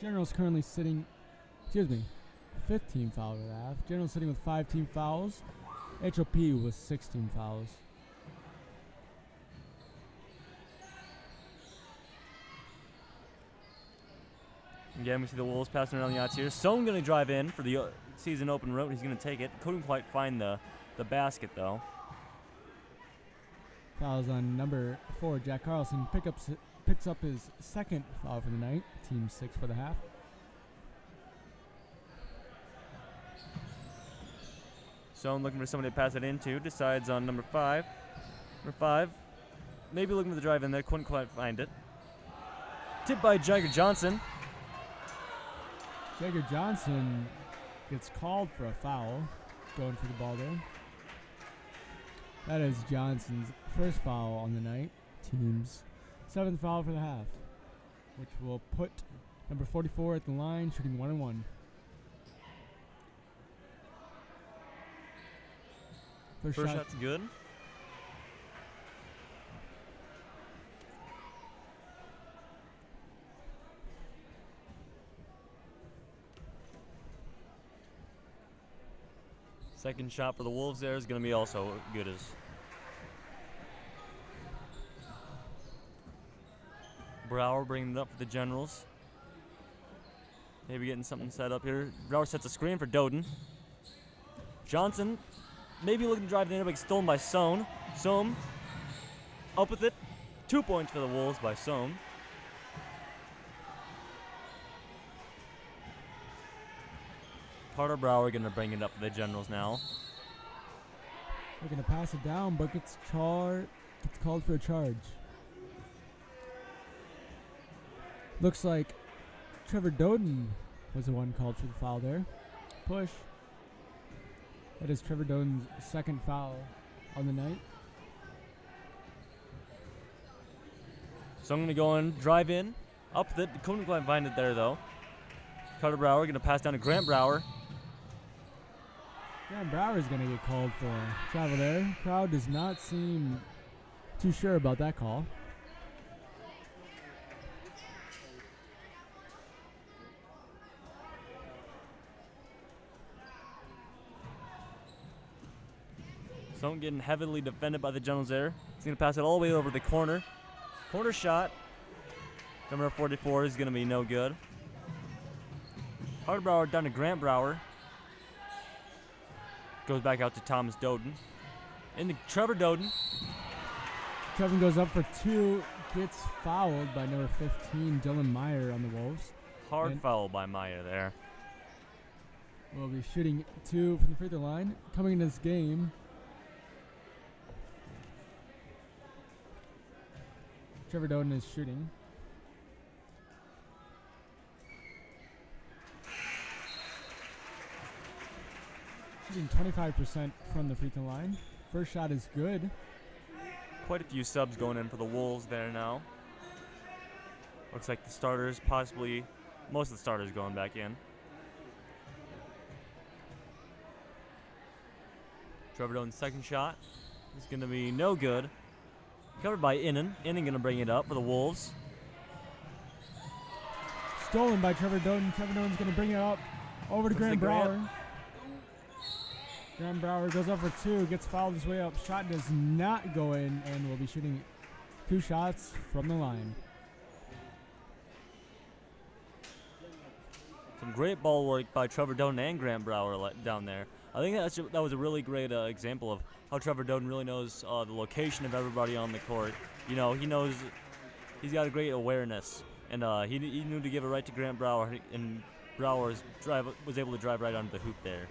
Generals currently sitting, 5th team foul for the half. Generals sitting with 5 team fouls. HLP with 16 fouls. Again, we see the Wolves passing around the outs here. So I'm going to drive in for the season open road. He's going to take it. Couldn't quite find the basket, though. Fouls on number 4, Jack Carlson. Picks up his 2nd foul for the night. Team 6 for the half. So I'm looking for somebody to pass it into. Decides on number 5. Number 5. Maybe looking for the drive in there. Couldn't quite find it. Tipped by Jagger Johnson. Jagger Johnson gets called for a foul. Going for the ball there. That is Johnson's first foul on the night. Team's 7th foul for the half. which will put number 44 at the line, shooting 1-1. First shot's good. Second shot for the Wolves there is going to be also good as. Brower bringing it up for the Generals. Maybe getting something set up here. Brower sets a screen for Doden. Johnson maybe looking to drive the but stolen by Sohn. Sohn up with it. 2 points for the Wolves by Sohn. Carter Brower going to bring it up for the Generals now. They're going to pass it down, but gets called for a charge. Looks like Trevor Doden was the one called for the foul there. Push. That is Trevor Doden's second foul on the night. So I'm going to go in, drive in, up the. Couldn't quite find it there though. Carter Brower going to pass down to Grant Brower. Grant Brower is going to get called for travel there. Crowd does not seem too sure about that call. Sohn getting heavily defended by the Generals there. He's going to pass it all the way over the corner. Corner shot. Number 44 is going to be no good. Carter Brower down to Grant Brower. Goes back out to Thomas Doden. Into Trevor Doden. Trevor goes up for two. Gets fouled by number 15, Dylan Meyer on the Wolves. Hard foul by Meyer there. Will be shooting two from the free throw line. Coming into this game, Trevor Doden is shooting. Shooting 25% from the free throw line. First shot is good. Quite a few subs going in for the Wolves there now. Looks like the starters, possibly most of the starters going back in. Trevor Doden's second shot is going to be no good. Covered by Innan. Innan going to bring it up for the Wolves. Stolen by Trevor Doden. Trevor Doden's going to bring it up over to Grant Brower. Grant Brower goes up for two, gets fouled his way up. Shot does not go in, and will be shooting two shots from the line. Some great ball work by Trevor Doden and Grant Brower down there. I think that was a really great example of how Trevor Doden really knows the location of everybody on the court. You know, he knows he's got a great awareness, and he knew to give it right to Grant Brower, and Brower was able to drive right onto the hoop there.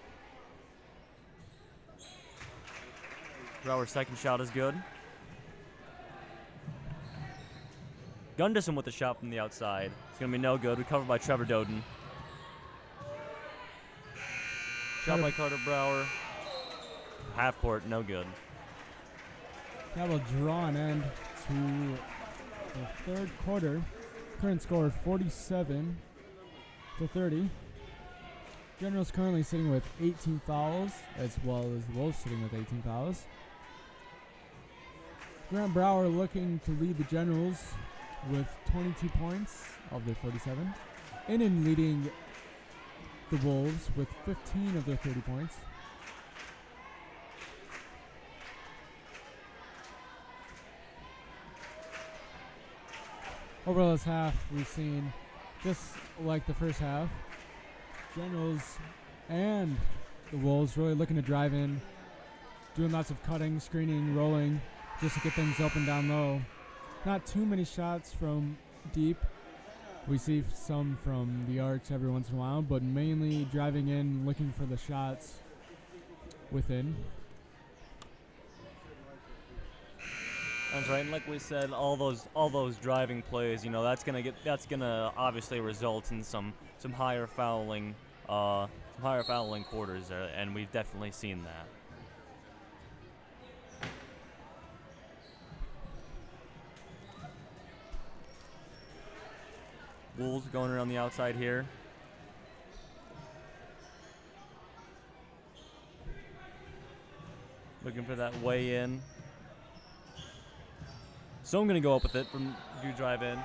Brower's second shot is good. Gunderson with a shot from the outside. It's going to be no good. Recovered by Trevor Doden. Shot by Carter Brower. Half court, no good. That will draw an end to the third quarter. Current score 47-30. Generals currently sitting with 18 fouls, as well as the Wolves sitting with 18 fouls. Grant Brower looking to lead the Generals with 22 points of their 47. Innan leading the Wolves with 15 of their 30 points. Over this half, we've seen, just like the first half, Generals and the Wolves really looking to drive in, doing lots of cutting, screening, rolling, just to get things up and down low. Not too many shots from deep. We see some from the arcs every once in a while, but mainly driving in, looking for the shots within. That's right, and like we said, all those driving plays, you know, that's gonna obviously result in some higher fouling quarters there, and we've definitely seen that. Wolves going around the outside here. Looking for that way in. So I'm going to go up with it from do drive in.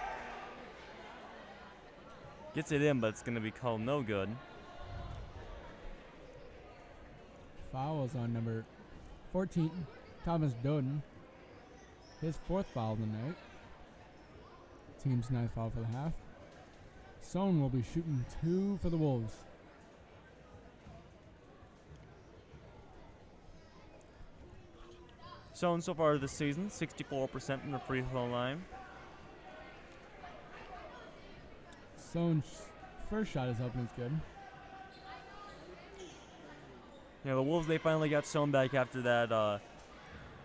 Gets it in, but it's going to be called no good. Fouls on number 14, Thomas Doden. His 4th foul of the night. Team's 9th foul for the half. Sohn will be shooting 2 for the Wolves. Sohn so far this season, 64% from the free throw line. Sohn's first shot is up and it's good. Yeah, the Wolves, they finally got Sohn back after that,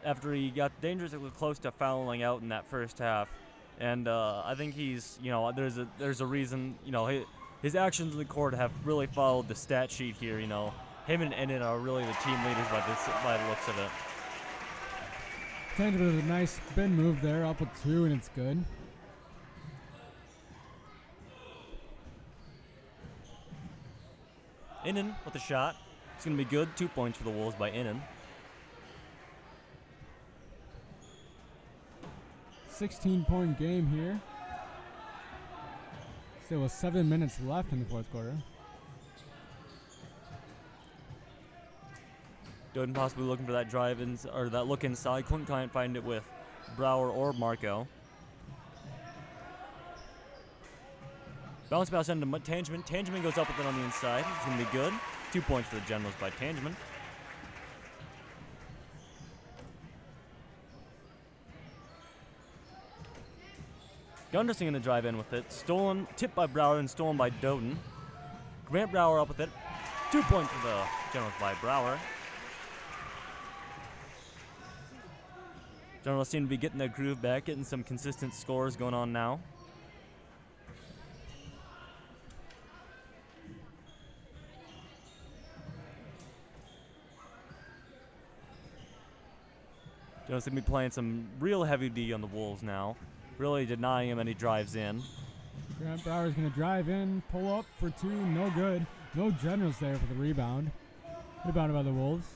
after he got dangerously close to fouling out in that first half. And I think he's, there's a reason, his actions in the court have really followed the stat sheet here, Him and Ennin are really the team leaders by the looks of it. Tangible with a nice spin move there, up with 2 and it's good. Ennin with a shot. It's going to be good. 2 points for the Wolves by Ennin. 16-point game here. Still with 7 minutes left in the 4th quarter. Doden possibly looking for that drive or that look inside. Couldn't quite find it with Brower or Marco. Bounce pass into Tangeman. Tangeman goes up with it on the inside. It's going to be good. 2 points for the Generals by Tangeman. Gunderson going to drive in with it. Stolen, tipped by Brower and stolen by Doden. Grant Brower up with it. 2 points for the Generals by Brower. Generals seem to be getting their groove back, getting some consistent scores going on now. Generals seem to be playing some real heavy D on the Wolves now, really denying him any drives in. Grant Brower's going to drive in, pull up for 2, no good. No Generals there for the rebound. Rebounded by the Wolves.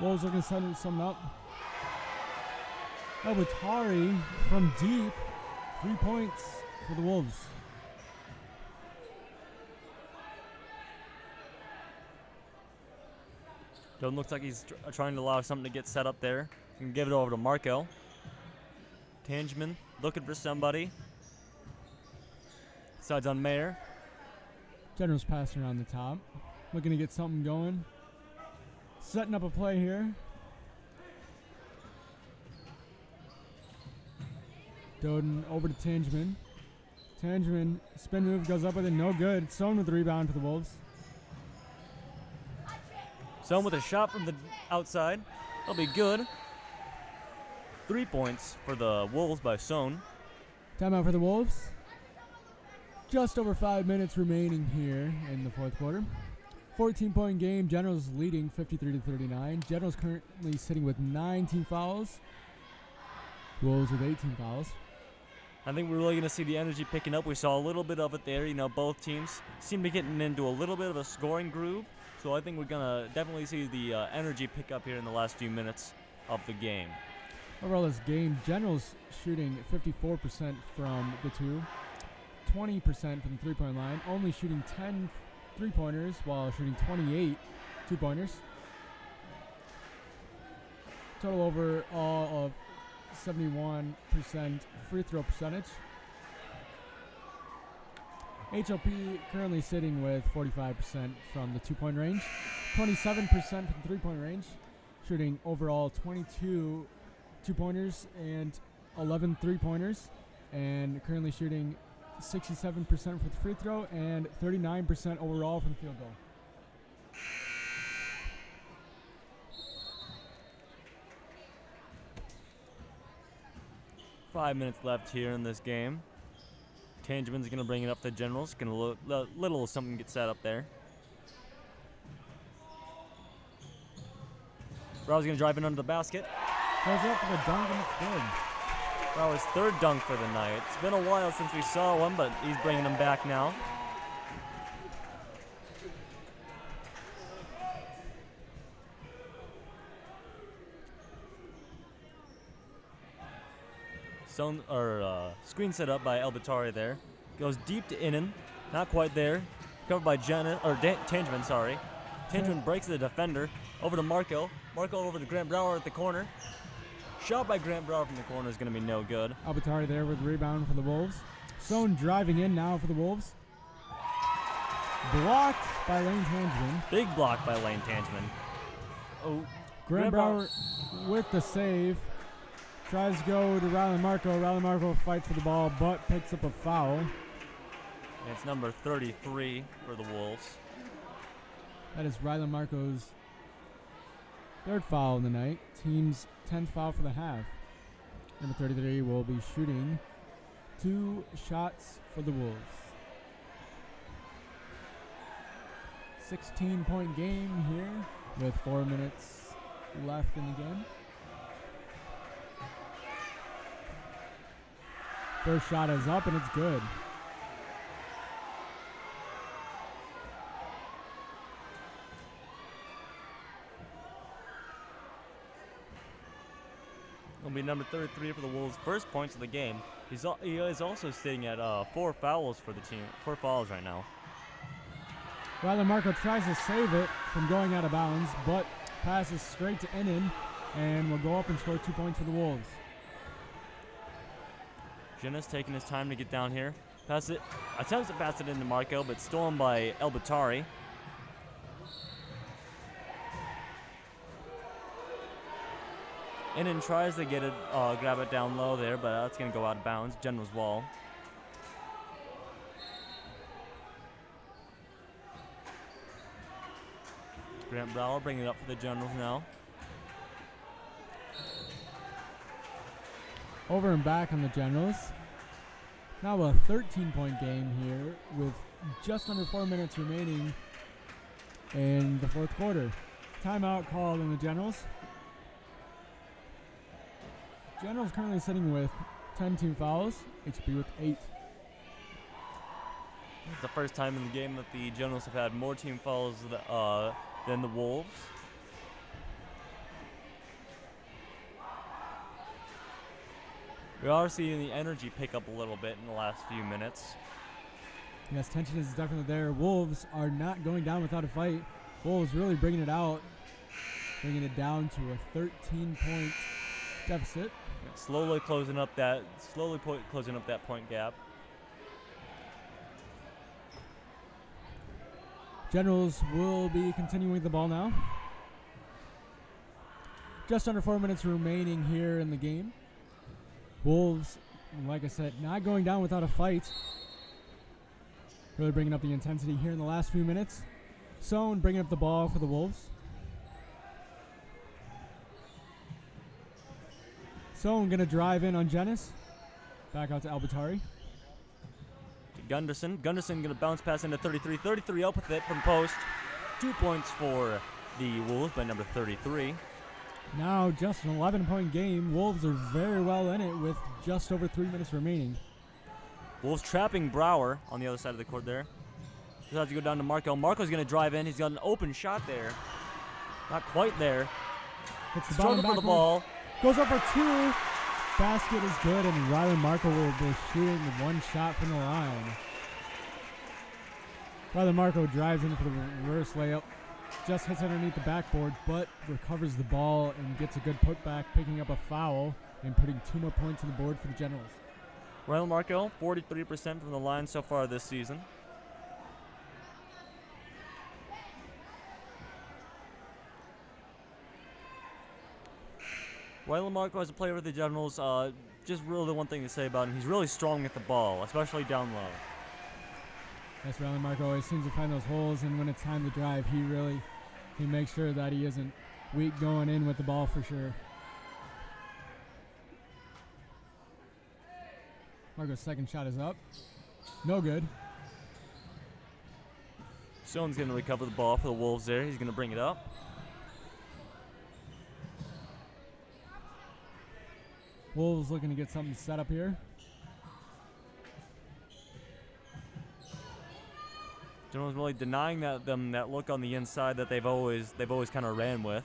Wolves are going to send something up. Obatari from deep. 3 points for the Wolves. Doden looks like he's trying to allow something to get set up there. You can give it over to Marco. Tangeman looking for somebody. Sides on Mayer. Generals passing around the top. Looking to get something going. Setting up a play here. Doden over to Tangeman. Tangeman, spin move, goes up with it, no good. Sohn with the rebound for the Wolves. Sohn with a shot from the outside. That'll be good. 3 points for the Wolves by Sohn. Timeout for the Wolves. Just over 5 minutes remaining here in the 4th quarter. 14-point game. Generals leading 53-39. Generals currently sitting with 19 fouls. Wolves with 18 fouls. I think we're really going to see the energy picking up. We saw a little bit of it there. Both teams seem to be getting into a little bit of a scoring groove. So I think we're going to definitely see the energy pick up here in the last few minutes of the game. Overall, this game, Generals shooting 54% from the 2, 20% from the 3-point line, only shooting 10 3-pointers while shooting 28 2-pointers. Total overall of 71% free throw percentage. HLP currently sitting with 45% from the 2-point range, 27% from the 3-point range, shooting overall 22 2-pointers and 11 3-pointers, and currently shooting 67% for the free throw and 39% overall from the field goal. Five minutes left here in this game. Tangeman's going to bring it up to Generals. Going to little something get set up there. Brower's going to drive in under the basket. Goes up for the dunk and it's good. Brower's third dunk for the night. It's been a while since we saw one, but he's bringing them back now. Screen set up by Elbatari there. Goes deep to Innen. Not quite there. Covered by Tangeman, sorry. Tangeman breaks the defender. Over to Marco. Marco over to Grant Brower at the corner. Shot by Grant Brower from the corner is going to be no good. Albatari there with the rebound for the Wolves. Stone driving in now for the Wolves. Blocked by Lane Tangeman. Big block by Lane Tangeman. Oh, Grant Brower with the save. Tries to go to Rylan Marco. Rylan Marco fights for the ball, but picks up a foul. And it's number 33 for the Wolves. That is Rylan Marco's third foul in the night. Team's 10th foul for the half. Number 33 will be shooting 2 shots for the Wolves. 16-point game here with 4 minutes left in the game. First shot is up and it's good. It'll be number 33 for the Wolves' first points of the game. He is also sitting at 4 fouls for the team. 4 fouls right now. Rylan Marco tries to save it from going out of bounds, but passes straight to Innen and will go up and score 2 points for the Wolves. Jenna's taking his time to get down here. Attempts to pass it into Marco, but stolen by Elbatari. Innen tries to get it, grab it down low there, but that's going to go out of bounds. General's wall. Grant Brower bringing it up for the Generals now. Over and back on the Generals. Now a 13-point game here with just under 4 minutes remaining in the fourth quarter. Timeout called on the Generals. Generals currently sitting with 10 team fouls, HLP with 8. It's the first time in the game that the Generals have had more team fouls than the Wolves. We are seeing the energy pick up a little bit in the last few minutes. Yes, tension is definitely there. Wolves are not going down without a fight. Wolves really bringing it out, bringing it down to a 13-point deficit. Slowly closing up that point gap. Generals will be continuing with the ball now. Just under 4 minutes remaining here in the game. Wolves, like I said, not going down without a fight. Really bringing up the intensity here in the last few minutes. Sohn bringing up the ball for the Wolves. Sohn going to drive in on Janice. Back out to Albatari. To Gunderson. Gunderson going to bounce pass into 33. 33 up with it from post. 2 points for the Wolves by number 33. Now just an 11-point game. Wolves are very well in it with just over 3 minutes remaining. Wolves trapping Brower on the other side of the court there. Just has to go down to Marco. Marco's going to drive in. He's got an open shot there. Not quite there. Hits the Struggle for the ball. Goes up for 2. Basket is good, and Rylan Marco will be shooting 1 shot from the line. Rylan Marco drives in for the reverse layup. Just hits underneath the backboard, but recovers the ball and gets a good putback, picking up a foul and putting 2 more points on the board for the Generals. Rylan Marco, 43% from the line so far this season. Rylan Marco as a player with the Generals, just really the one thing to say about him, he's really strong at the ball, especially down low. Yes, Rylan Marco always seems to find those holes, and when it's time to drive, he makes sure that he isn't weak going in with the ball for sure. Marco's second shot is up. No good. Sohn's going to recover the ball for the Wolves there. He's going to bring it up. Wolves looking to get something set up here. Generals really denying them that look on the inside that they've always kind of ran with.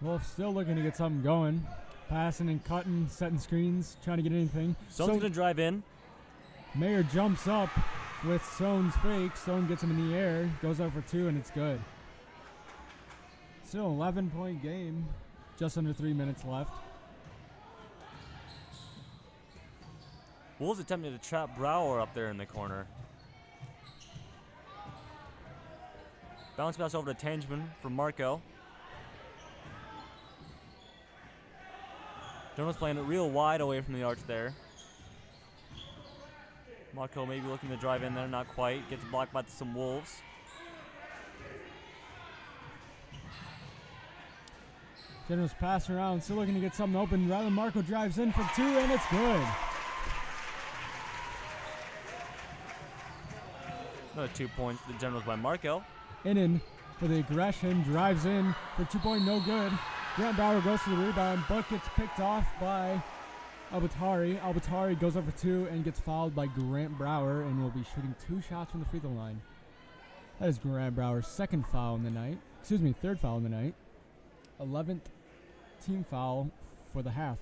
Wolves still looking to get something going. Passing and cutting, setting screens, trying to get anything. Sone's going to drive in. Mayer jumps up with Sone's fake. Sone gets him in the air, goes out for 2, and it's good. Still 11-point game. Just under 3 minutes left. Wolves attempting to trap Brower up there in the corner. Bounce pass over to Tangeman for Marco. Jonas playing it real wide away from the arch there. Marco maybe looking to drive in there, not quite. Gets blocked by some Wolves. Generals pass around, still looking to get something open. Rather, Marco drives in for 2, and it's good. Another 2 points for the Generals by Marco. Innan with the aggression, drives in for 2-point, no good. Grant Brower goes to the rebound, but gets picked off by Albatari. Albatari goes up for 2 and gets fouled by Grant Brower and will be shooting 2 shots from the free throw line. That is Grant Brower's third foul in the night. 11th team foul for the half.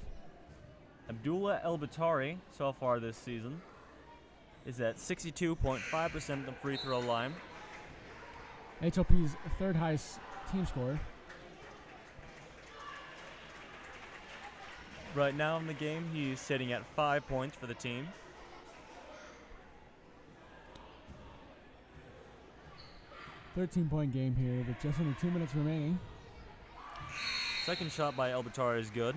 Abdullah El-Batari, so far this season, is at 62.5% of the free throw line. HLP's third highest team scorer. Right now in the game, he's sitting at 5 points for the team. .13-point game here with just under 2 minutes remaining. Second shot by El-Batari is good.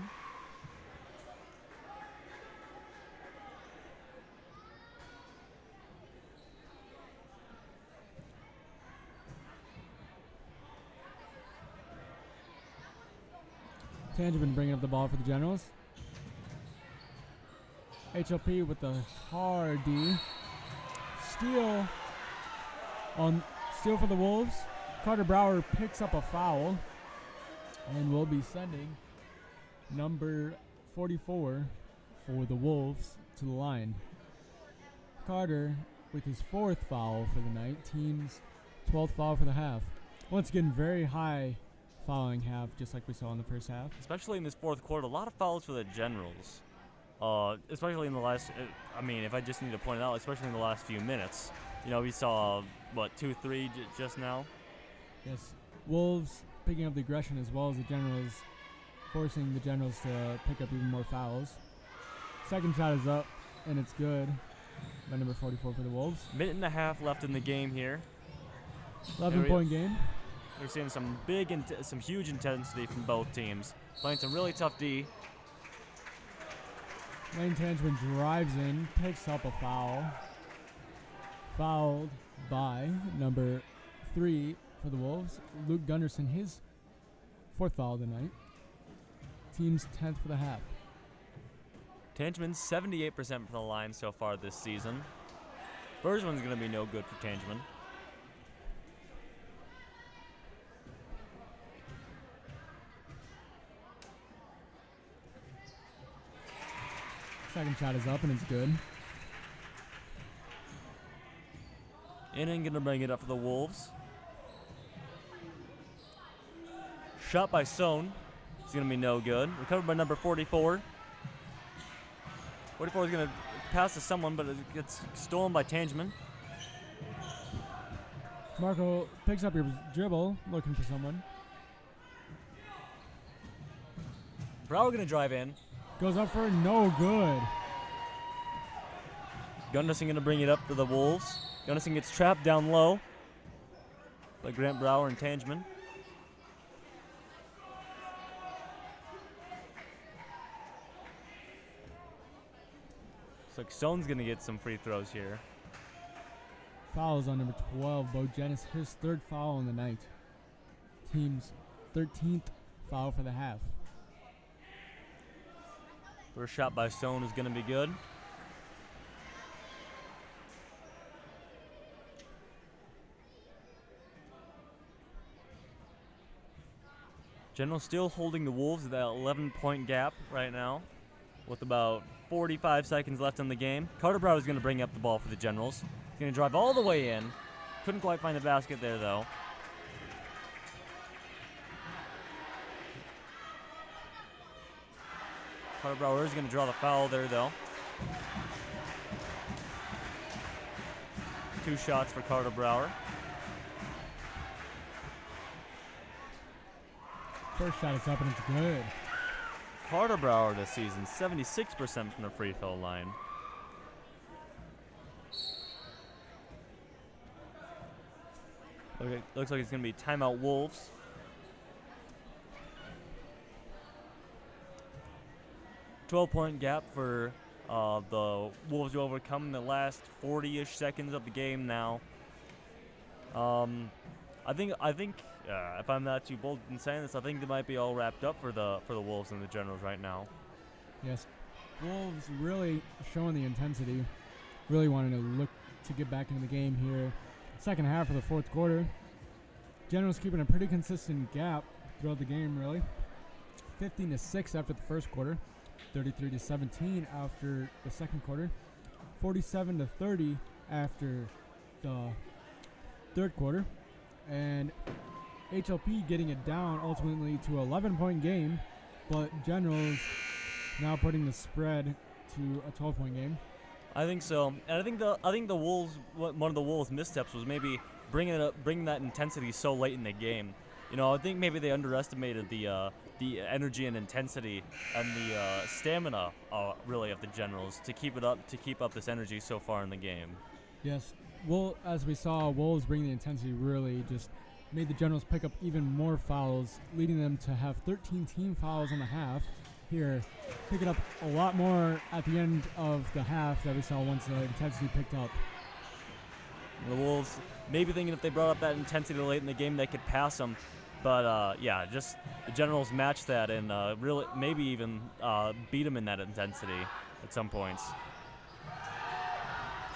Tangeman bringing up the ball for the Generals. HLP with the hard D. Steal for the Wolves. Carter Brower picks up a foul and will be sending number 44 for the Wolves to the line. Carter with his 4th foul for the night. Team's 12th foul for the half. Once again, very high fouling half, just like we saw in the first half. Especially in this fourth quarter, a lot of fouls for the Generals. Especially in the last, if I just need to point it out, especially in the last few minutes. You know, we saw, 2-3 just now? Yes. Wolves picking up the aggression as well as the Generals, forcing the Generals to pick up even more fouls. Second shot is up, and it's good by number 44 for the Wolves. Minute and a half left in the game here. 11-point game. We're seeing some huge intensity from both teams. Playing some really tough D. Lane Tangeman drives in, picks up a foul. Fouled by number 3 for the Wolves, Luke Gunderson, his 4th foul of the night. Team's 10th for the half. Tangeman 78% from the line so far this season. Bergeron's going to be no good for Tangeman. Second shot is up and it's good. Inning going to bring it up for the Wolves. Shot by Sohn. It's going to be no good. Recovered by number 44. 44 is going to pass to someone, but it gets stolen by Tangeman. Marco picks up your dribble, looking for someone. Brower going to drive in. Goes up for no good. Gunderson going to bring it up for the Wolves. Gunderson gets trapped down low by Grant Brower and Tangeman. Looks like Sohn's going to get some free throws here. Fouls on number 12, Bojanis, his 3rd foul on the night. Team's 13th foul for the half. First shot by Sohn is going to be good. Generals still holding the Wolves at that 11-point gap right now with about 45 seconds left in the game. Carter Brower is going to bring up the ball for the Generals. He's going to drive all the way in. Couldn't quite find the basket there, though. Carter Brower is going to draw the foul there, though. 2 shots for Carter Brower. First shot is up and it's good. Carter Brower this season, 76% from the free throw line. Okay, looks like it's going to be timeout Wolves. .12-point gap for the Wolves to overcome in the last 40-ish seconds of the game now. I think if I'm not too bold in saying this, I think they might be all wrapped up for the Wolves and the Generals right now. Yes, Wolves really showing the intensity, really wanting to look to get back into the game here. Second half of the fourth quarter, Generals keeping a pretty consistent gap throughout the game, really. 15-6 after the first quarter, 33-17 after the second quarter, 47-30 after the third quarter, and HLP getting it down ultimately to 11-point game, but Generals now putting the spread to a 12-point game. I think so, and I think the Wolves, one of the Wolves' missteps was maybe bringing that intensity so late in the game. You know, I think maybe they underestimated the energy and intensity and the stamina, really, of the Generals to keep up this energy so far in the game. Yes, well, as we saw, Wolves bringing the intensity really just made the Generals pick up even more fouls, leading them to have 13 team fouls in the half. Here, picking up a lot more at the end of the half that we saw once the intensity picked up. The Wolves maybe thinking if they brought up that intensity late in the game, they could pass them. But, yeah, just the Generals matched that and really maybe even beat them in that intensity at some points.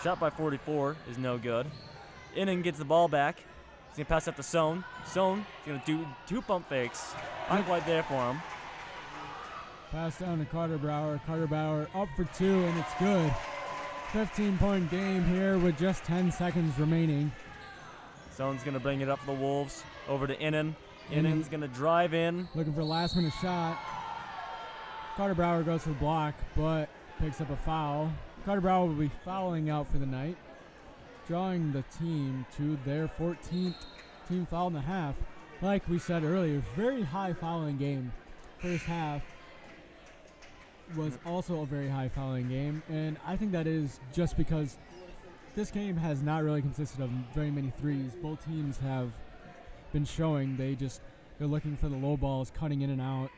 Shot by 44 is no good. Inning gets the ball back. He's going to pass up to Sohn. Sohn is going to do 2 pump fakes. Not quite there for him. Pass down to Carter Brower. Carter Brower up for 2, and it's good. 15-point game here with just 10 seconds remaining. Sohn's going to bring it up for the Wolves. Over to Innin. Innen's going to drive in. Looking for a last-minute shot. Carter Brower goes for the block, but picks up a foul. Carter Brower will be fouling out for the night, drawing the team to their 14th team foul in the half. Like we said earlier, very high fouling game. First half was also a very high fouling game, and I think that is just because this game has not really consisted of very many threes. Both teams have been showing they're looking for the low balls, cutting in and out,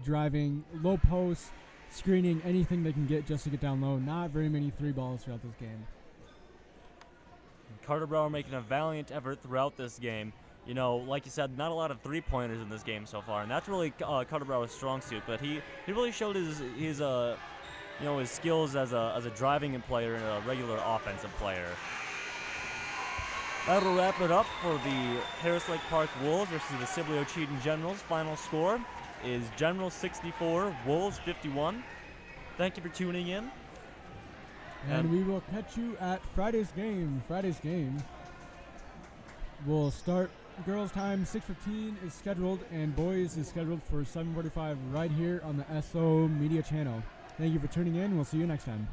driving, low posts, screening, anything they can get just to get down low. Not very many 3 balls throughout this game. Carter Brower making a valiant effort throughout this game. You know, like you said, not a lot of 3-pointers in this game so far, and that's really Carter Brower's strong suit. But he really showed his skills as a driving player and a regular offensive player. That'll wrap it up for the Harris Lake Park Wolves versus the Sibley Cheatham Generals. Final score is Generals 64, Wolves 51. Thank you for tuning in. And we will catch you at Friday's game. Friday's game will start. Girls' time 6:15 is scheduled, and boys is scheduled for 7:45 right here on the SO Media channel. Thank you for tuning in. We'll see you next time.